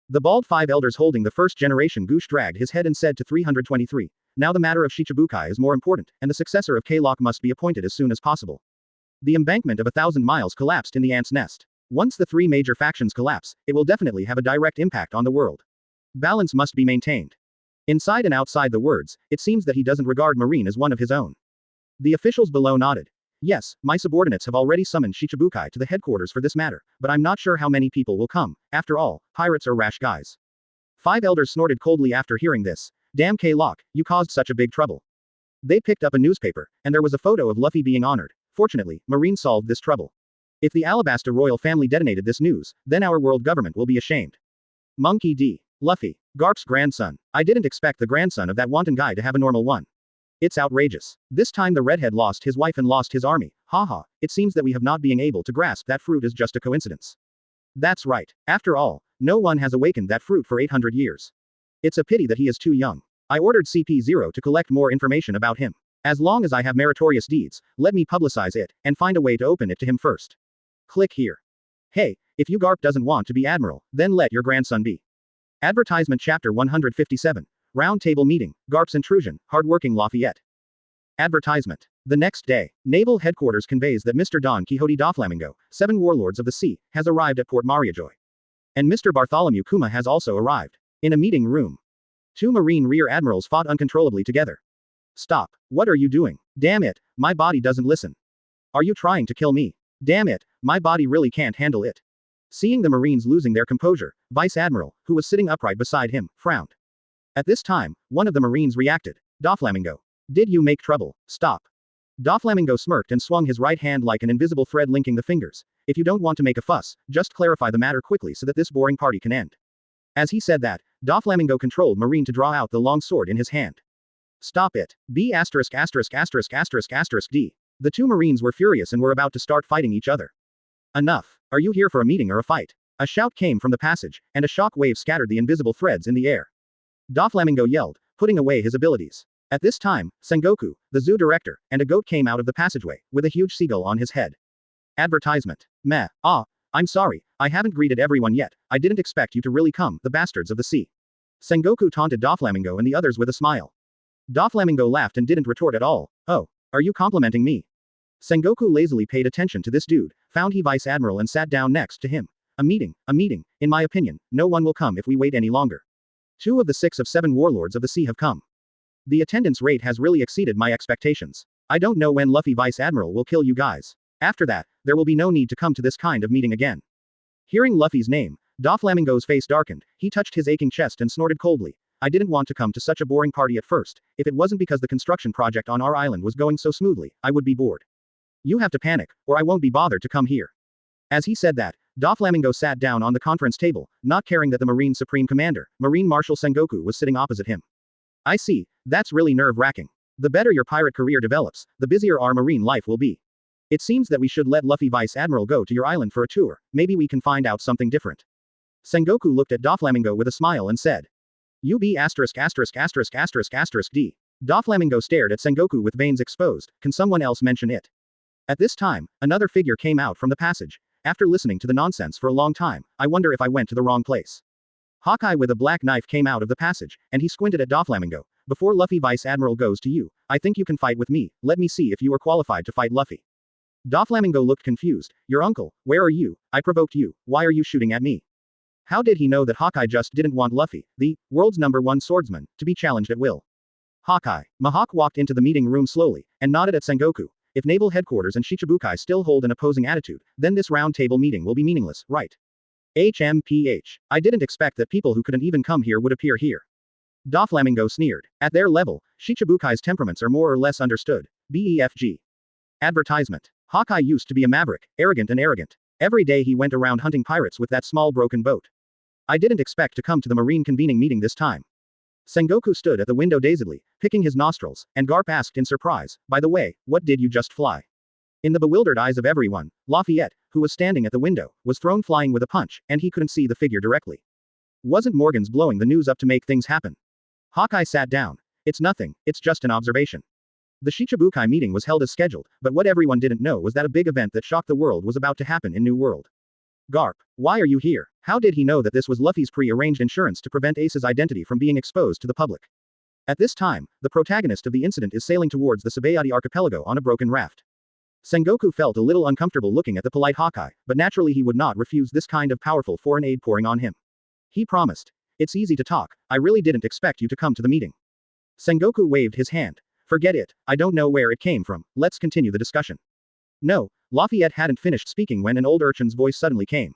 The bald 5 elders holding the first generation Goosh dragged his head and said to 323, now the matter of Shichibukai is more important, and the successor of K-Lock must be appointed as soon as possible. The embankment of 1,000 miles collapsed in the ant's nest. Once the 3 major factions collapse, it will definitely have a direct impact on the world. Balance must be maintained. Inside and outside the words, it seems that he doesn't regard Marine as one of his own. The officials below nodded. Yes, my subordinates have already summoned Shichibukai to the headquarters for this matter, but I'm not sure how many people will come, after all, pirates are rash guys. 5 elders snorted coldly after hearing this. Damn K-Lock, you caused such a big trouble. They picked up a newspaper, and there was a photo of Luffy being honored. Fortunately, Marine solved this trouble. If the Alabasta royal family detonated this news, then our world government will be ashamed. Monkey D. Luffy. Garp's grandson. I didn't expect the grandson of that wanton guy to have a normal one. It's outrageous. This time the redhead lost his wife and lost his army. Haha, it seems that we have not being able to grasp that fruit is just a coincidence. That's right. After all, no one has awakened that fruit for 800 years. It's a pity that he is too young. I ordered CP0 to collect more information about him. As long as I have meritorious deeds, let me publicize it, and find a way to open it to him first. Click here. Hey, if you Garp doesn't want to be admiral, then let your grandson be. Advertisement Chapter 157. Roundtable Meeting, Garp's Intrusion, Hardworking Lafayette. Advertisement. The next day, Naval Headquarters conveys that Mr. Don Quixote Doflamingo, 7 Warlords of the Sea, has arrived at Port Mariajoy. And Mr. Bartholomew Kuma has also arrived. In a meeting room. 2 Marine Rear Admirals fought uncontrollably together. Stop. What are you doing? Damn it, my body doesn't listen. Are you trying to kill me? Damn it, my body really can't handle it. Seeing the Marines losing their composure, Vice Admiral, who was sitting upright beside him, frowned. At this time, one of the Marines reacted. Doflamingo. Did you make trouble? Stop. Doflamingo smirked and swung his right hand like an invisible thread linking the fingers. If you don't want to make a fuss, just clarify the matter quickly so that this boring party can end. As he said that, Doflamingo controlled Marine to draw out the long sword in his hand. Stop it. B******************** D. The 2 Marines were furious and were about to start fighting each other. Enough. Are you here for a meeting or a fight? A shout came from the passage, and a shock wave scattered the invisible threads in the air. Doflamingo yelled, putting away his abilities. At this time, Sengoku, the zoo director, and a goat came out of the passageway, with a huge seagull on his head. Advertisement. Meh. I'm sorry, I haven't greeted everyone yet, I didn't expect you to really come, the bastards of the sea. Sengoku taunted Doflamingo and the others with a smile. Doflamingo laughed and didn't retort at all. Oh, are you complimenting me? Sengoku lazily paid attention to this dude, found he vice admiral and sat down next to him. A meeting, in my opinion, no one will come if we wait any longer. 2 of the 6 of 7 warlords of the sea have come. The attendance rate has really exceeded my expectations. I don't know when Luffy vice admiral will kill you guys. After that, there will be no need to come to this kind of meeting again. Hearing Luffy's name, Doflamingo's face darkened, he touched his aching chest and snorted coldly. I didn't want to come to such a boring party at first, if it wasn't because the construction project on our island was going so smoothly, I would be bored. You have to panic, or I won't be bothered to come here. As he said that, Doflamingo sat down on the conference table, not caring that the Marine Supreme Commander, Marine Marshal Sengoku was sitting opposite him. I see, that's really nerve-wracking. The better your pirate career develops, the busier our marine life will be. It seems that we should let Luffy Vice Admiral go to your island for a tour, maybe we can find out something different. Sengoku looked at Doflamingo with a smile and said. You be asterisk asterisk asterisk asterisk asterisk D. Doflamingo stared at Sengoku with veins exposed, can someone else mention it? At this time, another figure came out from the passage. After listening to the nonsense for a long time, I wonder if I went to the wrong place. Hawkeye with a black knife came out of the passage, and he squinted at Doflamingo. Before Luffy Vice Admiral goes to you, I think you can fight with me, let me see if you are qualified to fight Luffy. Doflamingo looked confused. Your uncle, where are you? I provoked you, why are you shooting at me? How did he know that Hawkeye just didn't want Luffy, the world's #1 swordsman, to be challenged at will? Hawkeye. Mihawk walked into the meeting room slowly, and nodded at Sengoku. If Naval Headquarters and Shichibukai still hold an opposing attitude, then this roundtable meeting will be meaningless, right? HMPH. I didn't expect that people who couldn't even come here would appear here. Doflamingo sneered. At their level, Shichibukai's temperaments are more or less understood. BEFG. Advertisement. Hawkeye used to be a maverick, arrogant and arrogant. Every day he went around hunting pirates with that small broken boat. I didn't expect to come to the marine convening meeting this time. Sengoku stood at the window dazedly, picking his nostrils, and Garp asked in surprise, by the way, what did you just fly? In the bewildered eyes of everyone, Lafayette, who was standing at the window, was thrown flying with a punch, and he couldn't see the figure directly. Wasn't Morgan's blowing the news up to make things happen? Hawkeye sat down. It's nothing, it's just an observation. The Shichibukai meeting was held as scheduled, but what everyone didn't know was that a big event that shocked the world was about to happen in New World. Garp, why are you here? How did he know that this was Luffy's pre-arranged insurance to prevent Ace's identity from being exposed to the public? At this time, the protagonist of the incident is sailing towards the Sabaody archipelago on a broken raft. Sengoku felt a little uncomfortable looking at the polite Hawkeye, but naturally he would not refuse this kind of powerful foreign aid pouring on him. He promised. It's easy to talk, I really didn't expect you to come to the meeting. Sengoku waved his hand. Forget it, I don't know where it came from, let's continue the discussion. No, Lafayette hadn't finished speaking when an old urchin's voice suddenly came.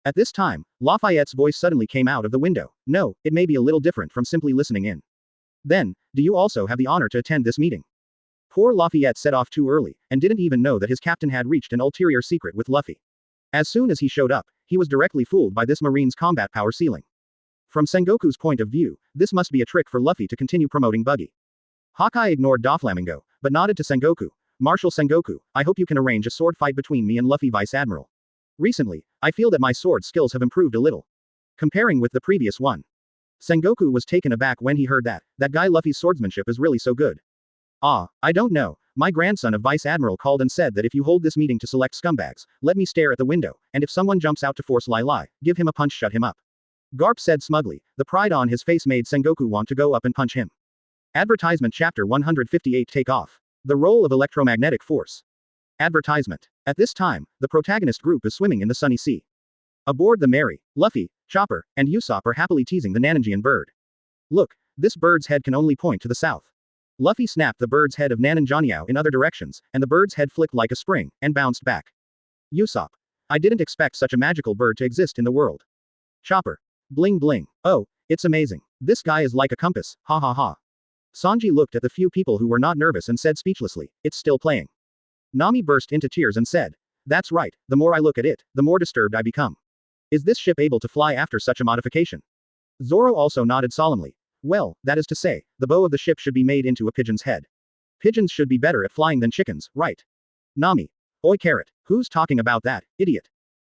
At this time, Lafayette's voice suddenly came out of the window. No, it may be a little different from simply listening in. Then, do you also have the honor to attend this meeting? Poor Lafayette set off too early, and didn't even know that his captain had reached an ulterior secret with Luffy. As soon as he showed up, he was directly fooled by this marine's combat power ceiling. From Sengoku's point of view, this must be a trick for Luffy to continue promoting Buggy. Hawkeye ignored Doflamingo, but nodded to Sengoku. Marshal Sengoku, I hope you can arrange a sword fight between me and Luffy Vice Admiral. Recently, I feel that my sword skills have improved a little. Comparing with the previous one. Sengoku was taken aback when he heard that guy Luffy's swordsmanship is really so good. I don't know, my grandson of Vice Admiral called and said that if you hold this meeting to select scumbags, let me stare at the window, and if someone jumps out to force Lai, give him a punch, shut him up. Garp said smugly, the pride on his face made Sengoku want to go up and punch him. Advertisement Chapter 158 Take Off. The role of electromagnetic force. Advertisement. At this time, the protagonist group is swimming in the sunny sea. Aboard the Mary, Luffy, Chopper, and Usopp are happily teasing the Nananjian bird. Look, this bird's head can only point to the south. Luffy snapped the bird's head of Nananjiao in other directions, and the bird's head flicked like a spring, and bounced back. Usopp. I didn't expect such a magical bird to exist in the world. Chopper. Bling bling. Oh, it's amazing. This guy is like a compass, ha ha ha. Sanji looked at the few people who were not nervous and said speechlessly, it's still playing. Nami burst into tears and said, that's right, the more I look at it, the more disturbed I become. Is this ship able to fly after such a modification? Zoro also nodded solemnly. Well, that is to say, the bow of the ship should be made into a pigeon's head. Pigeons should be better at flying than chickens, right? Nami. Oi carrot, who's talking about that, idiot?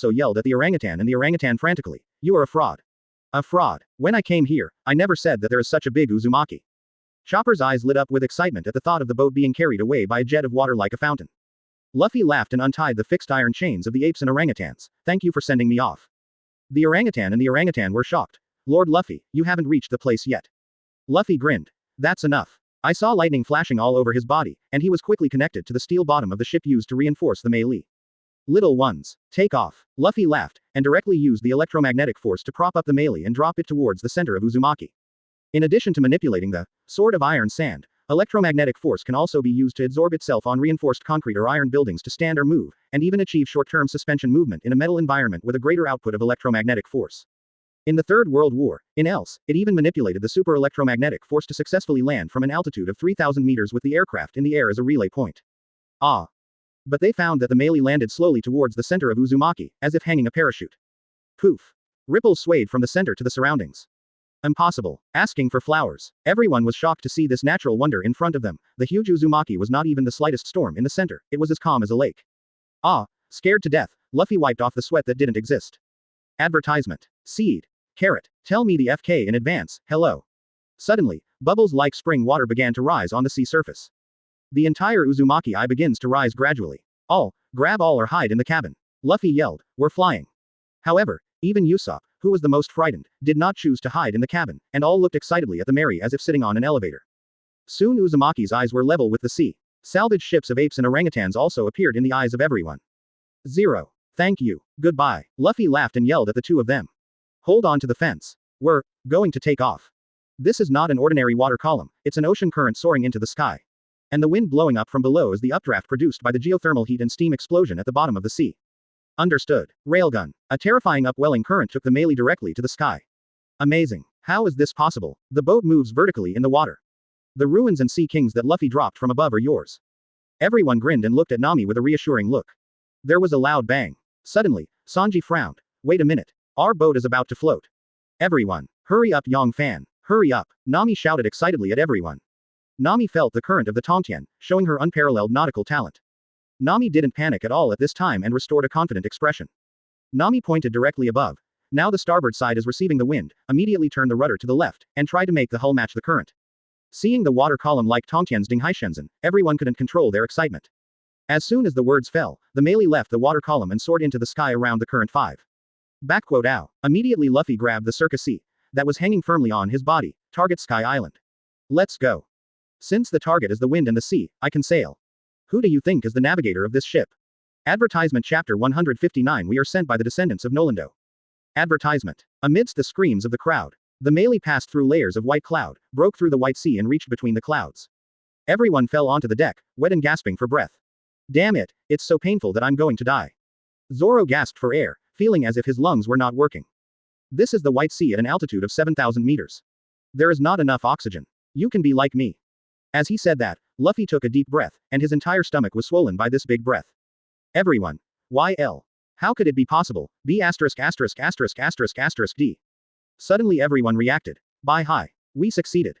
also yelled at the orangutan, and the orangutan frantically, "You are a fraud. A fraud. When I came here, I never said that there is such a big Uzumaki." Chopper's eyes lit up with excitement at the thought of the boat being carried away by a jet of water like a fountain. Luffy laughed and untied the fixed iron chains of the apes and orangutans. "Thank you for sending me off." The orangutan and the orangutan were shocked. "Lord Luffy, you haven't reached the place yet." Luffy grinned. "That's enough." I saw lightning flashing all over his body, and he was quickly connected to the steel bottom of the ship used to reinforce the melee. "Little ones, take off." Luffy laughed, and directly used the electromagnetic force to prop up the melee and drop it towards the center of Uzumaki. In addition to manipulating the sword of iron sand, electromagnetic force can also be used to adsorb itself on reinforced concrete or iron buildings to stand or move, and even achieve short-term suspension movement in a metal environment with a greater output of electromagnetic force. In the Third World War, Enel, it even manipulated the super electromagnetic force to successfully land from an altitude of 3,000 meters with the aircraft in the air as a relay point. But they found that the melee landed slowly towards the center of Uzumaki, as if hanging a parachute. Poof. Ripples swayed from the center to the surroundings. Impossible. Asking for flowers. Everyone was shocked to see this natural wonder in front of them. The huge Uzumaki was not even the slightest storm in the center, it was as calm as a lake. Scared to death, Luffy wiped off the sweat that didn't exist. Advertisement. Seed. Carrot. Tell me the FK in advance, hello. Suddenly, bubbles like spring water began to rise on the sea surface. The entire Uzumaki eye begins to rise gradually. Grab all or hide in the cabin. Luffy yelled, "We're flying." However, even Usopp, who was the most frightened, did not choose to hide in the cabin, and all looked excitedly at the Mary as if sitting on an elevator. Soon Uzumaki's eyes were level with the sea. Salvage ships of apes and orangutans also appeared in the eyes of everyone. Zero. Thank you. Goodbye. Luffy laughed and yelled at the two of them. Hold on to the fence. We're going to take off. This is not an ordinary water column, it's an ocean current soaring into the sky. And the wind blowing up from below is the updraft produced by the geothermal heat and steam explosion at the bottom of the sea. Understood. Railgun. A terrifying upwelling current took the melee directly to the sky. Amazing. How is this possible? The boat moves vertically in the water. The ruins and sea kings that Luffy dropped from above are yours. Everyone grinned and looked at Nami with a reassuring look. There was a loud bang. Suddenly, Sanji frowned. Wait a minute. Our boat is about to float. Everyone. Hurry up, Yong Fan. Hurry up. Nami shouted excitedly at everyone. Nami felt the current of the Tongtian, showing her unparalleled nautical talent. Nami didn't panic at all at this time and restored a confident expression. Nami pointed directly above. Now the starboard side is receiving the wind, immediately turn the rudder to the left, and try to make the hull match the current. Seeing the water column like Tongtian's Dinghaishenzhen, everyone couldn't control their excitement. As soon as the words fell, the melee left the water column and soared into the sky around the current 5. Ow. Immediately Luffy grabbed the Circus Sea that was hanging firmly on his body. Target Sky Island. Let's go. Since the target is the wind and the sea, I can sail. Who do you think is the navigator of this ship? Advertisement Chapter 159 We are sent by the descendants of Nolendo. Advertisement. Amidst the screams of the crowd, the melee passed through layers of white cloud, broke through the white sea and reached between the clouds. Everyone fell onto the deck, wet and gasping for breath. Damn it, it's so painful that I'm going to die. Zoro gasped for air, feeling as if his lungs were not working. This is the White Sea at an altitude of 7,000 meters. There is not enough oxygen. You can be like me. As he said that, Luffy took a deep breath, and his entire stomach was swollen by this big breath. Everyone. YL. How could it be possible? B******************. D. Suddenly everyone reacted. By hi. We succeeded.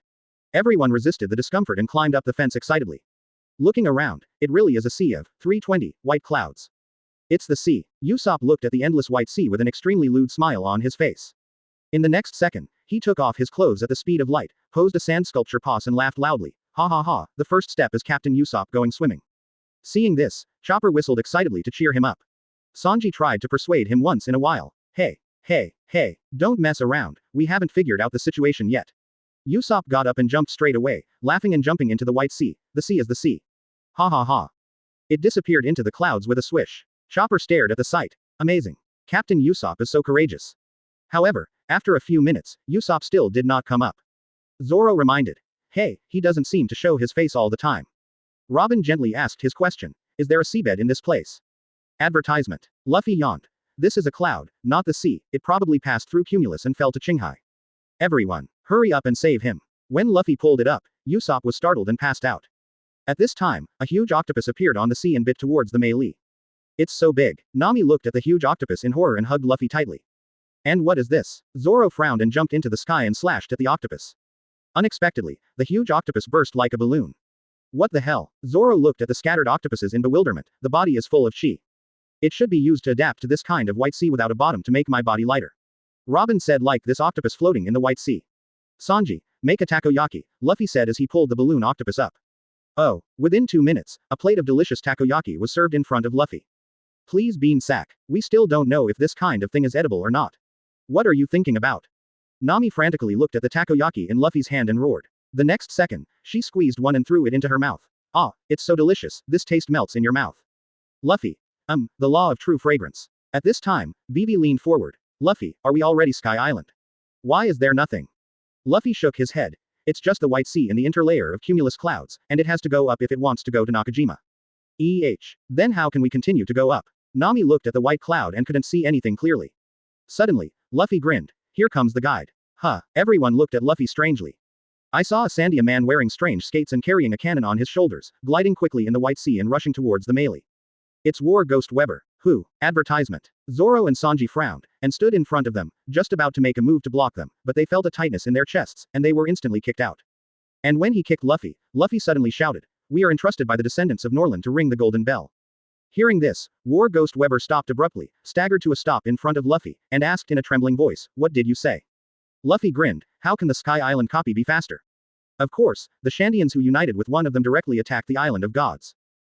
Everyone resisted the discomfort and climbed up the fence excitedly. Looking around, it really is a sea of 320 white clouds. It's the sea. Usopp looked at the endless white sea with an extremely lewd smile on his face. In the next second, he took off his clothes at the speed of light, posed a sand sculpture pose and laughed loudly. Ha ha ha, the first step is Captain Usopp going swimming. Seeing this, Chopper whistled excitedly to cheer him up. Sanji tried to persuade him once in a while. Hey, don't mess around, we haven't figured out the situation yet. Usopp got up and jumped straight away, laughing and jumping into the white sea. The sea is the sea. Ha ha ha. It disappeared into the clouds with a swish. Chopper stared at the sight. Amazing. Captain Usopp is so courageous. However, after a few minutes, Usopp still did not come up. Zoro reminded. Hey, he doesn't seem to show his face all the time. Robin gently asked his question. Is there a seabed in this place? Advertisement. Luffy yawned. This is a cloud, not the sea, it probably passed through Cumulus and fell to Qinghai. Everyone, hurry up and save him. When Luffy pulled it up, Usopp was startled and passed out. At this time, a huge octopus appeared on the sea and bit towards the melee. It's so big. Nami looked at the huge octopus in horror and hugged Luffy tightly. And what is this? Zoro frowned and jumped into the sky and slashed at the octopus. Unexpectedly, the huge octopus burst like a balloon. What the hell? Zoro looked at the scattered octopuses in bewilderment. The body is full of chi. It should be used to adapt to this kind of white sea without a bottom to make my body lighter. Robin said like this octopus floating in the white sea. Sanji, make a takoyaki, Luffy said as he pulled the balloon octopus up. Oh, within 2 minutes, a plate of delicious takoyaki was served in front of Luffy. Please bean sack, we still don't know if this kind of thing is edible or not. What are you thinking about? Nami frantically looked at the takoyaki in Luffy's hand and roared. The next second, she squeezed one and threw it into her mouth. Ah, it's so delicious, this taste melts in your mouth. Luffy. The law of true fragrance. At this time, Vivi leaned forward. Luffy, are we already Sky Island? Why is there nothing? Luffy shook his head. It's just the white sea and the interlayer of cumulus clouds, and it has to go up if it wants to go to Nakajima. Then how can we continue to go up? Nami looked at the white cloud and couldn't see anything clearly. Suddenly, Luffy grinned. Here comes the guide. Huh, everyone looked at Luffy strangely. I saw a Sandia man wearing strange skates and carrying a cannon on his shoulders, gliding quickly in the white sea and rushing towards the melee. It's War Ghost Weber. Who? Advertisement. Zoro and Sanji frowned, and stood in front of them, just about to make a move to block them, but they felt a tightness in their chests, and they were instantly kicked out. And when he kicked Luffy, Luffy suddenly shouted, We are entrusted by the descendants of Norland to ring the golden bell. Hearing this, War Ghost Weber stopped abruptly, staggered to a stop in front of Luffy, and asked in a trembling voice, What did you say? Luffy grinned. How can the Sky Island copy be faster? Of course, the Shandians who united with one of them directly attacked the Island of Gods.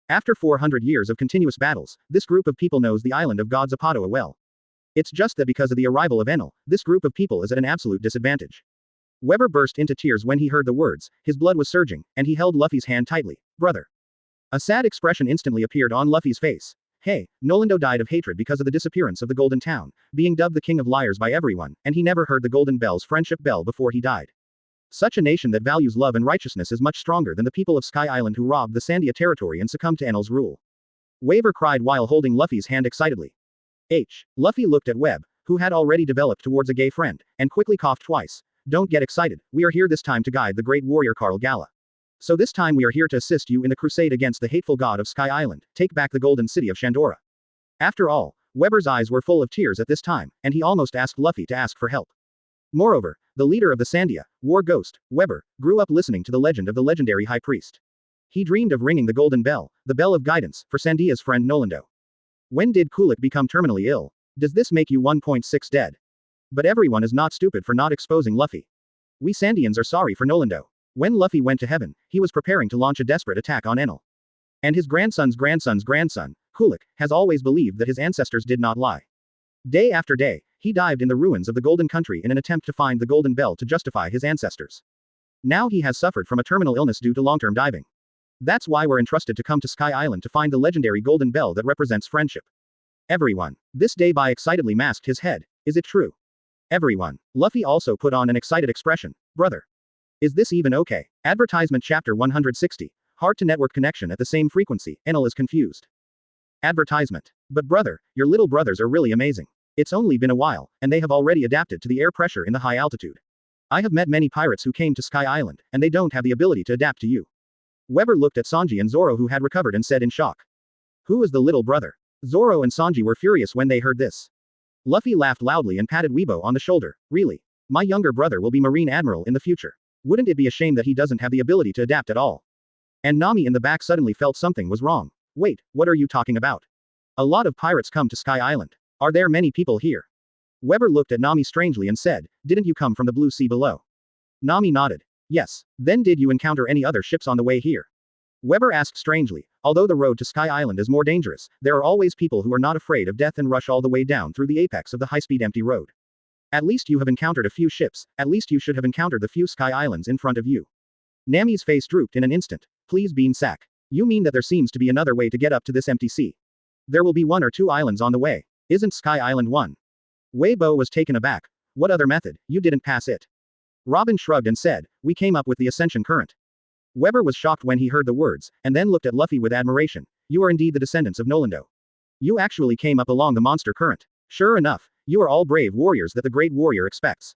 After 400 years of continuous battles, this group of people knows the Island of Gods Apatoa well. It's just that because of the arrival of Enel, this group of people is at an absolute disadvantage. Weber burst into tears when he heard the words, his blood was surging, and he held Luffy's hand tightly. Brother. A sad expression instantly appeared on Luffy's face. Hey, Nolendo died of hatred because of the disappearance of the Golden Town, being dubbed the King of Liars by everyone, and he never heard the Golden Bell's friendship bell before he died. Such a nation that values love and righteousness is much stronger than the people of Sky Island who robbed the Sandia territory and succumbed to Enel's rule. Weber cried while holding Luffy's hand excitedly. Luffy looked at Webb, who had already developed towards a gay friend, and quickly coughed twice. Don't get excited, we are here this time to guide the great warrior Karl Gala. So this time we are here to assist you in the crusade against the hateful god of Sky Island, take back the golden city of Shandora. After all, Weber's eyes were full of tears at this time, and he almost asked Luffy to ask for help. Moreover, the leader of the Sandia, War Ghost, Weber, grew up listening to the legend of the legendary High Priest. He dreamed of ringing the golden bell, the bell of guidance, for Sandia's friend Nolendo. When did Kulik become terminally ill? Does this make you 1.6 dead? But everyone is not stupid for not exposing Luffy. We Sandians are sorry for Nolendo. When Luffy went to heaven, he was preparing to launch a desperate attack on Enel. And his grandson's grandson's grandson, Kulik, has always believed that his ancestors did not lie. Day after day, he dived in the ruins of the Golden Country in an attempt to find the Golden Bell to justify his ancestors. Now he has suffered from a terminal illness due to long-term diving. That's why we're entrusted to come to Sky Island to find the legendary golden bell that represents friendship. Everyone. This day Bai excitedly masked his head. Is it true? Everyone. Luffy also put on an excited expression. Brother. Is this even okay? Advertisement Chapter 160. Hard to network connection at the same frequency. Enel is confused. Advertisement. But brother, your little brothers are really amazing. It's only been a while, and they have already adapted to the air pressure in the high altitude. I have met many pirates who came to Sky Island, and they don't have the ability to adapt to you. Weber looked at Sanji and Zoro who had recovered and said in shock. Who is the little brother? Zoro and Sanji were furious when they heard this. Luffy laughed loudly and patted Weibo on the shoulder. Really? My younger brother will be Marine Admiral in the future. Wouldn't it be a shame that he doesn't have the ability to adapt at all? And Nami in the back suddenly felt something was wrong. Wait, what are you talking about? A lot of pirates come to Sky Island. Are there many people here? Weber looked at Nami strangely and said, didn't you come from the blue sea below? Nami nodded. Yes. Then did you encounter any other ships on the way here? Weber asked strangely, although the road to Sky Island is more dangerous, there are always people who are not afraid of death and rush all the way down through the apex of the high-speed empty road. At least you have encountered a few ships, at least you should have encountered the few Sky Islands in front of you. Nami's face drooped in an instant. Please bean sack. You mean that there seems to be another way to get up to this empty sea? There will be 1 or 2 islands on the way. Isn't Sky Island one? Weibo was taken aback. What other method? You didn't pass it. Robin shrugged and said, we came up with the ascension current. Weber was shocked when he heard the words, and then looked at Luffy with admiration. You are indeed the descendants of Nolando. You actually came up along the monster current. Sure enough, you are all brave warriors that the great warrior expects.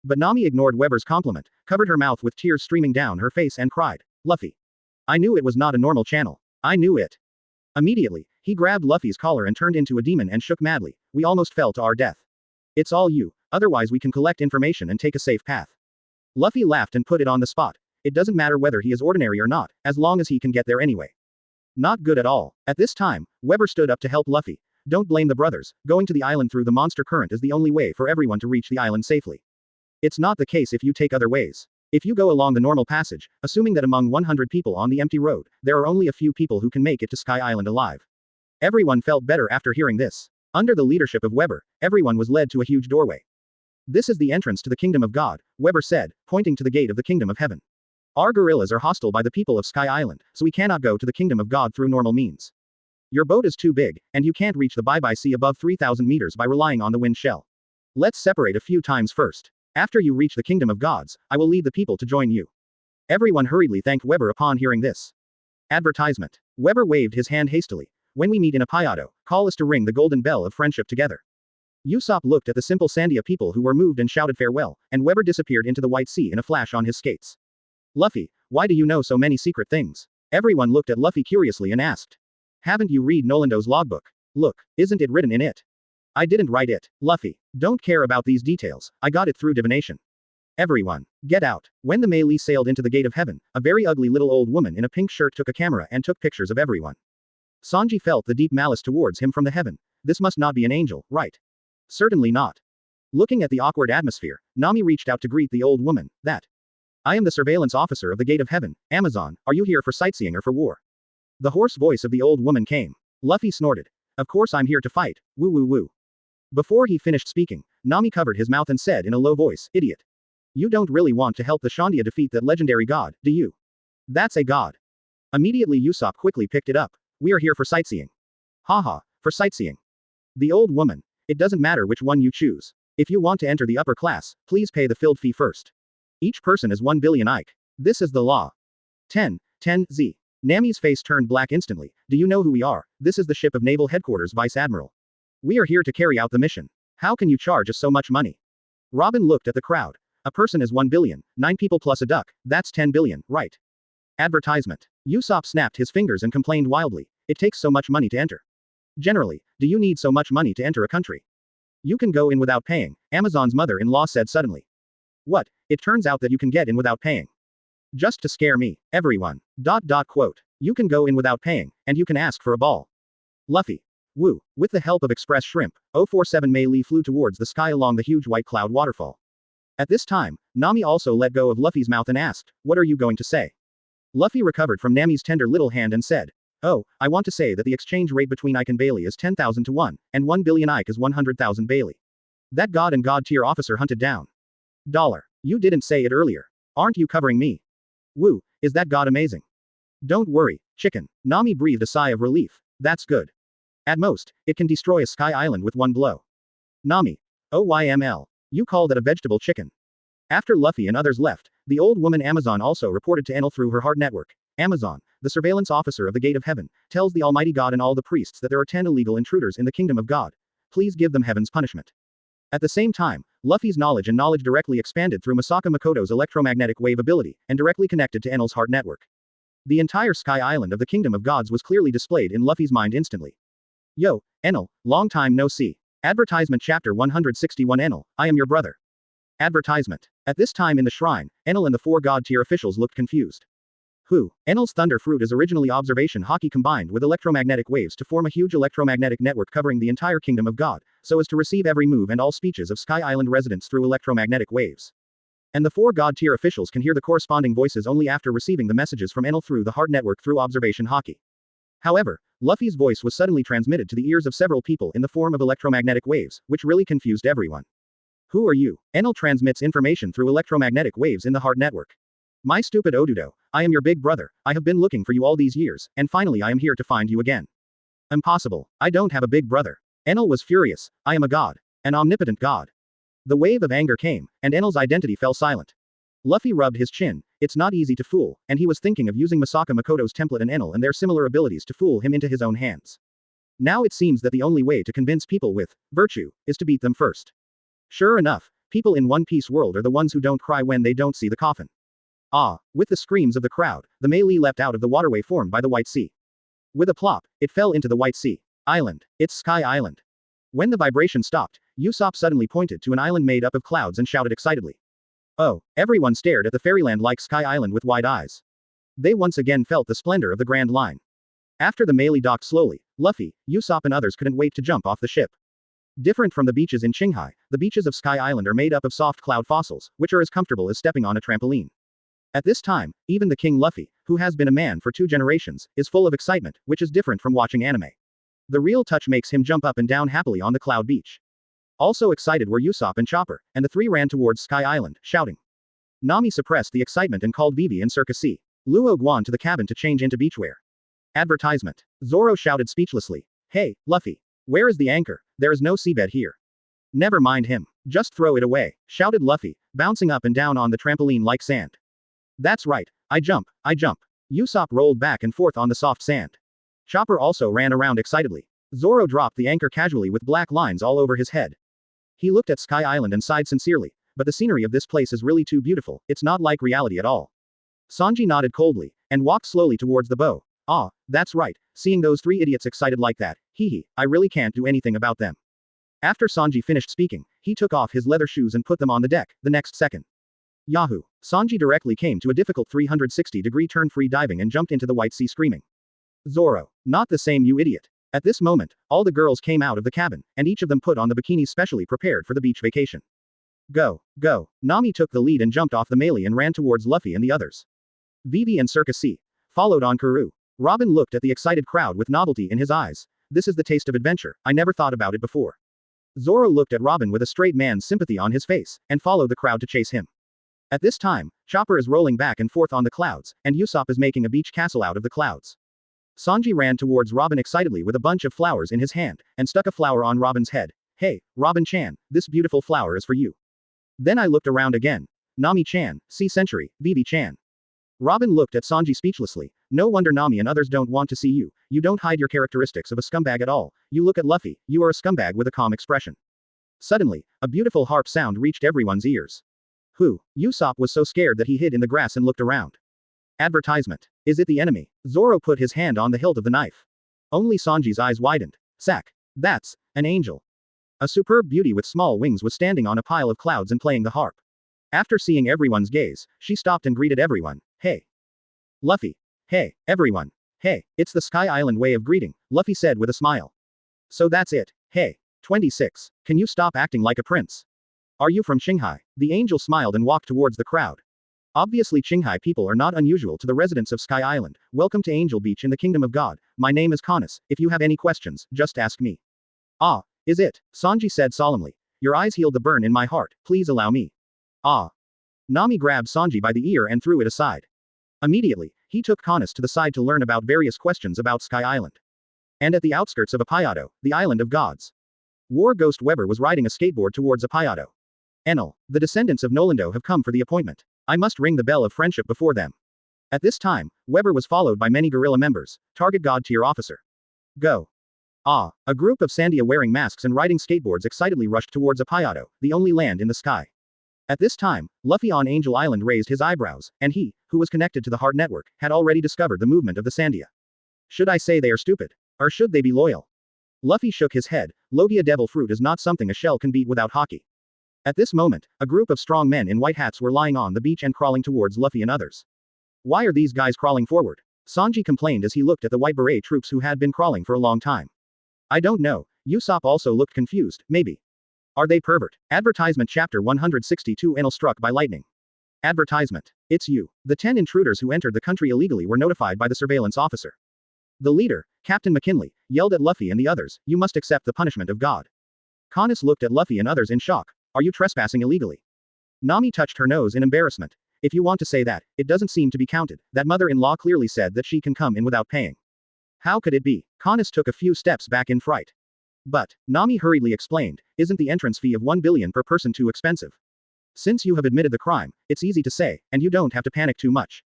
But Nami ignored Weber's compliment, covered her mouth with tears streaming down her face and cried, Luffy. I knew it was not a normal channel. I knew it. Immediately, he grabbed Luffy's collar and turned into a demon and shook madly. We almost fell to our death. It's all you, otherwise we can collect information and take a safe path. Luffy laughed and put it on the spot. It doesn't matter whether he is ordinary or not, as long as he can get there anyway. Not good at all. At this time, Weber stood up to help Luffy. Don't blame the brothers, going to the island through the monster current is the only way for everyone to reach the island safely. It's not the case if you take other ways. If you go along the normal passage, assuming that among 100 people on the empty road, there are only a few people who can make it to Sky Island alive. Everyone felt better after hearing this. Under the leadership of Weber, everyone was led to a huge doorway. This is the entrance to the kingdom of God, Weber said, pointing to the gate of the kingdom of heaven. Our gorillas are hostile by the people of Sky Island, so we cannot go to the kingdom of God through normal means. Your boat is too big, and you can't reach the Bye-Bye Sea above 3,000 meters by relying on the wind shell. Let's separate a few times first. After you reach the kingdom of gods, I will lead the people to join you. Everyone hurriedly thanked Weber upon hearing this. Advertisement. Weber waved his hand hastily. When we meet in Apayado, call us to ring the golden bell of friendship together. Usopp looked at the simple Sandia people who were moved and shouted farewell, and Weber disappeared into the white sea in a flash on his skates. Luffy, why do you know so many secret things? Everyone looked at Luffy curiously and asked. Haven't you read Nolando's logbook? Look, isn't it written in it? I didn't write it. Luffy, don't care about these details, I got it through divination. Everyone, get out. When the Mei sailed into the gate of heaven, a very ugly little old woman in a pink shirt took a camera and took pictures of everyone. Sanji felt the deep malice towards him from the heaven. This must not be an angel, right? Certainly not. Looking at the awkward atmosphere, Nami reached out to greet the old woman. I am the surveillance officer of the gate of heaven. Amazon, are you here for sightseeing or for war? The hoarse voice of the old woman came. Luffy snorted. Of course I'm here to fight. Woo woo woo. Before he finished speaking, Nami covered his mouth and said in a low voice, idiot. You don't really want to help the Shandia defeat that legendary god, do you? That's a god. Immediately Usopp quickly picked it up. We are here for sightseeing. Haha, for sightseeing. The old woman. It doesn't matter which one you choose. If you want to enter the upper class, please pay the filled fee first. Each person is 1 billion Ike. This is the law. 10 Z. Nami's face turned black instantly. Do you know who we are? This is the ship of Naval Headquarters Vice Admiral. We are here to carry out the mission. How can you charge us so much money? Robin looked at the crowd. A person is 1 billion, 9 people plus a duck, that's 10 billion, right? Advertisement. Usopp snapped his fingers and complained wildly. It takes so much money to enter. Generally, do you need so much money to enter a country? You can go in without paying, Amazon's mother-in-law said suddenly. What? It turns out that you can get in without paying. Just to scare me, everyone. Quote. You can go in without paying, and you can ask for a ball. Luffy. Woo. With the help of Express Shrimp, 047 Mei Li flew towards the sky along the huge white cloud waterfall. At this time, Nami also let go of Luffy's mouth and asked, what are you going to say? Luffy recovered from Nami's tender little hand and said, oh, I want to say that the exchange rate between Ike and Bailey is 10,000 to 1, and 1 billion Ike is 100,000 Bailey. That god and god tier officer hunted down. $. You didn't say it earlier. Aren't you covering me? Woo, is that god amazing? Don't worry, chicken. Nami breathed a sigh of relief. That's good. At most, it can destroy a sky island with one blow. Nami. OYML. You call that a vegetable chicken. After Luffy and others left, the old woman Amazon also reported to Enel through her heart network. Amazon, the surveillance officer of the Gate of Heaven, tells the Almighty God and all the priests that there are 10 illegal intruders in the kingdom of God. Please give them heaven's punishment. At the same time, Luffy's knowledge directly expanded through Masaka Makoto's electromagnetic wave ability, and directly connected to Enel's heart network. The entire sky island of the kingdom of gods was clearly displayed in Luffy's mind instantly. Yo, Enel, long time no see. Advertisement Chapter 161 Enel, I am your brother. Advertisement. At this time in the shrine, Enel and the 4 god-tier officials looked confused. Enel's thunder fruit is originally observation haki combined with electromagnetic waves to form a huge electromagnetic network covering the entire kingdom of God, so as to receive every move and all speeches of Sky Island residents through electromagnetic waves. And the 4 god-tier officials can hear the corresponding voices only after receiving the messages from Enel through the heart network through observation haki. However, Luffy's voice was suddenly transmitted to the ears of several people in the form of electromagnetic waves, which really confused everyone. Who are you? Enel transmits information through electromagnetic waves in the heart network. My stupid Odudo, I am your big brother, I have been looking for you all these years, and finally I am here to find you again. Impossible, I don't have a big brother. Enel was furious, I am a god. An omnipotent god. The wave of anger came, and Enel's identity fell silent. Luffy rubbed his chin, it's not easy to fool, and he was thinking of using Masaka Makoto's template and Enel and their similar abilities to fool him into his own hands. Now it seems that the only way to convince people with virtue is to beat them first. Sure enough, people in One Piece world are the ones who don't cry when they don't see the coffin. With the screams of the crowd, the melee leapt out of the waterway formed by the White Sea. With a plop, it fell into the White Sea. Island. It's Sky Island. When the vibration stopped, Usopp suddenly pointed to an island made up of clouds and shouted excitedly. Oh, everyone stared at the fairyland-like Sky Island with wide eyes. They once again felt the splendor of the Grand Line. After the melee docked slowly, Luffy, Usopp and others couldn't wait to jump off the ship. Different from the beaches in Qinghai, the beaches of Sky Island are made up of soft cloud fossils, which are as comfortable as stepping on a trampoline. At this time, even the King Luffy, who has been a man for 2 generations, is full of excitement, which is different from watching anime. The real touch makes him jump up and down happily on the cloud beach. Also excited were Usopp and Chopper, and the 3 ran towards Sky Island, shouting. Nami suppressed the excitement and called Vivi and Circa C. Luo Guan to the cabin to change into beachwear. Advertisement. Zoro shouted speechlessly. Hey, Luffy. Where is the anchor? There is no seabed here. Never mind him. Just throw it away, shouted Luffy, bouncing up and down on the trampoline like sand. That's right, I jump. Usopp rolled back and forth on the soft sand. Chopper also ran around excitedly. Zoro dropped the anchor casually with black lines all over his head. He looked at Sky Island and sighed sincerely, but the scenery of this place is really too beautiful, it's not like reality at all. Sanji nodded coldly, and walked slowly towards the bow. That's right, seeing those 3 idiots excited like that, I really can't do anything about them. After Sanji finished speaking, he took off his leather shoes and put them on the deck, the next second. Yahoo! Sanji directly came to a difficult 360-degree turn free diving and jumped into the White Sea screaming. Zoro, not the same you idiot. At this moment, all the girls came out of the cabin, and each of them put on the bikinis specially prepared for the beach vacation. Go. Nami took the lead and jumped off the melee and ran towards Luffy and the others. Vivi and Circa C. followed on Kuru. Robin looked at the excited crowd with novelty in his eyes. This is the taste of adventure, I never thought about it before. Zoro looked at Robin with a straight man's sympathy on his face, and followed the crowd to chase him. At this time, Chopper is rolling back and forth on the clouds, and Usopp is making a beach castle out of the clouds. Sanji ran towards Robin excitedly with a bunch of flowers in his hand, and stuck a flower on Robin's head. Hey, Robin-chan, this beautiful flower is for you. Then I looked around again. Nami-chan, C-Century, Vivi-chan. Robin looked at Sanji speechlessly. No wonder Nami and others don't want to see you. You don't hide your characteristics of a scumbag at all. You look at Luffy, you are a scumbag with a calm expression. Suddenly, a beautiful harp sound reached everyone's ears. Usopp was so scared that he hid in the grass and looked around. Advertisement. Is it the enemy? Zoro put his hand on the hilt of the knife. Only Sanji's eyes widened. Sack. That's an angel. A superb beauty with small wings was standing on a pile of clouds and playing the harp. After seeing everyone's gaze, she stopped and greeted everyone. Hey. Luffy. Hey, everyone. Hey, it's the Sky Island way of greeting, Luffy said with a smile. So that's it. Hey. 26. Can you stop acting like a prince? Are you from Qinghai? The angel smiled and walked towards the crowd. Obviously Qinghai people are not unusual to the residents of Sky Island. Welcome to Angel Beach in the Kingdom of God. My name is Kanis. If you have any questions, just ask me. Is it? Sanji said solemnly. Your eyes healed the burn in my heart, please allow me. Nami grabbed Sanji by the ear and threw it aside. Immediately, He took Kanes to the side to learn about various questions about Sky Island. And at the outskirts of Apayado, the island of gods, War Ghost Weber was riding a skateboard towards Apayado. Enel, the descendants of Nolando have come for the appointment. I must ring the bell of friendship before them. At this time, Weber was followed by many guerrilla members, target god tier officer. Go. A group of Sandia wearing masks and riding skateboards excitedly rushed towards Apayado, the only land in the sky. At this time, Luffy on Angel Island raised his eyebrows, and he, who was connected to the Heart Network, had already discovered the movement of the Sandia. Should I say they are stupid? Or should they be loyal? Luffy shook his head. Logia Devil Fruit is not something a shell can beat without hockey. At this moment, a group of strong men in white hats were lying on the beach and crawling towards Luffy and others. Why are these guys crawling forward? Sanji complained as he looked at the White Beret troops who had been crawling for a long time. I don't know. Usopp also looked confused, maybe. Are they pervert? Advertisement Chapter 162 Enel struck by lightning. Advertisement. It's you. The 10 intruders who entered the country illegally were notified by the surveillance officer. The leader, Captain McKinley, yelled at Luffy and the others, you must accept the punishment of God. Kanes looked at Luffy and others in shock. Are you trespassing illegally? Nami touched her nose in embarrassment. If you want to say that, it doesn't seem to be counted. That mother-in-law clearly said that she can come in without paying. How could it be? Kanes took a few steps back in fright. But, Nami hurriedly explained, isn't the entrance fee of 1 billion per person too expensive? Since you have admitted the crime, it's easy to say, and you don't have to panic too much.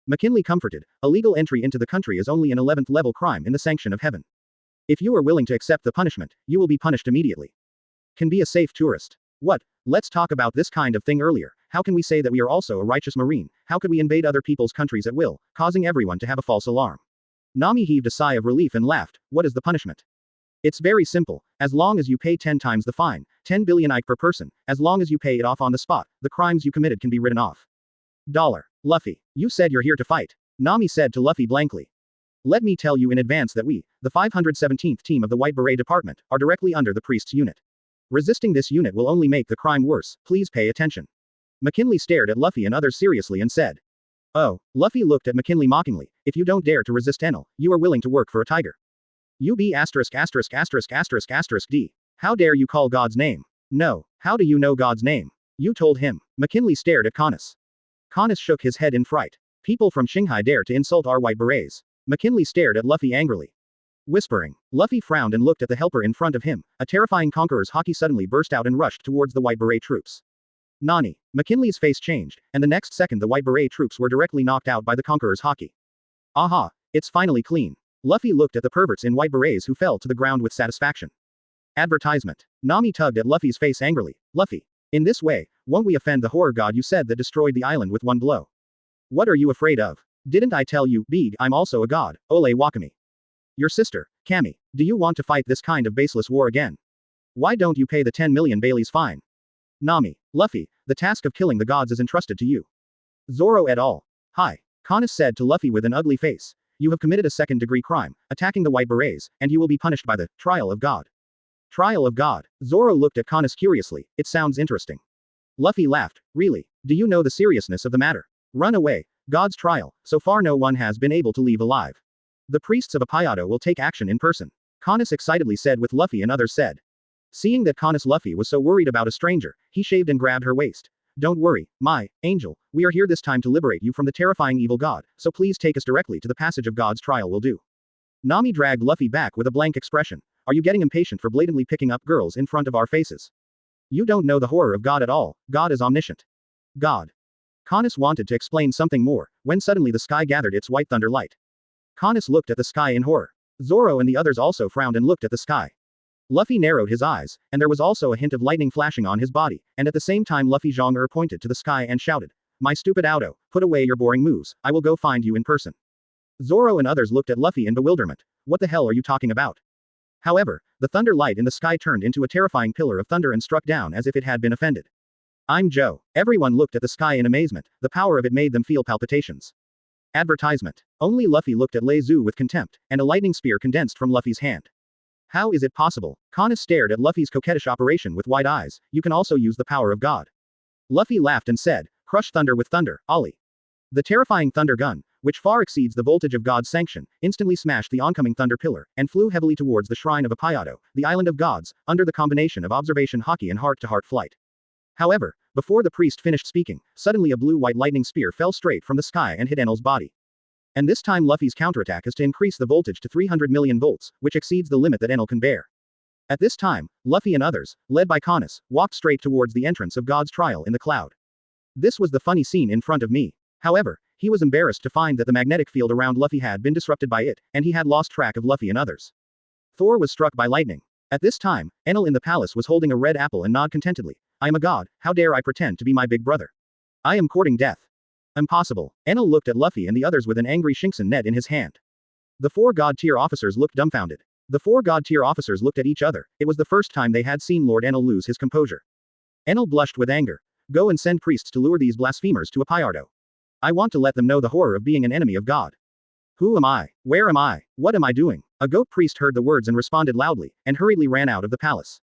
McKinley comforted, illegal entry into the country is only an 11th level crime in the sanction of heaven. If you are willing to accept the punishment, you will be punished immediately. Can be a safe tourist. What? Let's talk about this kind of thing earlier. How can we say that we are also a righteous marine? How could we invade other people's countries at will, causing everyone to have a false alarm? Nami heaved a sigh of relief and laughed. What is the punishment? It's very simple. As long as you pay 10 times the fine, 10 billion IQ per person, as long as you pay it off on the spot, the crimes you committed can be written off. Luffy, you said you're here to fight. Nami said to Luffy blankly. Let me tell you in advance that we, the 517th team of the White Beret Department, are directly under the priest's unit. Resisting this unit will only make the crime worse, please pay attention. McKinley stared at Luffy and others seriously and said. Oh, Luffy looked at McKinley mockingly, if you don't dare to resist Enel, you are willing to work for a tiger. You be asterisk asterisk asterisk asterisk asterisk D. How dare you call God's name? No, how do you know God's name? You told him. McKinley stared at Kanes. Kanes shook his head in fright. People from Shanghai dare to insult our White Berets. McKinley stared at Luffy angrily. Whispering. Luffy frowned and looked at the helper in front of him. A terrifying conqueror's haki suddenly burst out and rushed towards the White Beret troops. Nani. McKinley's face changed, and the next second the White Beret troops were directly knocked out by the conqueror's haki. Aha, it's finally clean. Luffy looked at the perverts in white berets who fell to the ground with satisfaction. Advertisement. Nami tugged at Luffy's face angrily. Luffy. In this way, won't we offend the horror god you said that destroyed the island with one blow? What are you afraid of? Didn't I tell you, Big, I'm also a god, Ole Wakami. Your sister, Kami, do you want to fight this kind of baseless war again? Why don't you pay the 10 million Bailey's fine? Nami. Luffy, the task of killing the gods is entrusted to you. Zoro et al. Hi. Kanes said to Luffy with an ugly face. You have committed a second-degree crime, attacking the White Berets, and you will be punished by the trial of God. Trial of God. Zoro looked at Kanes curiously. It sounds interesting. Luffy laughed. Really? Do you know the seriousness of the matter? Run away. God's trial. So far no one has been able to leave alive. The priests of Apayado will take action in person. Kanes excitedly said with Luffy and others said. Seeing that Kanes Luffy was so worried about a stranger, he shaved and grabbed her waist. Don't worry, my angel, we are here this time to liberate you from the terrifying evil god, so please take us directly to the passage of God's trial will do. Nami dragged Luffy back with a blank expression. Are you getting impatient for blatantly picking up girls in front of our faces? You don't know the horror of God at all. God is omniscient. God. Kanes wanted to explain something more, when suddenly the sky gathered its white thunder light. Kanes looked at the sky in horror. Zoro and the others also frowned and looked at the sky. Luffy narrowed his eyes, and there was also a hint of lightning flashing on his body, and at the same time Luffy Zhong-er pointed to the sky and shouted, My stupid Auto, put away your boring moves, I will go find you in person. Zoro and others looked at Luffy in bewilderment. What the hell are you talking about? However, the thunder light in the sky turned into a terrifying pillar of thunder and struck down as if it had been offended. I'm Joe. Everyone looked at the sky in amazement, the power of it made them feel palpitations. Advertisement. Only Luffy looked at Lei Zu with contempt, and a lightning spear condensed from Luffy's hand. How is it possible? Kanes stared at Luffy's coquettish operation with wide eyes. You can also use the power of God. Luffy laughed and said, Crush thunder with thunder, Ollie. The terrifying thunder gun, which far exceeds the voltage of God's sanction, instantly smashed the oncoming thunder pillar, and flew heavily towards the shrine of Apayado, the island of gods, under the combination of observation haki and heart-to-heart flight. However, before the priest finished speaking, suddenly a blue-white lightning spear fell straight from the sky and hit Enel's body. And this time Luffy's counterattack is to increase the voltage to 300 million volts, which exceeds the limit that Enel can bear. At this time, Luffy and others, led by Canis, walked straight towards the entrance of God's trial in the cloud. This was the funny scene in front of me. However, he was embarrassed to find that the magnetic field around Luffy had been disrupted by it, and he had lost track of Luffy and others. Thor was struck by lightning. At this time, Enel in the palace was holding a red apple and nod contentedly. I am a god, how dare I pretend to be my big brother? I am courting death. Impossible. Enel looked at Luffy and the others with an angry Shinxin net in his hand. The 4 god-tier officers looked dumbfounded. The 4 god-tier officers looked at each other. It was the first time they had seen Lord Enel lose his composure. Enel blushed with anger. Go and send priests to lure these blasphemers to a Pyardo. I want to let them know the horror of being an enemy of God. Who am I? Where am I? What am I doing? A goat priest heard the words and responded loudly, and hurriedly ran out of the palace.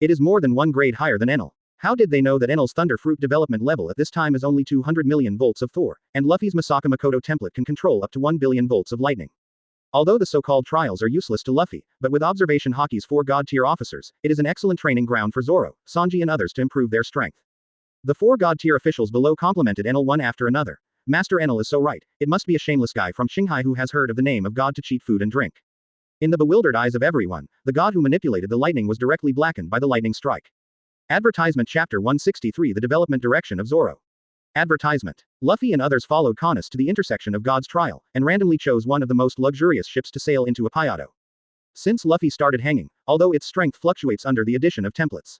It is more than 1 grade higher than Enel. How did they know that Enel's Thunder Fruit development level at this time is only 200 million volts of Thor, and Luffy's Masaka Makoto template can control up to 1 billion volts of lightning? Although the so-called trials are useless to Luffy, but with observation Haki's 4 god-tier officers, it is an excellent training ground for Zoro, Sanji and others to improve their strength. The 4 god-tier officials below complimented Enel one after another. Master Enel is so right, it must be a shameless guy from Shanghai who has heard of the name of God to cheat food and drink. In the bewildered eyes of everyone, the god who manipulated the lightning was directly blackened by the lightning strike. Advertisement Chapter 163 The Development Direction of Zoro. Advertisement. Luffy and others followed Canis to the intersection of God's trial, and randomly chose one of the most luxurious ships to sail into a Pyado. Since Luffy started hanging, although its strength fluctuates under the addition of templates.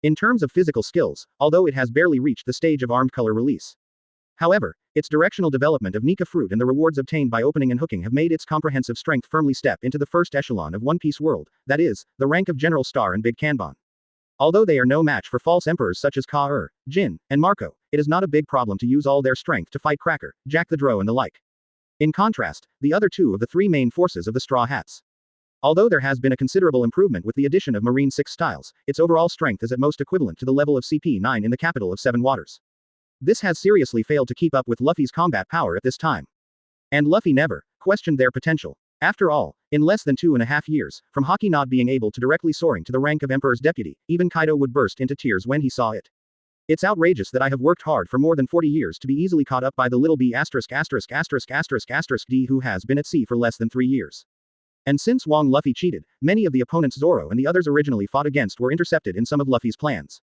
In terms of physical skills, although it has barely reached the stage of armed color release. However, its directional development of Nika fruit and the rewards obtained by opening and hooking have made its comprehensive strength firmly step into the first echelon of One Piece world, that is, the rank of General Star and Big Kanban. Although they are no match for false emperors such as Ka-Er, Jin, and Marco, it is not a big problem to use all their strength to fight Cracker, Jack the Drow and the like. In contrast, the other 2 of the 3 main forces of the Straw Hats. Although there has been a considerable improvement with the addition of Marine 6 styles, its overall strength is at most equivalent to the level of CP9 in the capital of 7 Waters. This has seriously failed to keep up with Luffy's combat power at this time. And Luffy never questioned their potential. After all, in less than 2.5 years, from Haki not being able to directly soaring to the rank of Emperor's deputy, even Kaido would burst into tears when he saw it. It's outrageous that I have worked hard for more than 40 years to be easily caught up by the little b*********** D who has been at sea for less than 3 years. And since Wong Luffy cheated, many of the opponents Zoro and the others originally fought against were intercepted in some of Luffy's plans.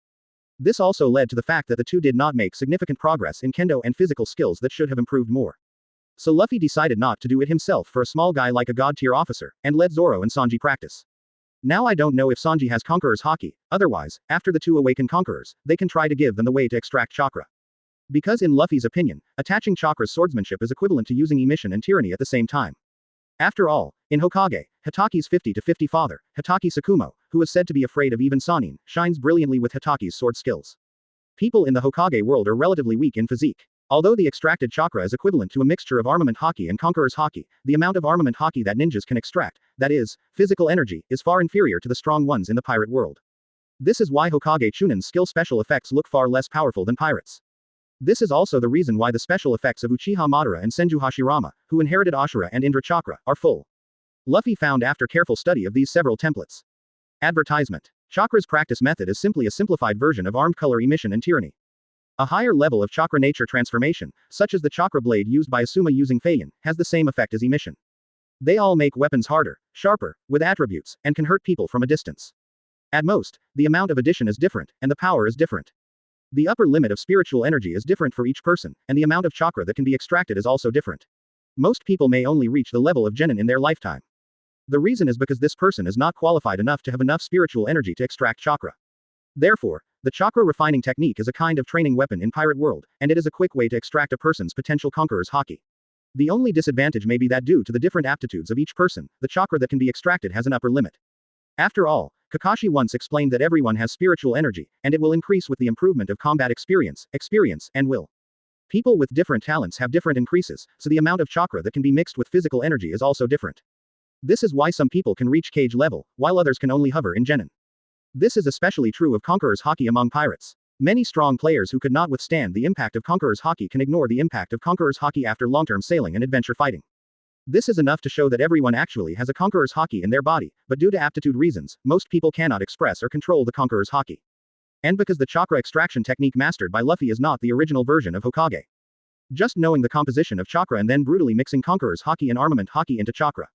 This also led to the fact that the 2 did not make significant progress in kendo and physical skills that should have improved more. So Luffy decided not to do it himself for a small guy like a god-tier officer, and let Zoro and Sanji practice. Now I don't know if Sanji has Conqueror's Haki, otherwise, after the 2 awaken Conquerors, they can try to give them the way to extract chakra. Because in Luffy's opinion, attaching chakra's swordsmanship is equivalent to using emission and tyranny at the same time. After all, in Hokage, Hitaki's 50-50 father, Hitaki Sakumo, who is said to be afraid of even Sannin, shines brilliantly with Hitaki's sword skills. People in the Hokage world are relatively weak in physique. Although the extracted chakra is equivalent to a mixture of armament haki and conqueror's haki, the amount of armament haki that ninjas can extract, that is, physical energy, is far inferior to the strong ones in the pirate world. This is why Hokage Chunin's skill special effects look far less powerful than pirates. This is also the reason why the special effects of Uchiha Madara and Senju Hashirama, who inherited Ashura and Indra Chakra, are full. Luffy found after careful study of these several templates. Advertisement. Chakra's practice method is simply a simplified version of armed color emission and tyranny. A higher level of chakra nature transformation, such as the chakra blade used by Asuma using Feiyin, has the same effect as emission. They all make weapons harder, sharper, with attributes, and can hurt people from a distance. At most, the amount of addition is different, and the power is different. The upper limit of spiritual energy is different for each person, and the amount of chakra that can be extracted is also different. Most people may only reach the level of genin in their lifetime. The reason is because this person is not qualified enough to have enough spiritual energy to extract chakra. Therefore, the chakra refining technique is a kind of training weapon in pirate world, and it is a quick way to extract a person's potential conqueror's haki. The only disadvantage may be that due to the different aptitudes of each person, the chakra that can be extracted has an upper limit. After all, Kakashi once explained that everyone has spiritual energy, and it will increase with the improvement of combat experience, and will. People with different talents have different increases, so the amount of chakra that can be mixed with physical energy is also different. This is why some people can reach cage level, while others can only hover in genin. This is especially true of Conqueror's Haki among pirates. Many strong players who could not withstand the impact of Conqueror's Haki can ignore the impact of Conqueror's Haki after long-term sailing and adventure fighting. This is enough to show that everyone actually has a Conqueror's Haki in their body, but due to aptitude reasons, most people cannot express or control the Conqueror's Haki. And because the chakra extraction technique mastered by Luffy is not the original version of Hokage. Just knowing the composition of chakra and then brutally mixing Conqueror's Haki and Armament Haki into chakra.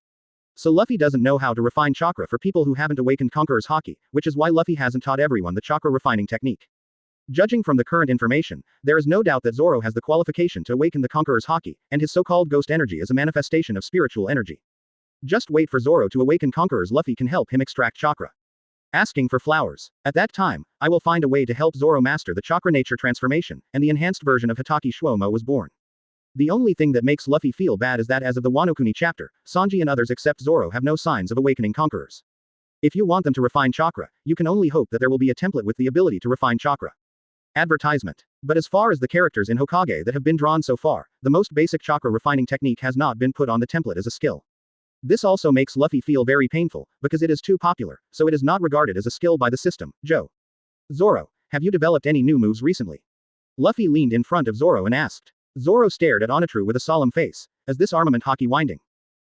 So Luffy doesn't know how to refine chakra for people who haven't awakened Conqueror's Haki, which is why Luffy hasn't taught everyone the chakra refining technique. Judging from the current information, there is no doubt that Zoro has the qualification to awaken the Conqueror's Haki, and his so-called ghost energy is a manifestation of spiritual energy. Just wait for Zoro to awaken Conqueror's Luffy can help him extract chakra. Asking for flowers. At that time, I will find a way to help Zoro master the chakra nature transformation, and the enhanced version of Hitaki Shuomo was born. The only thing that makes Luffy feel bad is that as of the Wano Kuni chapter, Sanji and others except Zoro have no signs of awakening conquerors. If you want them to refine chakra, you can only hope that there will be a template with the ability to refine chakra. Advertisement. But as far as the characters in Hokage that have been drawn so far, the most basic chakra refining technique has not been put on the template as a skill. This also makes Luffy feel very painful, because it is too popular, so it is not regarded as a skill by the system. Joe. Zoro, have you developed any new moves recently? Luffy leaned in front of Zoro and asked. Zoro stared at Onitru with a solemn face. Is this armament Haki winding?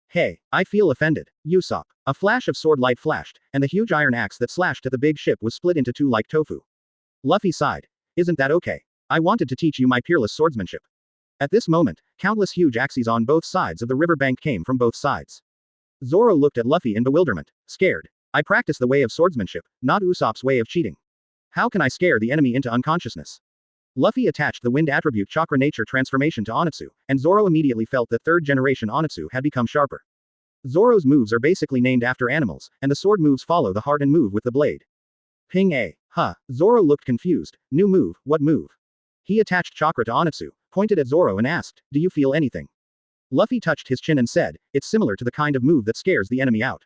Hey, I feel offended. Usopp. A flash of sword light flashed, and the huge iron axe that slashed at the big ship was split into two like tofu. Luffy sighed. Isn't that okay? I wanted to teach you my peerless swordsmanship. At this moment, countless huge axes on both sides of the river bank came from both sides. Zoro looked at Luffy in bewilderment, scared. I practice the way of swordsmanship, not Usopp's way of cheating. How can I scare the enemy into unconsciousness? Luffy attached the wind attribute chakra nature transformation to Onitsu, and Zoro immediately felt that third generation Onitsu had become sharper. Zoro's moves are basically named after animals, and the sword moves follow the heart and move with the blade. Ping A. Huh. Zoro looked confused. New move, what move? He attached chakra to Onitsu, pointed at Zoro and asked, do you feel anything? Luffy touched his chin and said, it's similar to the kind of move that scares the enemy out.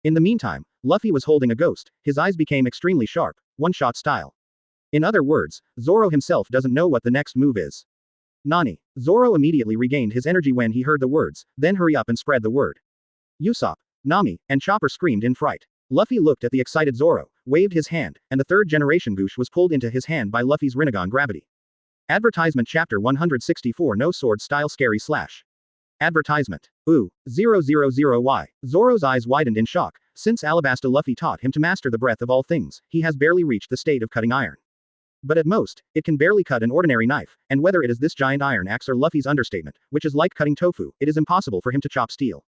In the meantime, Luffy was holding a ghost, his eyes became extremely sharp, one-shot style. In other words, Zoro himself doesn't know what the next move is. Nani. Zoro immediately regained his energy when he heard the words, then hurry up and spread the word. Usopp, Nami, and Chopper screamed in fright. Luffy looked at the excited Zoro, waved his hand, and the third generation Goosh was pulled into his hand by Luffy's Rinnegan gravity. Advertisement Chapter 164 No Sword Style Scary Slash. Advertisement. Ooh, 000Y. Zoro's eyes widened in shock. Since Alabasta Luffy taught him to master the breath of all things, he has barely reached the state of cutting iron. But at most, it can barely cut an ordinary knife, and whether it is this giant iron axe or Luffy's understatement, which is like cutting tofu, it is impossible for him to chop steel.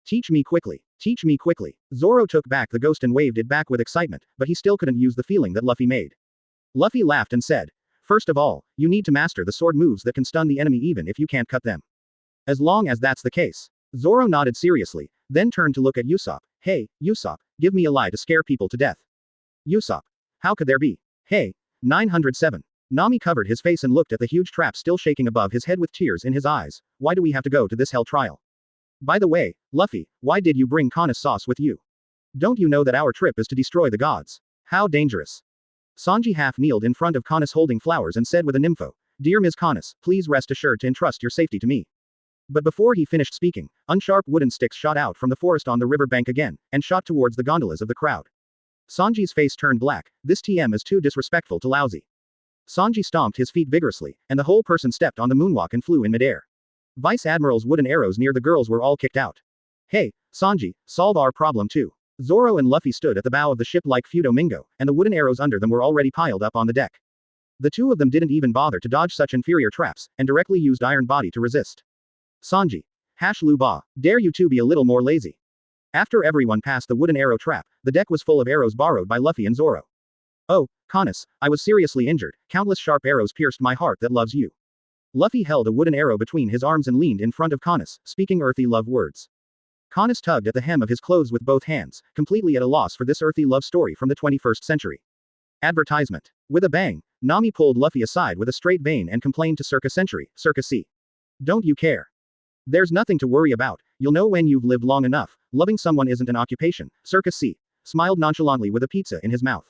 Teach me quickly. Teach me quickly. Zoro took back the ghost and waved it back with excitement, but he still couldn't use the feeling that Luffy made. Luffy laughed and said, first of all, you need to master the sword moves that can stun the enemy even if you can't cut them. As long as that's the case. Zoro nodded seriously, then turned to look at Usopp. Hey, Usopp, give me a lie to scare people to death. Usopp. How could there be? Hey. 907. Nami covered his face and looked at the huge trap still shaking above his head with tears in his eyes. Why do we have to go to this hell trial? By the way, Luffy, why did you bring Kanis sauce with you? Don't you know that our trip is to destroy the gods? How dangerous. Sanji half kneeled in front of Kanis holding flowers and said with a nympho, Dear Ms. Kanis, please rest assured to entrust your safety to me. But before he finished speaking, unsharp wooden sticks shot out from the forest on the river bank again, and shot towards the gondolas of the crowd. Sanji's face turned black. This TM is too disrespectful to lousy. Sanji stomped his feet vigorously, and the whole person stepped on the moonwalk and flew in midair. Vice Admiral's wooden arrows near the girls were all kicked out. Hey, Sanji, solve our problem too. Zoro and Luffy stood at the bow of the ship like Doflamingo, and the wooden arrows under them were already piled up on the deck. The two of them didn't even bother to dodge such inferior traps, and directly used Iron Body to resist. Sanji. Lu Ba, dare you two be a little more lazy. After everyone passed the wooden arrow trap, the deck was full of arrows borrowed by Luffy and Zoro. Oh, Kanis, I was seriously injured, countless sharp arrows pierced my heart that loves you. Luffy held a wooden arrow between his arms and leaned in front of Kanis, speaking earthy love words. Kanis tugged at the hem of his clothes with both hands, completely at a loss for this earthy love story from the 21st century. Advertisement. With a bang, Nami pulled Luffy aside with a straight vein and complained to Circa Century, Circa C. Don't you care? There's nothing to worry about, you'll know when you've lived long enough, loving someone isn't an occupation, Circa C. Smiled nonchalantly with a pizza in his mouth.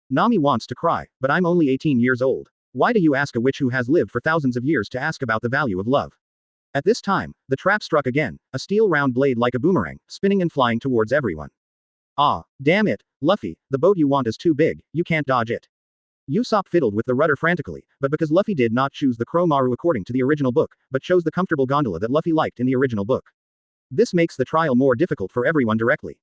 Nami wants to cry, but I'm only 18 years old. Why do you ask a witch who has lived for thousands of years to ask about the value of love? At this time, the trap struck again, a steel round blade like a boomerang, spinning and flying towards everyone. Ah, damn it, Luffy, the boat you want is too big, you can't dodge it. Usopp fiddled with the rudder frantically, but because Luffy did not choose the Crow Maru according to the original book, but chose the comfortable gondola that Luffy liked in the original book. This makes the trial more difficult for everyone directly.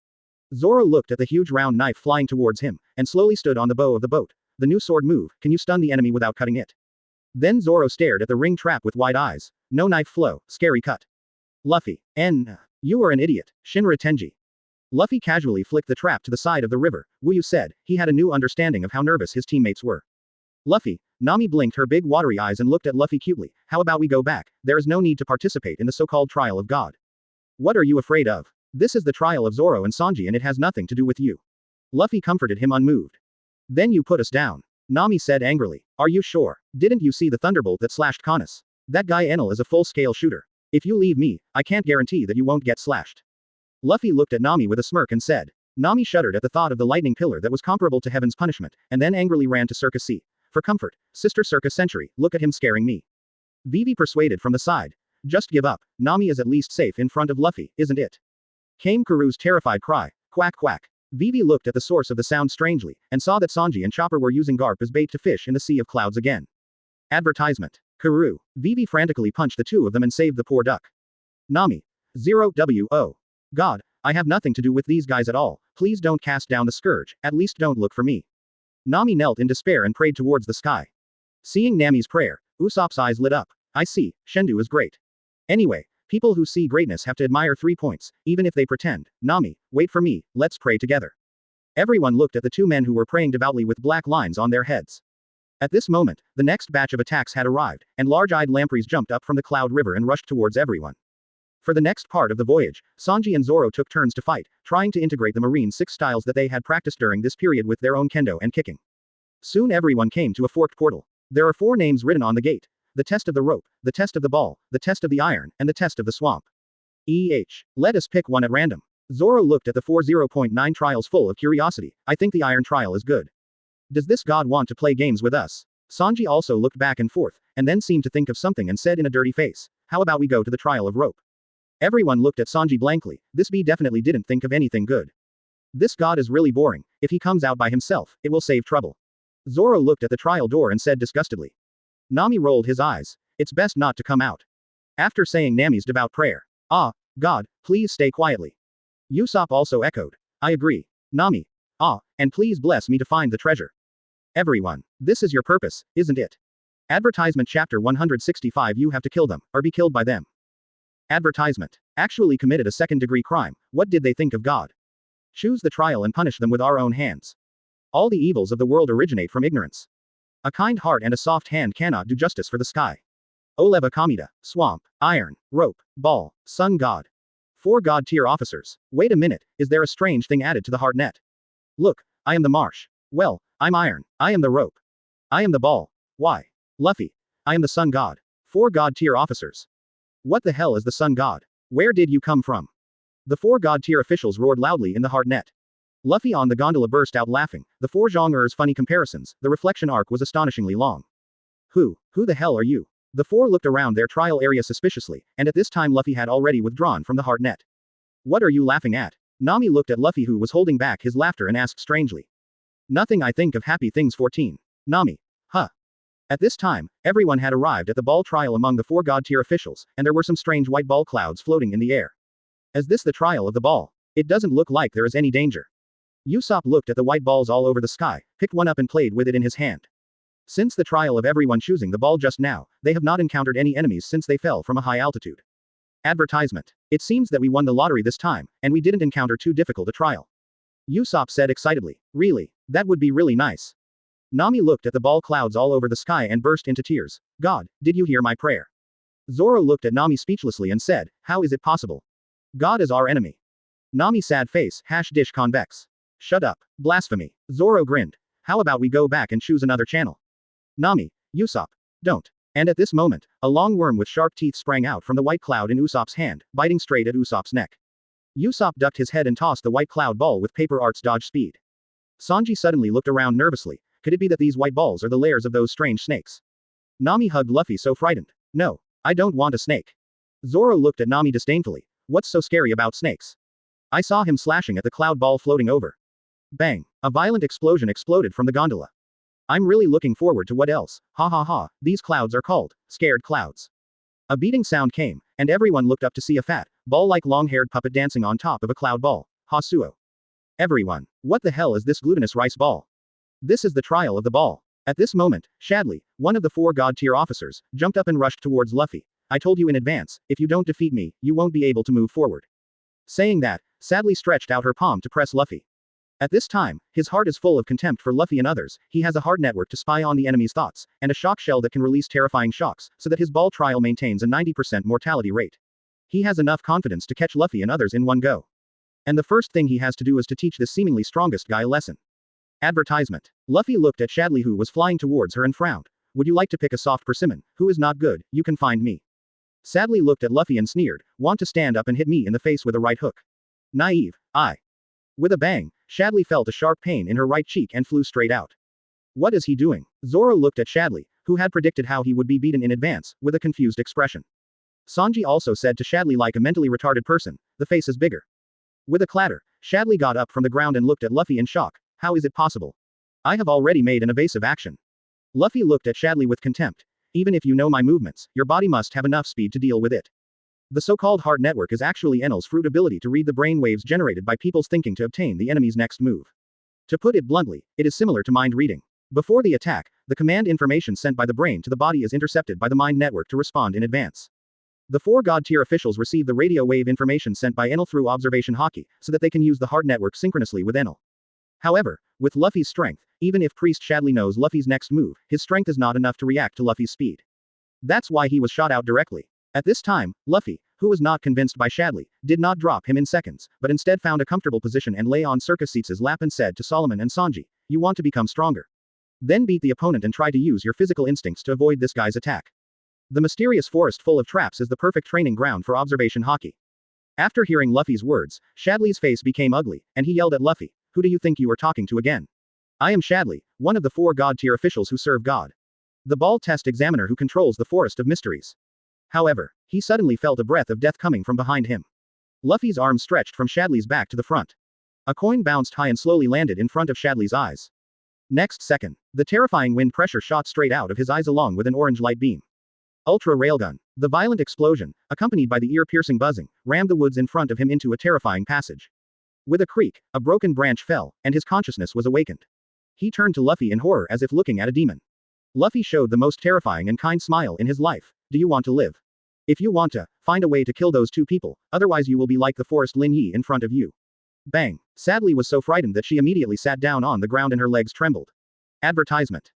Zoro looked at the huge round knife flying towards him, and slowly stood on the bow of the boat. The new sword move, can you stun the enemy without cutting it? Then Zoro stared at the ring trap with wide eyes. No knife flow, scary cut. Luffy. You are an idiot, Shinra Tenji. Luffy casually flicked the trap to the side of the river. Wuyu said, he had a new understanding of how nervous his teammates were. Luffy. Nami blinked her big watery eyes and looked at Luffy cutely. How about we go back? There is no need to participate in the so-called trial of God. What are you afraid of? This is the trial of Zoro and Sanji and it has nothing to do with you. Luffy comforted him unmoved. Then you put us down. Nami said angrily. Are you sure? Didn't you see the thunderbolt that slashed Kanas? That guy Enel is a full-scale shooter. If you leave me, I can't guarantee that you won't get slashed. Luffy looked at Nami with a smirk and said. Nami shuddered at the thought of the lightning pillar that was comparable to heaven's punishment, and then angrily ran to Circus C. For comfort, Sister Circus Century, look at him scaring me. Vivi persuaded from the side. Just give up, Nami is at least safe in front of Luffy, isn't it? Came Karu's terrified cry. Quack quack. Vivi looked at the source of the sound strangely, and saw that Sanji and Chopper were using Garp as bait to fish in the sea of clouds again. Advertisement. Karu. Vivi frantically punched the two of them and saved the poor duck. Nami. 0 God, I have nothing to do with these guys at all, please don't cast down the scourge, at least don't look for me. Nami knelt in despair and prayed towards the sky. Seeing Nami's prayer, Usopp's eyes lit up. I see, Shendu is great. Anyway, people who see greatness have to admire 3 points, even if they pretend. Nami, wait for me, let's pray together. Everyone looked at the two men who were praying devoutly with black lines on their heads. At this moment, the next batch of attacks had arrived, and large-eyed lampreys jumped up from the Cloud River and rushed towards everyone. For the next part of the voyage, Sanji and Zoro took turns to fight, trying to integrate the Marine 6 styles that they had practiced during this period with their own kendo and kicking. Soon everyone came to a forked portal. There are 4 names written on the gate. The test of the rope, the test of the ball, the test of the iron, and the test of the swamp. Let us pick one at random. Zoro looked at the 40.9 trials full of curiosity. I think the iron trial is good. Does this god want to play games with us? Sanji also looked back and forth, and then seemed to think of something and said in a dirty face, how about we go to the trial of rope? Everyone looked at Sanji blankly. This bee definitely didn't think of anything good. This god is really boring. If he comes out by himself, it will save trouble. Zoro looked at the trial door and said disgustedly. Nami rolled his eyes. It's best not to come out. After saying Nami's devout prayer. Ah, God, please stay quietly. Usopp also echoed. I agree. Nami. Ah, and please bless me to find the treasure. Everyone. This is your purpose, isn't it? Advertisement chapter 165 You have to kill them, or be killed by them. Advertisement. Actually committed a second-degree crime. What did they think of God? Choose the trial and punish them with our own hands. All the evils of the world originate from ignorance. A kind heart and a soft hand cannot do justice for the sky. Oleva Kamida, swamp, iron, rope, ball, sun god. 4 god-tier officers. Wait a minute, is there a strange thing added to the heart net? Look, I am the marsh. Well, I'm iron. I am the rope. I am the ball. Why? Luffy. I am the sun god. 4 god-tier officers. What the hell is the sun god? Where did you come from? The 4 god-tier officials roared loudly in the heart net. Luffy on the gondola burst out laughing. The 4 Zhong'ers funny comparisons, the reflection arc was astonishingly long. Who the hell are you? The 4 looked around their trial area suspiciously, and at this time Luffy had already withdrawn from the heart net. What are you laughing at? Nami looked at Luffy who was holding back his laughter and asked strangely. Nothing, I think of happy things 14. Nami. Huh. At this time, everyone had arrived at the ball trial among the 4 god-tier officials, and there were some strange white ball clouds floating in the air. Is this the trial of the ball? It doesn't look like there is any danger. Usopp looked at the white balls all over the sky, picked one up and played with it in his hand. Since the trial of everyone choosing the ball just now, they have not encountered any enemies since they fell from a high altitude. Advertisement. It seems that we won the lottery this time, and we didn't encounter too difficult a trial. Usopp said excitedly. Really? That would be really nice. Nami looked at the ball clouds all over the sky and burst into tears. God, did you hear my prayer? Zoro looked at Nami speechlessly and said, how is it possible? God is our enemy. Nami sad face, # convex. Shut up. Blasphemy. Zoro grinned. How about we go back and choose another channel? Nami. Usopp. Don't. And at this moment, a long worm with sharp teeth sprang out from the white cloud in Usopp's hand, biting straight at Usopp's neck. Usopp ducked his head and tossed the white cloud ball with paper art's dodge speed. Sanji suddenly looked around nervously. Could it be that these white balls are the lairs of those strange snakes? Nami hugged Luffy so frightened. No. I don't want a snake. Zoro looked at Nami disdainfully. What's so scary about snakes? I saw him slashing at the cloud ball floating over. Bang. A violent explosion exploded from the gondola. I'm really looking forward to what else. Ha ha ha, these clouds are called scared clouds. A beating sound came, and everyone looked up to see a fat, ball-like long-haired puppet dancing on top of a cloud ball. Hasuo. Everyone. What the hell is this glutinous rice ball? This is the trial of the ball. At this moment, Shadley, one of the 4 god-tier officers, jumped up and rushed towards Luffy. I told you in advance, if you don't defeat me, you won't be able to move forward. Saying that, Sadly stretched out her palm to press Luffy. At this time, his heart is full of contempt for Luffy and others. He has a hard network to spy on the enemy's thoughts, and a shock shell that can release terrifying shocks, so that his ball trial maintains a 90% mortality rate. He has enough confidence to catch Luffy and others in one go. And the first thing he has to do is to teach this seemingly strongest guy a lesson. Advertisement. Luffy looked at Shadley, who was flying towards her, and frowned. Would you like to pick a soft persimmon, who is not good, you can find me. Sadly looked at Luffy and sneered, want to stand up and hit me in the face with a right hook. Naive, I. With a bang, Shadley felt a sharp pain in her right cheek and flew straight out. What is he doing? Zoro looked at Shadley, who had predicted how he would be beaten in advance, with a confused expression. Sanji also said to Shadley, like a mentally retarded person, the face is bigger. With a clatter, Shadley got up from the ground and looked at Luffy in shock. How is it possible? I have already made an evasive action. Luffy looked at Shadley with contempt. Even if you know my movements, your body must have enough speed to deal with it. The so-called heart network is actually Enel's fruit ability to read the brain waves generated by people's thinking to obtain the enemy's next move. To put it bluntly, it is similar to mind reading. Before the attack, the command information sent by the brain to the body is intercepted by the mind network to respond in advance. The 4 god-tier officials receive the radio wave information sent by Enel through observation haki, so that they can use the heart network synchronously with Enel. However, with Luffy's strength, even if Priest Shadley knows Luffy's next move, his strength is not enough to react to Luffy's speed. That's why he was shot out directly. At this time, Luffy, who was not convinced by Shadley, did not drop him in seconds, but instead found a comfortable position and lay on Circus Seats' lap and said to Solomon and Sanji, you want to become stronger. Then beat the opponent and try to use your physical instincts to avoid this guy's attack. The mysterious forest full of traps is the perfect training ground for observation haki. After hearing Luffy's words, Shadley's face became ugly, and he yelled at Luffy, who do you think you are talking to again? I am Shadley, one of the 4 god-tier officials who serve God. The ball test examiner who controls the Forest of Mysteries. However, he suddenly felt a breath of death coming from behind him. Luffy's arms stretched from Shadley's back to the front. A coin bounced high and slowly landed in front of Shadley's eyes. Next second, the terrifying wind pressure shot straight out of his eyes along with an orange light beam. Ultra Railgun. The violent explosion, accompanied by the ear-piercing buzzing, rammed the woods in front of him into a terrifying passage. With a creak, a broken branch fell, and his consciousness was awakened. He turned to Luffy in horror as if looking at a demon. Luffy showed the most terrifying and kind smile in his life. Do you want to live? If you want to, find a way to kill those 2 people, otherwise you will be like the forest Lin Yi in front of you. Bang. Sadly was so frightened that she immediately sat down on the ground and her legs trembled. Advertisement.